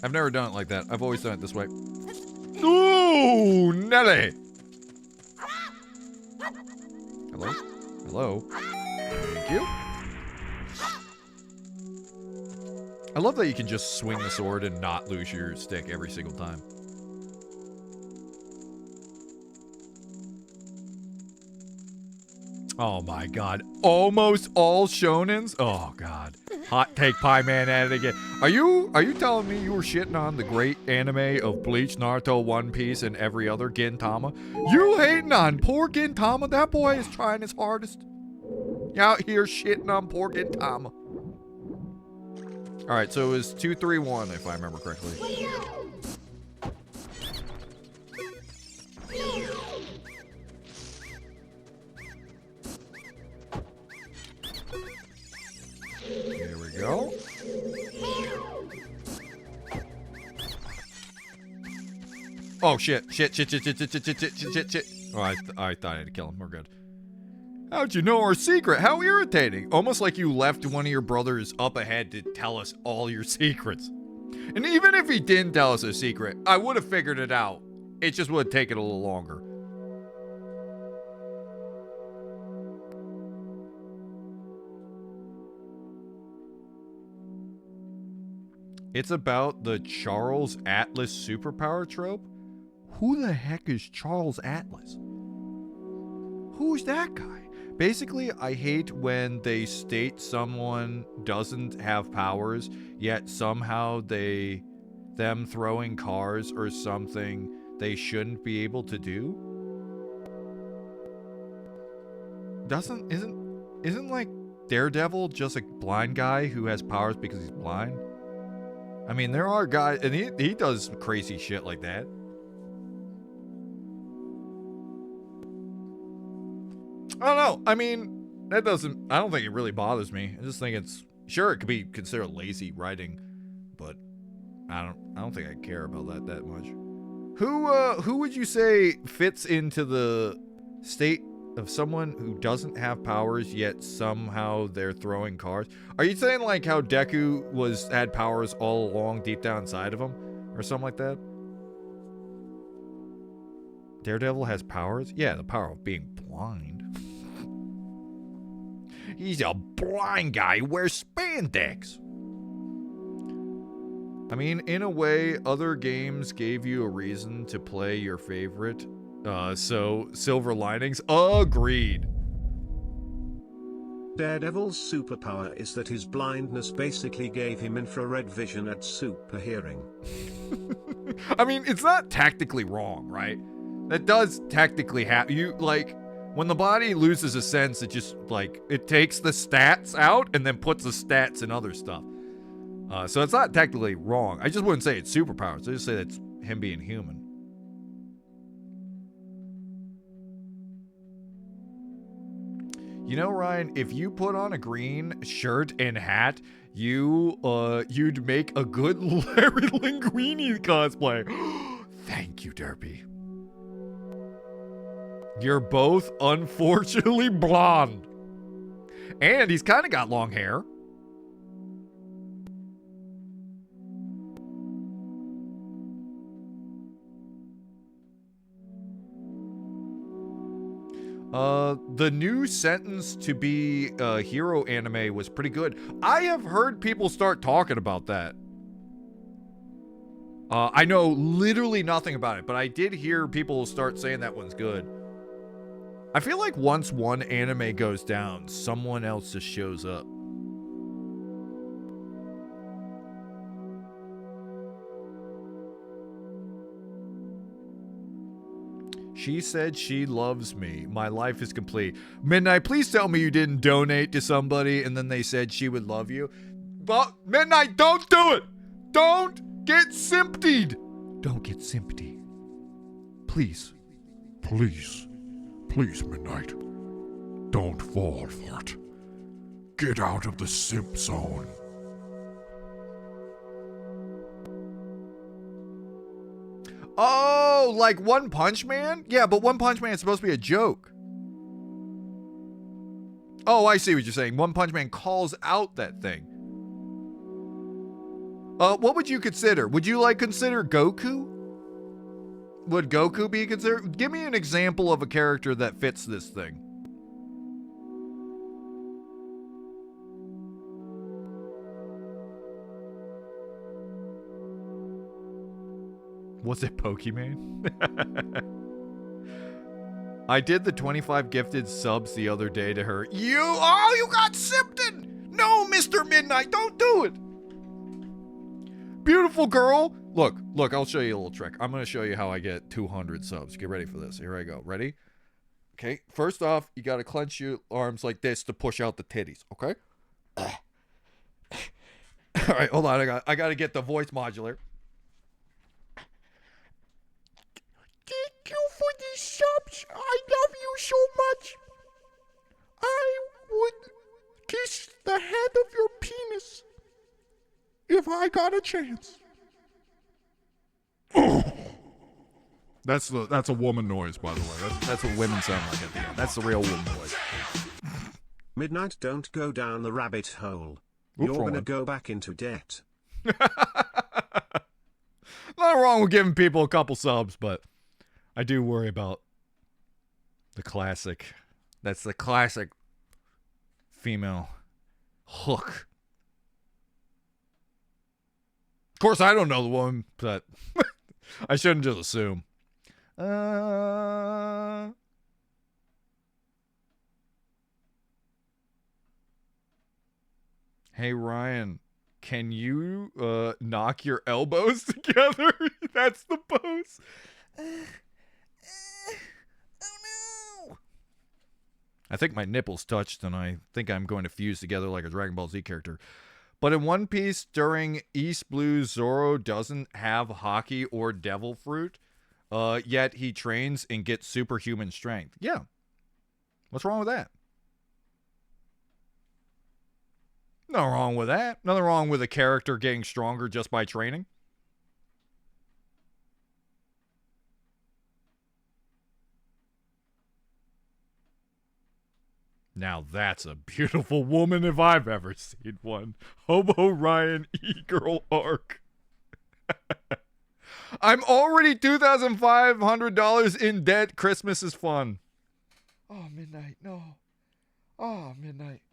I've never done it like that. I've always done it this way. Ooh, Nelly! Hello? Hello? Thank you. I love that you can just swing the sword and not lose your stick every single time. Oh my god. Almost all shonens? Oh god. Hot take Pie Man at it again. Are you telling me you were shitting on the great anime of Bleach, Naruto, One Piece, and every other Gintama? You hating on poor Gintama? That boy is trying his hardest. You out here shitting on poor Gintama. Alright, so it was 2-3-1 if I remember correctly. Here we go. Oh shit. Shit. Oh, I thought I had to kill him. We're good. How'd you know our secret? How irritating. Almost like you left one of your brothers up ahead to tell us all your secrets. And even if he didn't tell us a secret, I would have figured it out. It just would have taken a little longer. It's about the Charles Atlas superpower trope? Who the heck is Charles Atlas? Who's that guy? Basically, I hate when they state someone doesn't have powers, yet somehow them throwing cars or something they shouldn't be able to do. Isn't like Daredevil just a blind guy who has powers because he's blind? I mean, there are guys, and he does crazy shit like that. I don't know. I mean, I don't think it really bothers me. I just think sure, it could be considered lazy writing, but I don't think I care about that much. Who would you say fits into the state of someone who doesn't have powers yet somehow they're throwing cars? Are you saying like how Deku had powers all along deep down inside of him or something like that? Daredevil has powers? Yeah, the power of being blind. He's a blind guy who wears spandex. I mean, in a way, other games gave you a reason to play your favorite. So, Silver Linings, agreed. Daredevil's superpower is that his blindness basically gave him infrared vision and super hearing. I mean, it's not technically wrong, right? That does technically happen. When the body loses a sense, it just, it takes the stats out and then puts the stats in other stuff. So it's not technically wrong. I just wouldn't say it's superpowers. I just say that's him being human. You know, Ryan, if you put on a green shirt and hat, you'd make a good Larry Linguini cosplay. Thank you, Derpy. You're both unfortunately blonde. And he's kind of got long hair. The new sentence to be a hero anime was pretty good. I have heard people start talking about that. I know literally nothing about it, but I did hear people start saying that one's good. I feel like once one anime goes down, someone else just shows up. She said she loves me. My life is complete. Midnight, please tell me you didn't donate to somebody and then they said she would love you. But Midnight, don't do it. Don't get simptied. Don't get simptied. Please. Please, Midnight. Don't fall for it. Get out of the simp zone. Oh, like One Punch Man? Yeah, but One Punch Man is supposed to be a joke. Oh, I see what you're saying. One Punch Man calls out that thing. What would you consider? Would you consider Goku? Would Goku be considered? Give me an example of a character that fits this thing. Was it Pokemon? I did the 25 gifted subs the other day to her. You got Simpton! No, Mr. Midnight, don't do it! Beautiful girl. Look, I'll show you a little trick. I'm going to show you how I get 200 subs. Get ready for this. Here I go. Ready? Okay, first off, you got to clench your arms like this to push out the titties, okay? All right, hold on. I got to get the voice modulator. Thank you for these subs. I love you so much. I would kiss the head of your penis if I got a chance. That's a woman noise, by the way. That's what women sound like at the end. That's the real woman voice. Midnight, don't go down the rabbit hole. Oops, You're wrong gonna one. go back into debt. Nothing wrong with giving people a couple subs, but I do worry about the classic. That's the classic female hook. Of course, I don't know the woman, but I shouldn't just assume. Hey, Ryan, can you knock your elbows together? That's the pose. Oh no! I think my nipples touched, and I think I'm going to fuse together like a Dragon Ball Z character. But in One Piece, during East Blue, Zoro doesn't have Haki or Devil Fruit, yet he trains and gets superhuman strength. Yeah. What's wrong with that? Nothing wrong with that. Nothing wrong with a character getting stronger just by training. Now that's a beautiful woman if I've ever seen one. Hobo Ryan E-Girl arc. I'm already $2,500 in debt. Christmas is fun. Oh, Midnight, no. Oh, Midnight.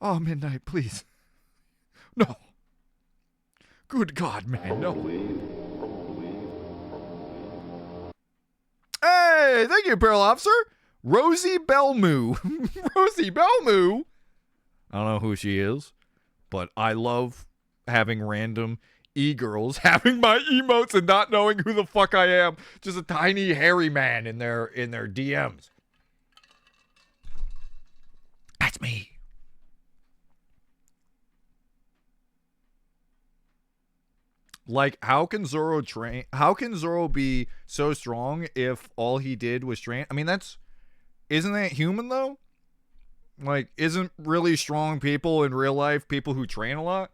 Oh, Midnight, please. No. Good God, man, no. Hey, thank you, Pearl Officer. Rosie Belmoo. Rosie Belmoo? I don't know who she is, but I love having random e-girls having my emotes and not knowing who the fuck I am. Just a tiny hairy man in their DMs. That's me. Like, how can Zoro be so strong if all he did was train? I mean, isn't that human though? Like, isn't really strong people in real life people who train a lot?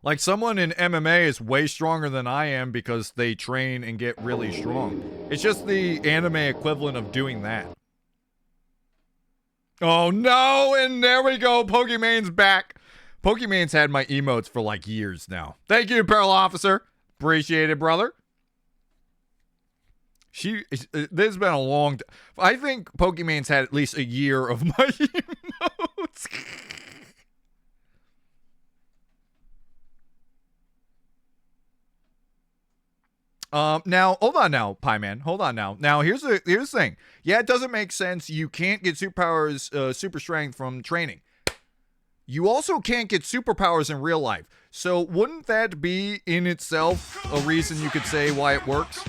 Like, someone in MMA is way stronger than I am because they train and get really strong. It's just the anime equivalent of doing that. Oh no, and there we go, Pokemon's back. Pokemon's had my emotes for like years now. Thank you, Pearl Officer. Appreciate it, brother. This has been a long time. I think Pokemon's had at least a year of my emotes. Now, hold on now, Pie Man. Hold on now. Now, here's the thing. Yeah, it doesn't make sense. You can't get superpowers, super strength from training. You also can't get superpowers in real life. So wouldn't that be in itself a reason you could say why it works?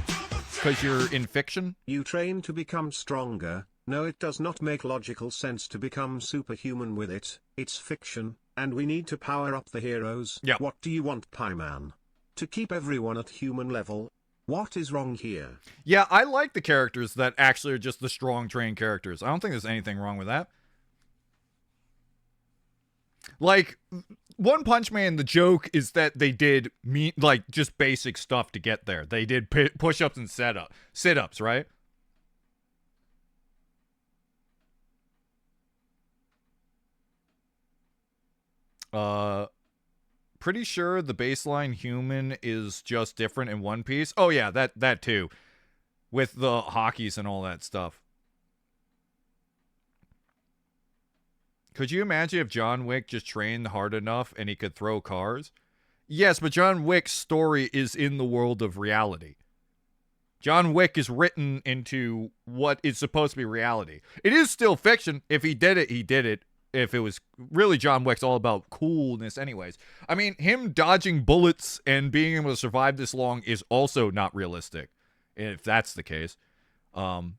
Because you're in fiction? You train to become stronger. No, it does not make logical sense to become superhuman with it. It's fiction, and we need to power up the heroes. Yep. What do you want, Pieman? To keep everyone at human level? What is wrong here? Yeah, I like the characters that actually are just the strong trained characters. I don't think there's anything wrong with that. Like, One Punch Man, the joke is that they did just basic stuff to get there. They did push-ups and sit-ups, right? Pretty sure the baseline human is just different in One Piece. Oh yeah, that too. With the hockeys and all that stuff. Could you imagine if John Wick just trained hard enough and he could throw cars? Yes, but John Wick's story is in the world of reality. John Wick is written into what is supposed to be reality. It is still fiction. If he did it, he did it. If it was really John Wick's all about coolness anyways. I mean, him dodging bullets and being able to survive this long is also not realistic, if that's the case. Rose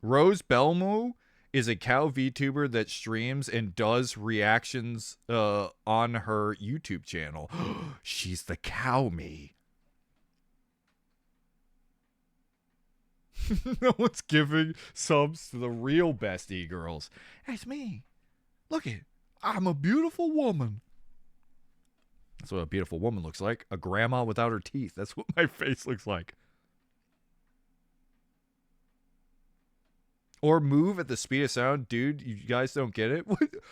Belmo is a cow VTuber that streams and does reactions on her YouTube channel. She's the cow me. No one's giving subs to the real bestie girls. That's me. Look it. I'm a beautiful woman. That's what a beautiful woman looks like. A grandma without her teeth. That's what my face looks like. Or move at the speed of sound. Dude, you guys don't get it?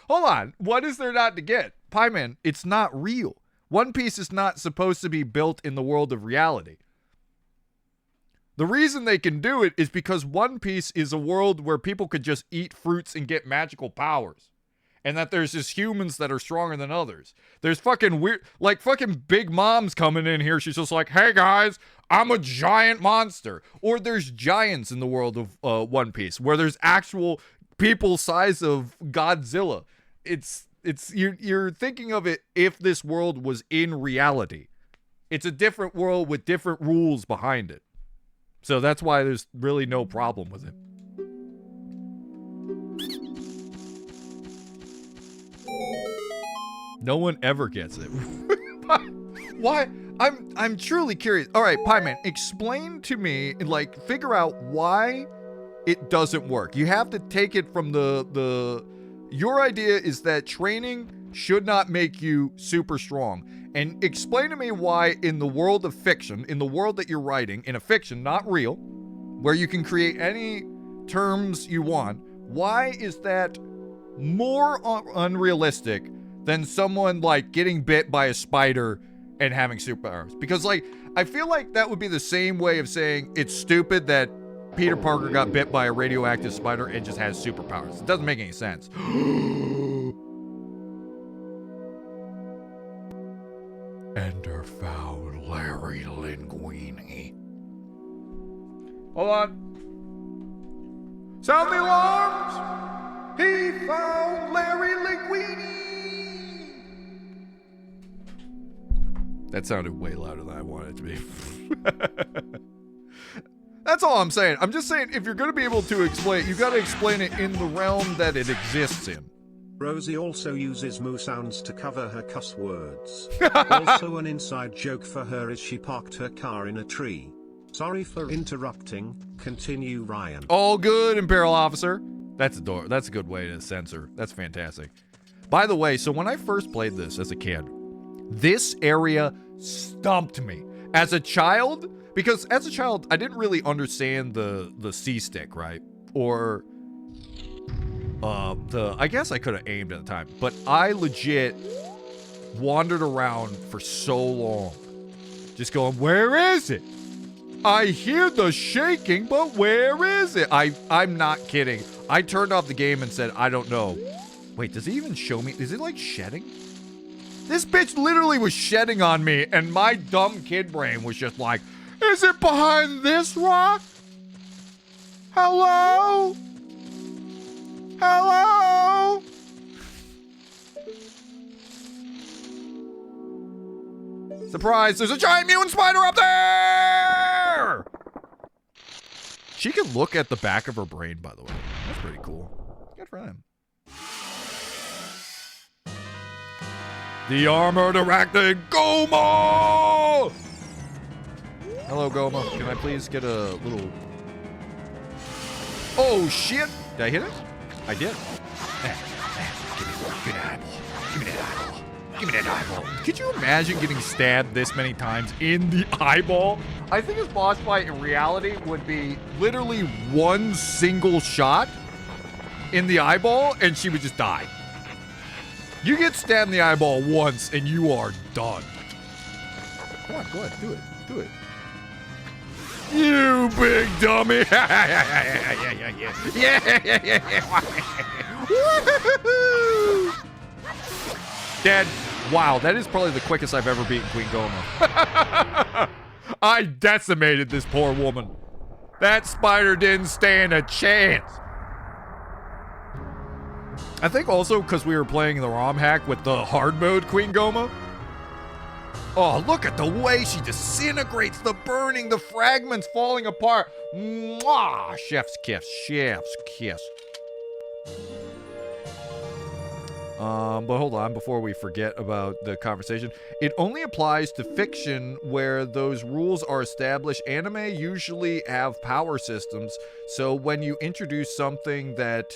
Hold on. What is there not to get? Pieman, it's not real. One Piece is not supposed to be built in the world of reality. The reason they can do it is because One Piece is a world where people could just eat fruits and get magical powers. And that there's just humans that are stronger than others. There's fucking weird, like fucking Big Mom's coming in here. She's just like, hey guys, I'm a giant monster. Or there's giants in the world of One Piece where there's actual people size of Godzilla. You're thinking of it if this world was in reality. It's a different world with different rules behind it. So that's why there's really no problem with it. No one ever gets it. Why? I'm truly curious. All right, Pieman, explain to me, like, figure out why it doesn't work. You have to take it from your idea is that training should not make you super strong. And explain to me why in the world of fiction, in the world that you're writing, in a fiction, not real, where you can create any terms you want, why is that more unrealistic than someone like getting bit by a spider and having superpowers? Because like, I feel like that would be the same way of saying it's stupid that Peter Parker got bit by a radioactive spider and just has superpowers. It doesn't make any sense. Enter found Larry Linguini. Hold on. Sound the alarms! He found Larry Linguini! That sounded way louder than I wanted it to be. That's all I'm saying. I'm just saying, if you're going to be able to explain it, you got to explain it in the realm that it exists in. Rosie also uses moo sounds to cover her cuss words. Also an inside joke for her is she parked her car in a tree. Sorry for interrupting. Continue, Ryan. All good, Imperial Officer. That's a good way to censor. That's fantastic. By the way, so when I first played this as a kid, this area stumped me. As a child, because as a child, I didn't really understand the C-stick, right? Or I guess I could have aimed at the time, but I legit wandered around for so long, just going, where is it? I hear the shaking, but where is it? I'm not kidding. I turned off the game and said, I don't know. Wait, does it even show me? Is it like shedding? This bitch literally was shedding on me, and my dumb kid brain was just like, is it behind this rock? Hello? Hello? Surprise, there's a giant mutant spider up there! She can look at the back of her brain, by the way. That's pretty cool. Good for him. The armored arachnid Goma! Hello, Goma. Can I please get a little... Oh, shit! Did I hit it? I did. Give me that eyeball. Give me that eyeball. Give me that eyeball. Could you imagine getting stabbed this many times in the eyeball? I think his boss fight in reality would be literally one single shot in the eyeball and she would just die. You get stabbed in the eyeball once and you are done. Come on, go ahead, do it. Do it. You big dummy! Woo-hoo! Dead. Wow, that is probably the quickest I've ever beaten Queen Goma. I decimated this poor woman. That spider didn't stand a chance. I think also because we were playing the ROM hack with the hard mode Queen Goma. Oh, look at the way she disintegrates, the burning, the fragments falling apart. Mwah! Chef's kiss, chef's kiss. But hold on, before we forget about the conversation. It only applies to fiction where those rules are established. Anime usually have power systems, so when you introduce something that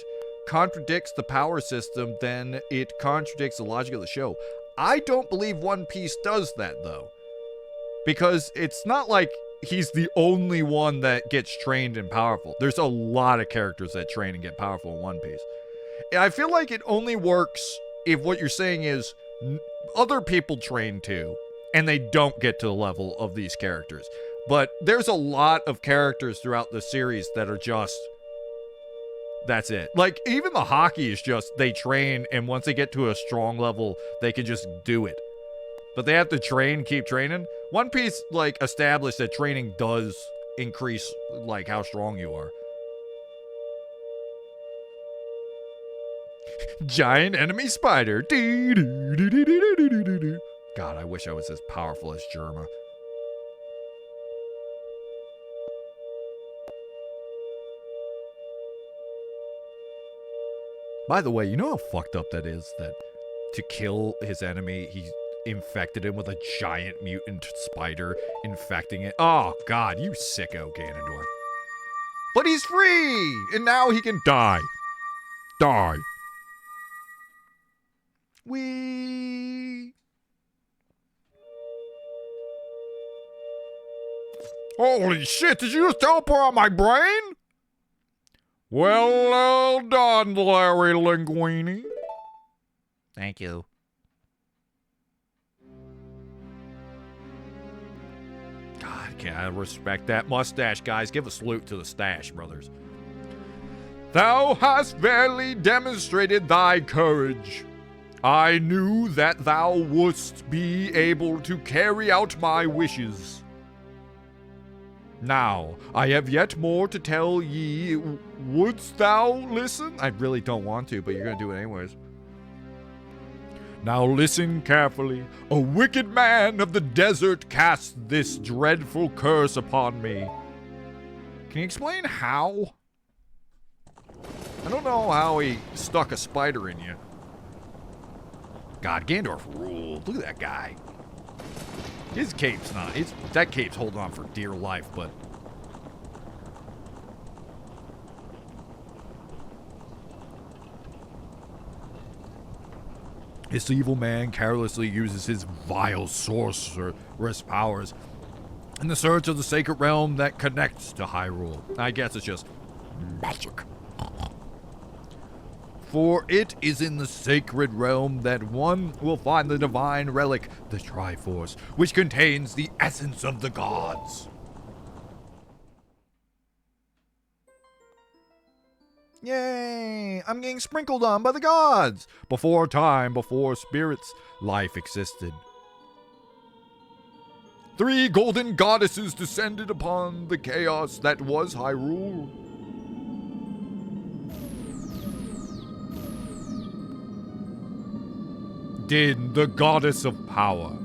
contradicts the power system, then it contradicts the logic of the show. I don't believe One Piece does that, though. Because it's not like he's the only one that gets trained and powerful. There's a lot of characters that train and get powerful in One Piece. I feel like it only works if what you're saying is other people train too, and they don't get to the level of these characters. But there's a lot of characters throughout the series that are just... That's it. Like, even the hockey is just, they train, and once they get to a strong level, they can just do it. But they have to train, keep training. One Piece, like, established that training does increase, like, how strong you are. Giant enemy spider. God, I wish I was as powerful as Germa. By the way, you know how fucked up that is? That to kill his enemy, he infected him with a giant mutant spider, infecting it. Oh, God, you sicko, Ganondorf. But he's free! And now he can die. Die. Wee. Holy shit, did you just teleport on my brain? Well done, Larry Linguini. Thank you. God, can I respect that mustache, guys? Give a salute to the stash, brothers. Thou hast fairly demonstrated thy courage. I knew that thou wouldst be able to carry out my wishes. Now, I have yet more to tell ye. Wouldst thou listen? I really don't want to, but you're going to do it anyways. Now listen carefully. A wicked man of the desert cast this dreadful curse upon me. Can you explain how? I don't know how he stuck a spider in you. God, Gandalf ruled. Look at that guy. His cape's not. That cape's holding on for dear life, but... This evil man carelessly uses his vile sorceress powers in the search of the sacred realm that connects to Hyrule. I guess it's just magic. For it is in the sacred realm that one will find the divine relic, the Triforce, which contains the essence of the gods. Yay! I'm getting sprinkled on by the gods! Before time, before spirits, life existed. 3 golden goddesses descended upon the chaos that was Hyrule. Din, the goddess of power.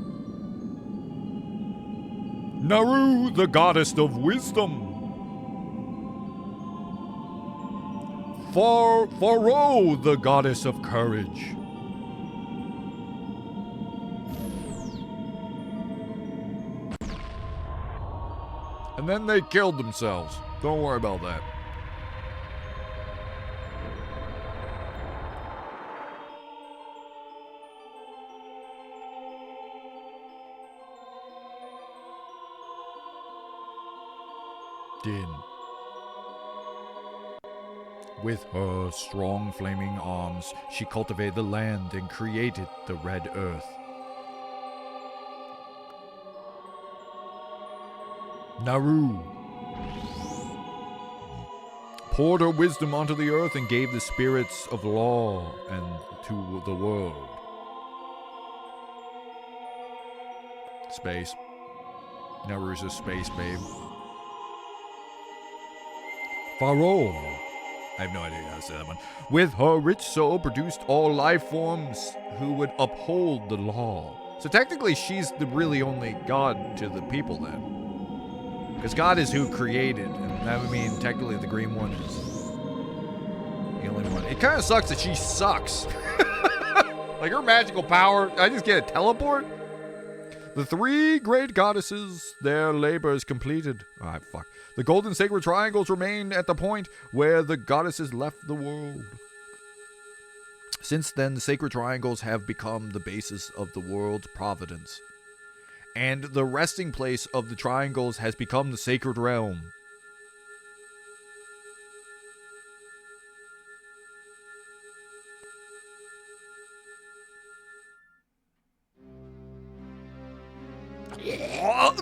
Naru, the goddess of wisdom. Pharaoh, the goddess of courage. And then they killed themselves. Don't worry about that. Din. With her strong flaming arms, she cultivated the land and created the red earth. Naru poured her wisdom onto the earth and gave the spirits of law and to the world. Space. Naru's a space babe. Pharaoh. I have no idea how to say that one. With her rich soul produced all life forms who would uphold the law. So technically she's the really only god to the people then. Because God is who created, and that would mean technically the green one is the only one. It kind of sucks that she sucks. Like her magical power, I just get a teleport? The three great goddesses, their labor is completed. Alright, fuck. The golden sacred triangles remain at the point where the goddesses left the world. Since then, the sacred triangles have become the basis of the world's providence. And the resting place of the triangles has become the sacred realm.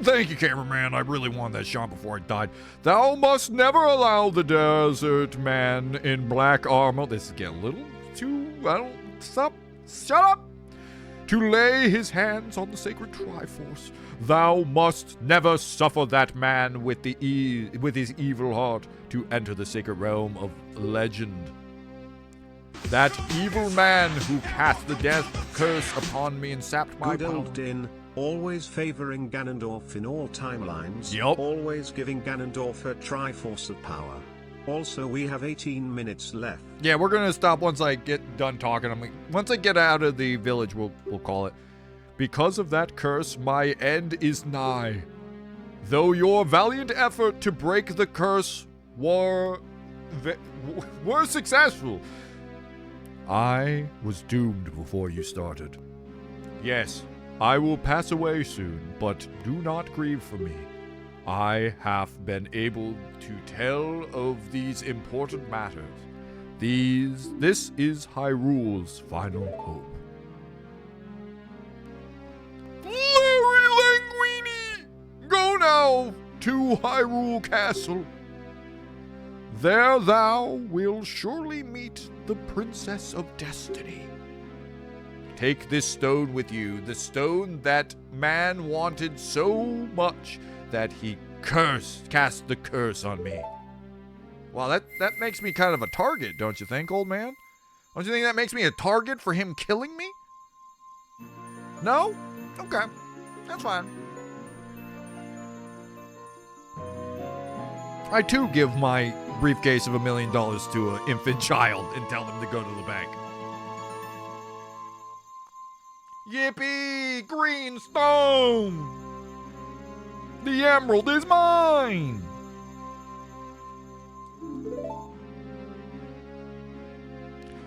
Thank you, cameraman. I really wanted that shot before I died. Thou must never allow the desert man in black armor. This is getting a little too... Stop. Shut up. To lay his hands on the sacred Triforce. Thou must never suffer that man with his evil heart to enter the sacred realm of legend. That evil man who cast the death curse upon me and sapped my Good power. old Din, always favoring Ganondorf in all timelines. Yup. Always giving Ganondorf her Triforce of power. Also, we have 18 minutes left. Yeah, we're gonna stop once I get done talking. Once I get out of the village, we'll call it. Because of that curse, my end is nigh. Though your valiant effort to break the curse were successful, I was doomed before you started. Yes, I will pass away soon, but do not grieve for me. I have been able to tell of these important matters. This is Hyrule's final hope. Larry Linguini! Go now to Hyrule Castle. There thou will surely meet the Princess of Destiny. Take this stone with you, the stone that man wanted so much that he cast the curse on me. Wow, that makes me kind of a target, don't you think, old man? Don't you think that makes me a target for him killing me? No? Okay, that's fine. I too give my briefcase of $1 million to an infant child and tell them to go to the bank. Yippee! Green stone! The emerald is mine!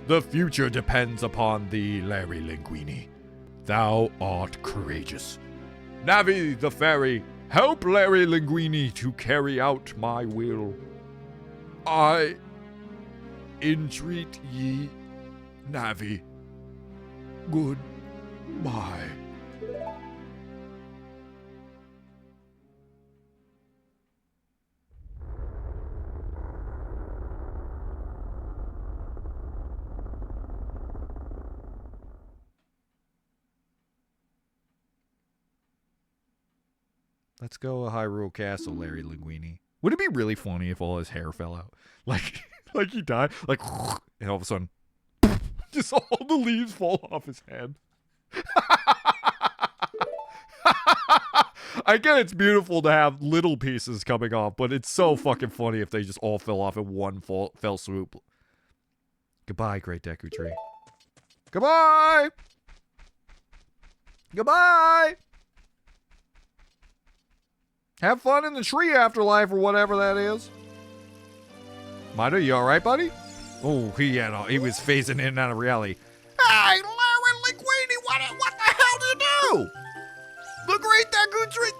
The future depends upon thee, Larry Linguini. Thou art courageous. Navi the fairy, help Larry Linguini to carry out my will. I entreat ye, Navi. Goodbye. Let's go to Hyrule Castle, Larry Linguini. Would it be really funny if all his hair fell out? Like he died? Like, and all of a sudden, just all the leaves fall off his head. I get it's beautiful to have little pieces coming off, but it's so fucking funny if they just all fell off in one fell swoop. Goodbye, Great Deku Tree. Goodbye! Goodbye! Have fun in the tree afterlife or whatever that is. Mido, you alright, buddy? Oh, he was phasing in and out of reality. Hey, Larry Linguini, what the hell did you do? The Great Deku Tree,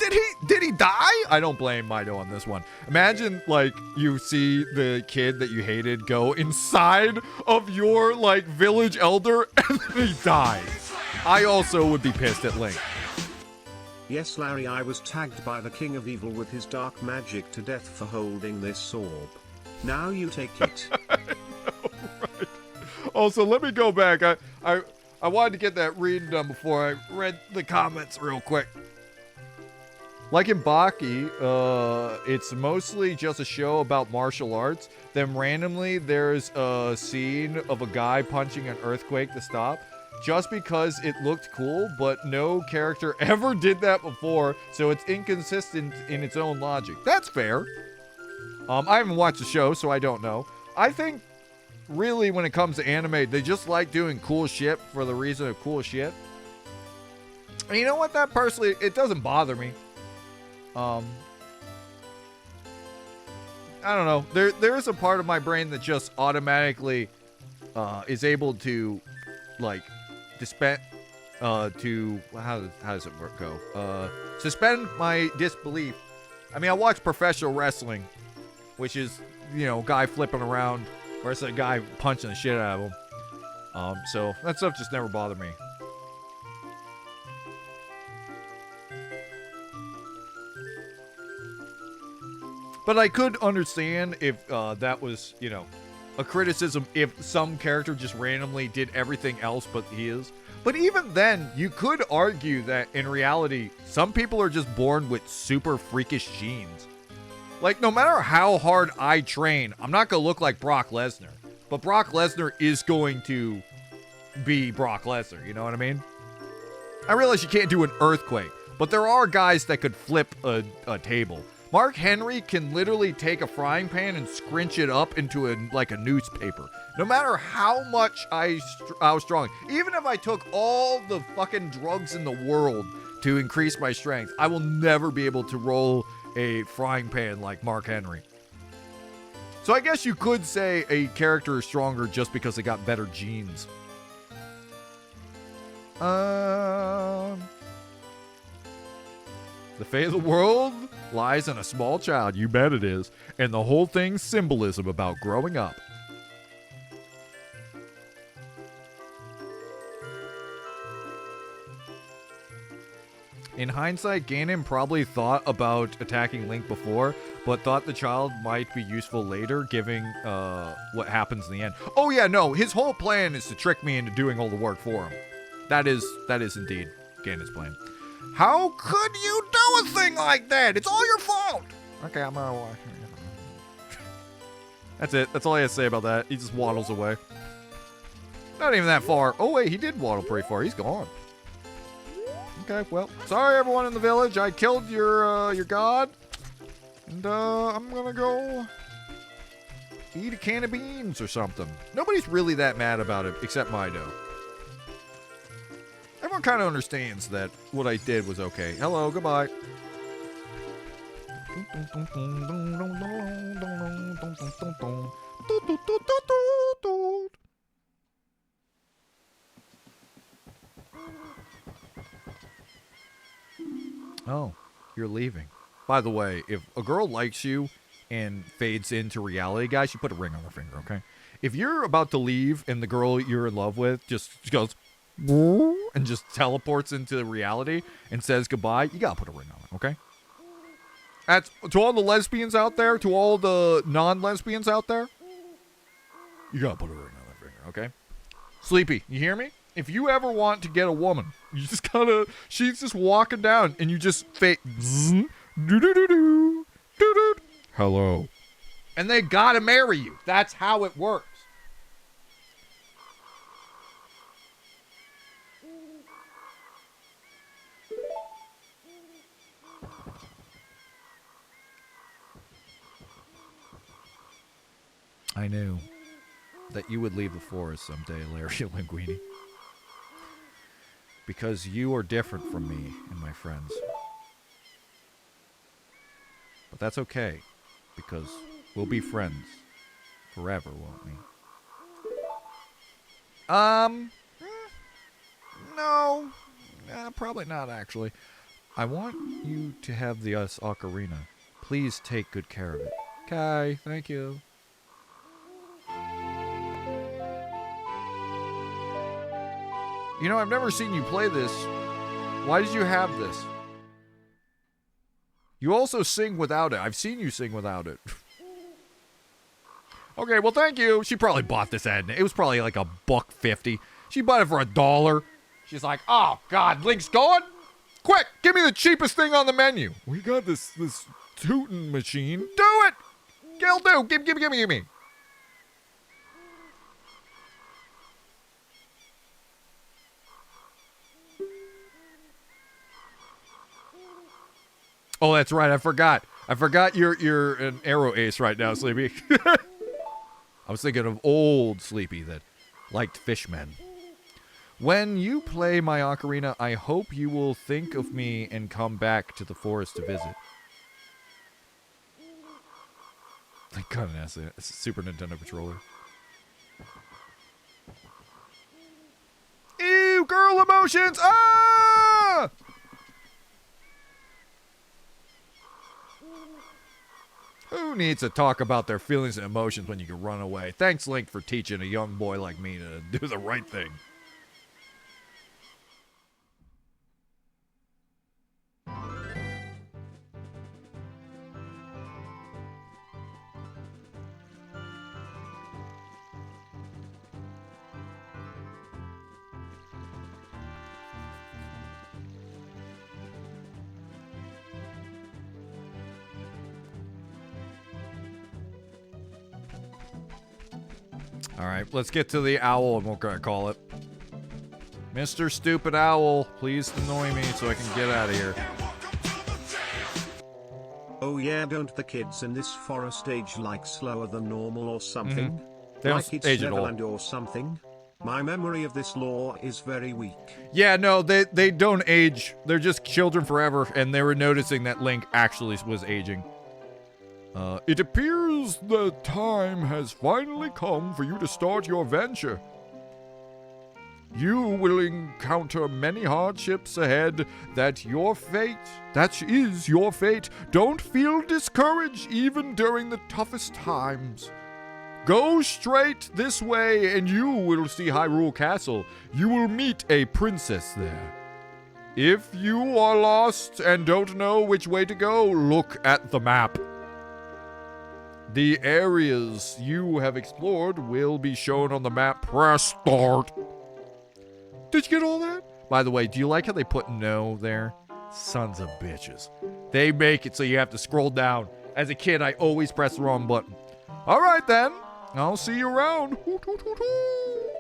did he die? I don't blame Mido on this one. Imagine, like, you see the kid that you hated go inside of your, like, village elder and then he dies. I also would be pissed at Link. Yes, Larry, I was tagged by the King of Evil with his dark magic to death for holding this orb. Now you take it. I know, right. Also, let me go back. I wanted to get that reading done before I read the comments real quick. Like in Baki, it's mostly just a show about martial arts. Then randomly, there's a scene of a guy punching an earthquake to stop. Just because it looked cool, but no character ever did that before, so it's inconsistent in its own logic. That's fair. I haven't watched the show, so I don't know. I think, really, when it comes to anime, they just like doing cool shit for the reason of cool shit. And you know what? That personally, it doesn't bother me. I don't know. There is a part of my brain that just automatically is able to, like, how does it go? Suspend my disbelief. I mean, I watch professional wrestling, which is, guy flipping around versus a guy punching the shit out of him. So that stuff just never bothered me. But I could understand if that was, a criticism if some character just randomly did everything else but his. But even then, you could argue that in reality, some people are just born with super freakish genes. Like, no matter how hard I train, I'm not going to look like Brock Lesnar. But Brock Lesnar is going to be Brock Lesnar, you know what I mean? I realize you can't do an earthquake, but there are guys that could flip a table. Mark Henry can literally take a frying pan and scrunch it up into a newspaper. No matter how much I was strong, even if I took all the fucking drugs in the world to increase my strength, I will never be able to roll a frying pan like Mark Henry. So I guess you could say a character is stronger just because they got better genes. The fate of the world lies in a small child, you bet it is, and the whole thing's symbolism about growing up. In hindsight, Ganon probably thought about attacking Link before, but thought the child might be useful later, given what happens in the end. Oh yeah, no, his whole plan is to trick me into doing all the work for him. That is indeed Ganon's plan. How could you do a thing like that? It's all your fault. Okay, I'm gonna watch. That's it. That's all I have to say about that. He just waddles away. Not even that far. Oh wait, he did waddle pretty far. He's gone. Okay, well, sorry everyone in the village. I killed your god, and I'm gonna go eat a can of beans or something. Nobody's really that mad about it except Mido. Everyone kind of understands that what I did was okay. Hello, goodbye. Oh, you're leaving. By the way, if a girl likes you and fades into reality, guys, you put a ring on her finger, okay? If you're about to leave and the girl you're in love with just goes and just teleports into reality and says goodbye, you gotta put a ring on it, okay? That's to all the lesbians out there, to all the non-lesbians out there, you gotta put a ring on that finger, okay? Sleepy, you hear me? If you ever want to get a woman, you just gotta, she's just walking down and you just fake, hello. And they gotta marry you. That's how it works. I knew. that you would leave the forest someday, Larry Linguini. Because you are different from me and my friends. But that's okay, because we'll be friends forever, won't we? No. Probably not, actually. I want you to have the ocarina. Please take good care of it. Okay, thank you. You know, I've never seen you play this. Why did you have this? You also sing without it. I've seen you sing without it. Okay, well, thank you. She probably bought this ad. It was probably like $1.50. She bought it for $1. She's like, oh, God, Link's going? Quick, give me the cheapest thing on the menu. We got this tootin' machine. Do it! Gil, do. Give me. Oh, that's right. I forgot you're an arrow ace right now, Sleepy. I was thinking of old Sleepy that liked fishmen. When you play my ocarina, I hope you will think of me and come back to the forest to visit. I kind of asked it. It's a Super Nintendo controller. Ew, girl emotions! Ah! Who needs to talk about their feelings and emotions when you can run away? Thanks, Link, for teaching a young boy like me to do the right thing. Alright, let's get to the owl and we're gonna call it. Mr. Stupid Owl, please annoy me so I can get out of here. Oh yeah, don't the kids in this forest age like slower than normal or something? Mm-hmm. They like don't it's age at all. Neverland or something? My memory of this lore is very weak. Yeah, no, they don't age. They're just children forever, and they were noticing that Link actually was aging. It appears the time has finally come for you to start your venture. You will encounter many hardships ahead. That is your fate. Don't feel discouraged even during the toughest times. Go straight this way and you will see Hyrule Castle. You will meet a princess there. If you are lost and don't know which way to go, look at the map. The areas you have explored will be shown on the map. Press start. Did you get all that? By the way, do you like how they put no there? Sons of bitches. They make it so you have to scroll down. As a kid, I always press the wrong button. All right, then. I'll see you around. Hoot, hoot, hoot, hoot.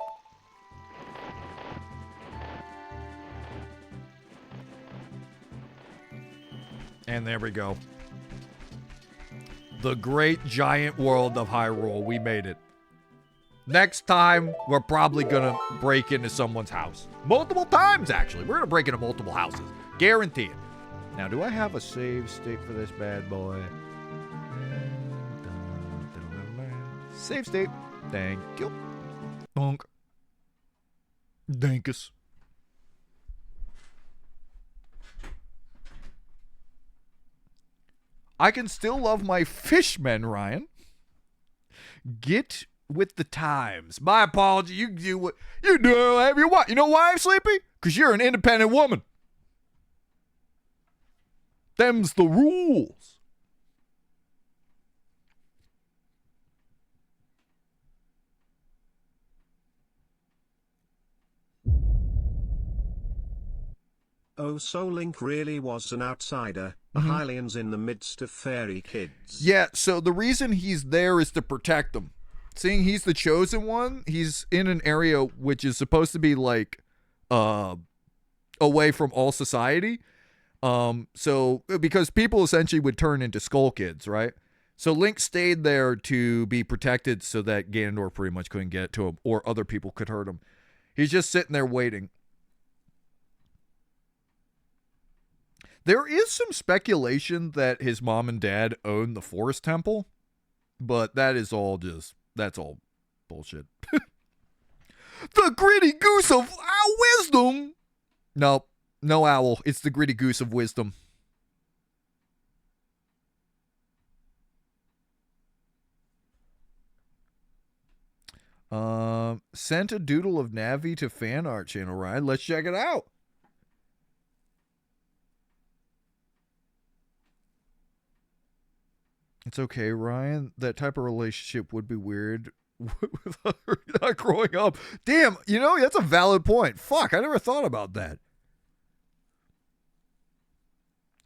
And there we go. The great giant world of Hyrule. We made it. Next time, we're probably gonna break into someone's house. Multiple times, actually. We're gonna break into multiple houses. Guarantee it. Now, do I have a save state for this bad boy? Save state. Thank you. Bonk. Dankus. I can still love my fishmen, Ryan. Get with the times. My apology. You do what you do whatever you want. You know why I'm sleepy? Because you're an independent woman. Them's the rules. Oh, so Link really was an outsider, a Hylian's in the midst of fairy kids. Yeah, so the reason he's there is to protect them. Seeing he's the chosen one, he's in an area which is supposed to be like away from all society. So because people essentially would turn into skull kids, right? So Link stayed there to be protected so that Ganondorf pretty much couldn't get to him or other people could hurt him. He's just sitting there waiting. There is some speculation that his mom and dad own the Forest Temple, but that's all bullshit. The gritty goose of wisdom. Nope, no owl. It's the gritty goose of wisdom. Sent a doodle of Navi to fan art channel, Ryan. Let's check it out. It's okay, Ryan. That type of relationship would be weird without growing up. Damn, that's a valid point. Fuck, I never thought about that.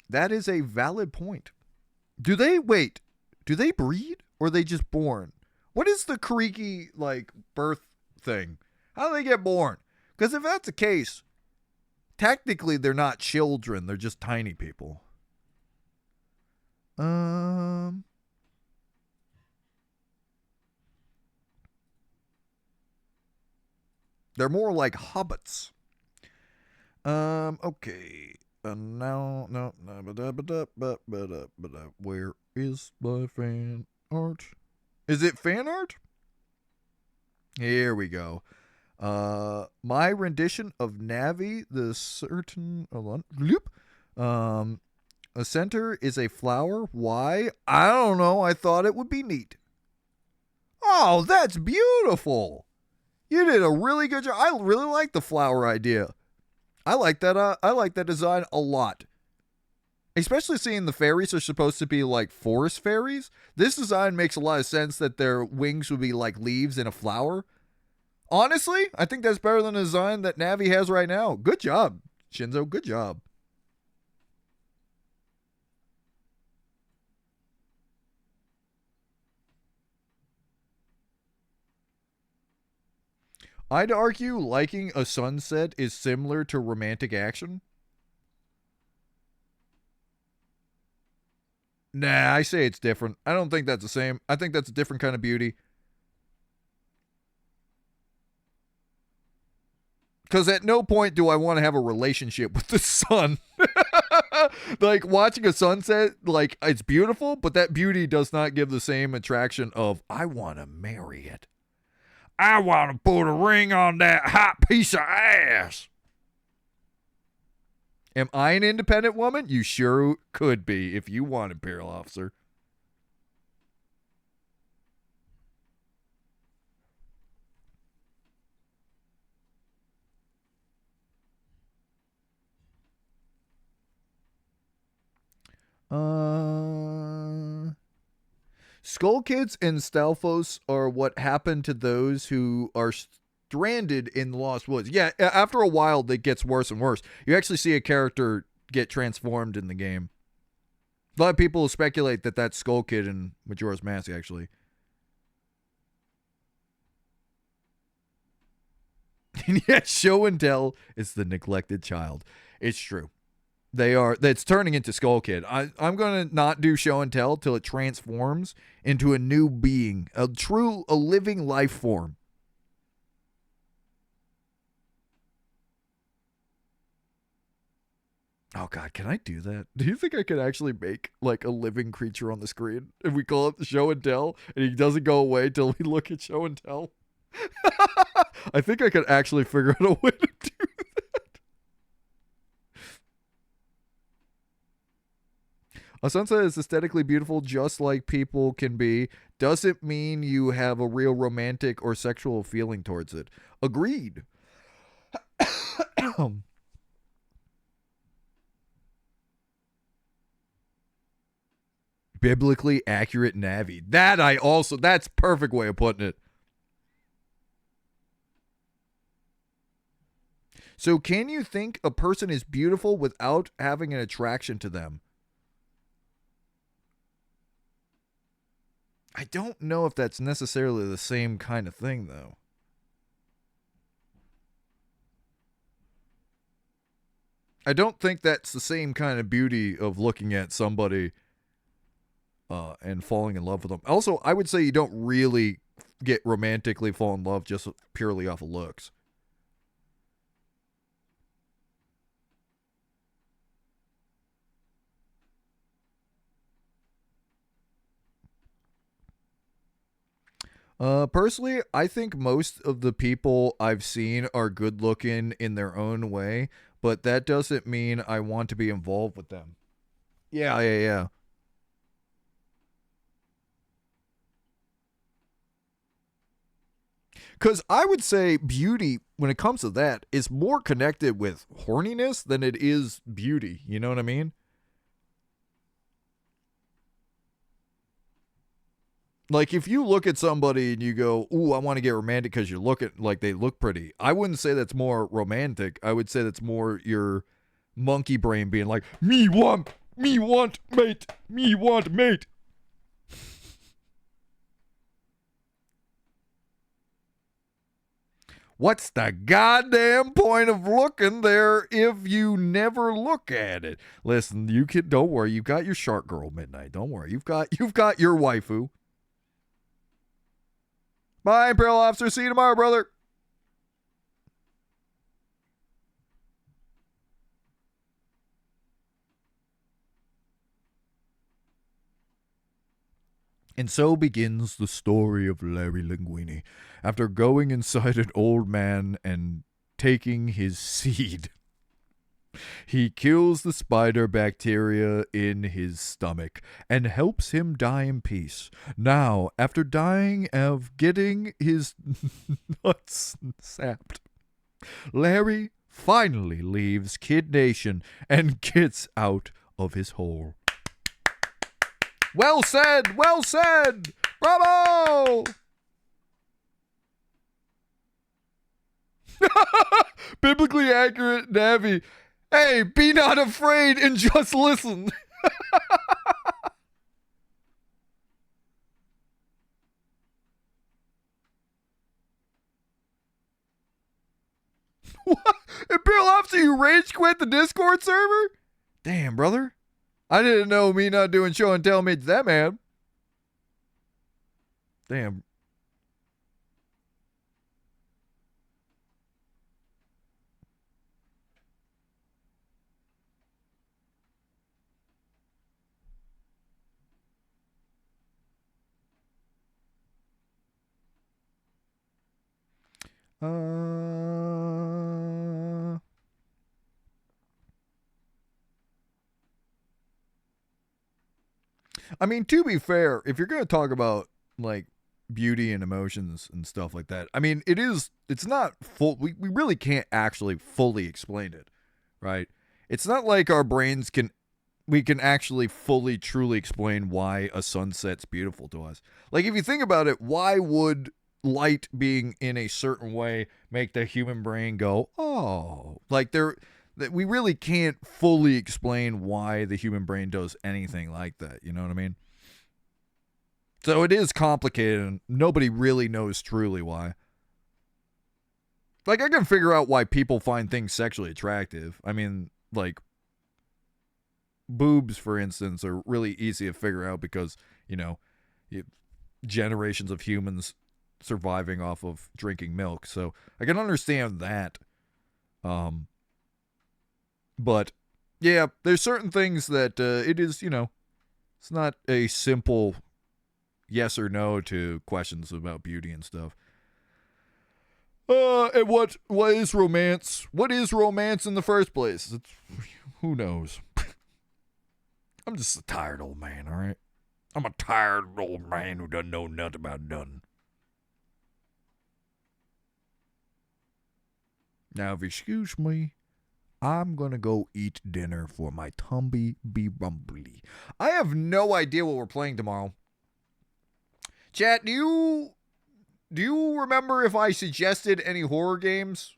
That is a valid point. Do they breed or are they just born? What is the creaky, birth thing? How do they get born? Because if that's the case, technically they're not children. They're just tiny people. They're more like hobbits. Okay. No. Where is my fan art? Is it fan art? Here we go. My rendition of Navi, the certain... Hold on. A center is a flower. Why? I don't know. I thought it would be neat. Oh, that's beautiful. You did a really good job. I really like the flower idea. I like that. I like that design a lot. Especially seeing the fairies are supposed to be like forest fairies. This design makes a lot of sense that their wings would be like leaves in a flower. Honestly, I think that's better than the design that Navi has right now. Good job, Shinzo. Good job. I'd argue liking a sunset is similar to romantic action. Nah, I say it's different. I don't think that's the same. I think that's a different kind of beauty. Because at no point do I want to have a relationship with the sun. Like, watching a sunset, like, it's beautiful, but that beauty does not give the same attraction of, I want to marry it. I want to put a ring on that hot piece of ass. Am I an independent woman? You sure could be if you want, Imperial Officer. Skull Kids and Stalfos are what happened to those who are stranded in the Lost Woods. Yeah, after a while, it gets worse and worse. You actually see a character get transformed in the game. A lot of people speculate that that's Skull Kid in Majora's Mask, actually. And yet, show and tell is the neglected child. It's true. That's turning into Skull Kid. I'm going to not do show and tell till it transforms into a new being, a living life form. Oh God, can I do that? Do you think I could actually make like a living creature on the screen if we call it the show and tell and he doesn't go away till we look at show and tell? I think I could actually figure out a way to do that. A sunset is aesthetically beautiful, just like people can be. Doesn't mean you have a real romantic or sexual feeling towards it. Agreed. Biblically accurate Navi. That's perfect way of putting it. So can you think a person is beautiful without having an attraction to them? I don't know if that's necessarily the same kind of thing, though. I don't think that's the same kind of beauty of looking at somebody and falling in love with them. Also, I would say you don't really get romantically fall in love just purely off of looks. Personally, I think most of the people I've seen are good looking in their own way, but that doesn't mean I want to be involved with them. Yeah. Because I would say beauty, when it comes to that, is more connected with horniness than it is beauty. You know what I mean? Like, if you look at somebody and you go, ooh, I want to get romantic because you look at, like, they look pretty. I wouldn't say that's more romantic. I would say that's more your monkey brain being like, me want mate. What's the goddamn point of looking there if you never look at it? Listen, don't worry, you've got your shark girl Midnight. Don't worry. You've got your waifu. Bye, Imperial Officer. See you tomorrow, brother. And so begins the story of Larry Linguini. After going inside an old man and taking his seed, he kills the spider bacteria in his stomach and helps him die in peace. Now, after dying of getting his nuts sapped, Larry finally leaves Kid Nation and gets out of his hole. Well said! Well said! Bravo! Biblically accurate Navi. Hey, be not afraid and just listen. What? Imperial Officer, you rage quit the Discord server? Damn, brother. I didn't know me not doing show and tell made that man. Damn. I mean, to be fair, if you're going to talk about like beauty and emotions and stuff like that, I mean, it's not full. We really can't actually fully explain it, right? It's not like our brains we can actually fully, truly explain why a sunset's beautiful to us. Like, if you think about it, why would light being in a certain way make the human brain go, oh, like that we really can't fully explain why the human brain does anything like that. You know what I mean? So it is complicated and nobody really knows truly why. Like, I can figure out why people find things sexually attractive. I mean, like, boobs, for instance, are really easy to figure out because, generations of humans surviving off of drinking milk. So I can understand that. But yeah, there's certain things that it is, it's not a simple yes or no to questions about beauty and stuff. And what is romance? What is romance in the first place? Who knows? I'm just a tired old man, all right? I'm a tired old man who doesn't know nothing about nothing. Now, if you excuse me, I'm going to go eat dinner for my tumby be rumbly. I have no idea what we're playing tomorrow. Chat, do you remember if I suggested any horror games?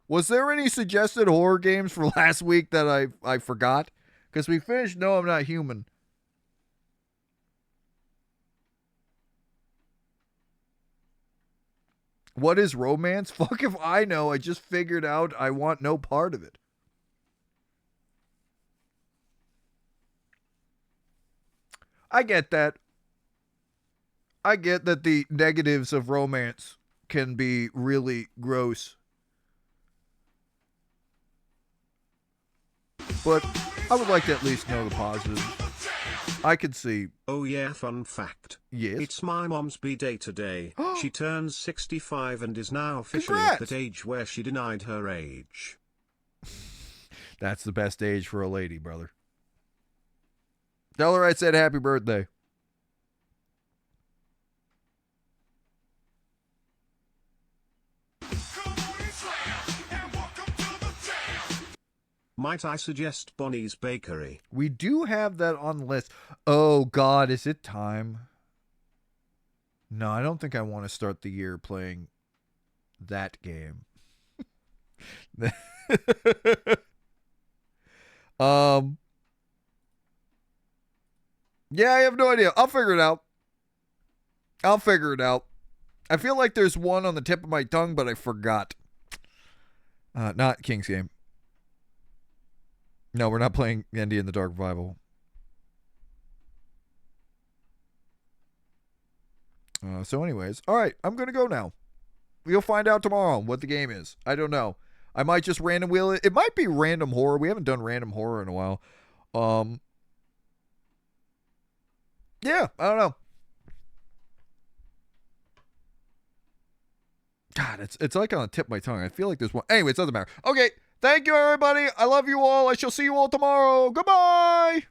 Was there any suggested horror games for last week that I forgot? Because we finished No, I'm Not Human. What is romance? Fuck if I know. I just figured out I want no part of it. I get that. I get that the negatives of romance can be really gross. But I would like to at least know the positives. I could see. Oh yeah, fun fact. Yes. It's my mom's b-day today. She turns 65 and is now officially Congrats! at that age where she denied her age. That's the best age for a lady, brother. Tell her I said happy birthday. Might I suggest Bonnie's Bakery? We do have that on the list. Oh, God, is it time? No, I don't think I want to start the year playing that game. Yeah, I have no idea. I'll figure it out. I feel like there's one on the tip of my tongue, but I forgot. Not King's Game. No, we're not playing Andy in the Dark Revival. So anyways, all right, I'm going to go now. We'll find out tomorrow what the game is. I don't know. I might just random wheel it. It might be random horror. We haven't done random horror in a while. Yeah, I don't know. God, it's like on the tip of my tongue. I feel like there's one. Anyways, it doesn't matter. Okay, thank you, everybody. I love you all. I shall see you all tomorrow. Goodbye.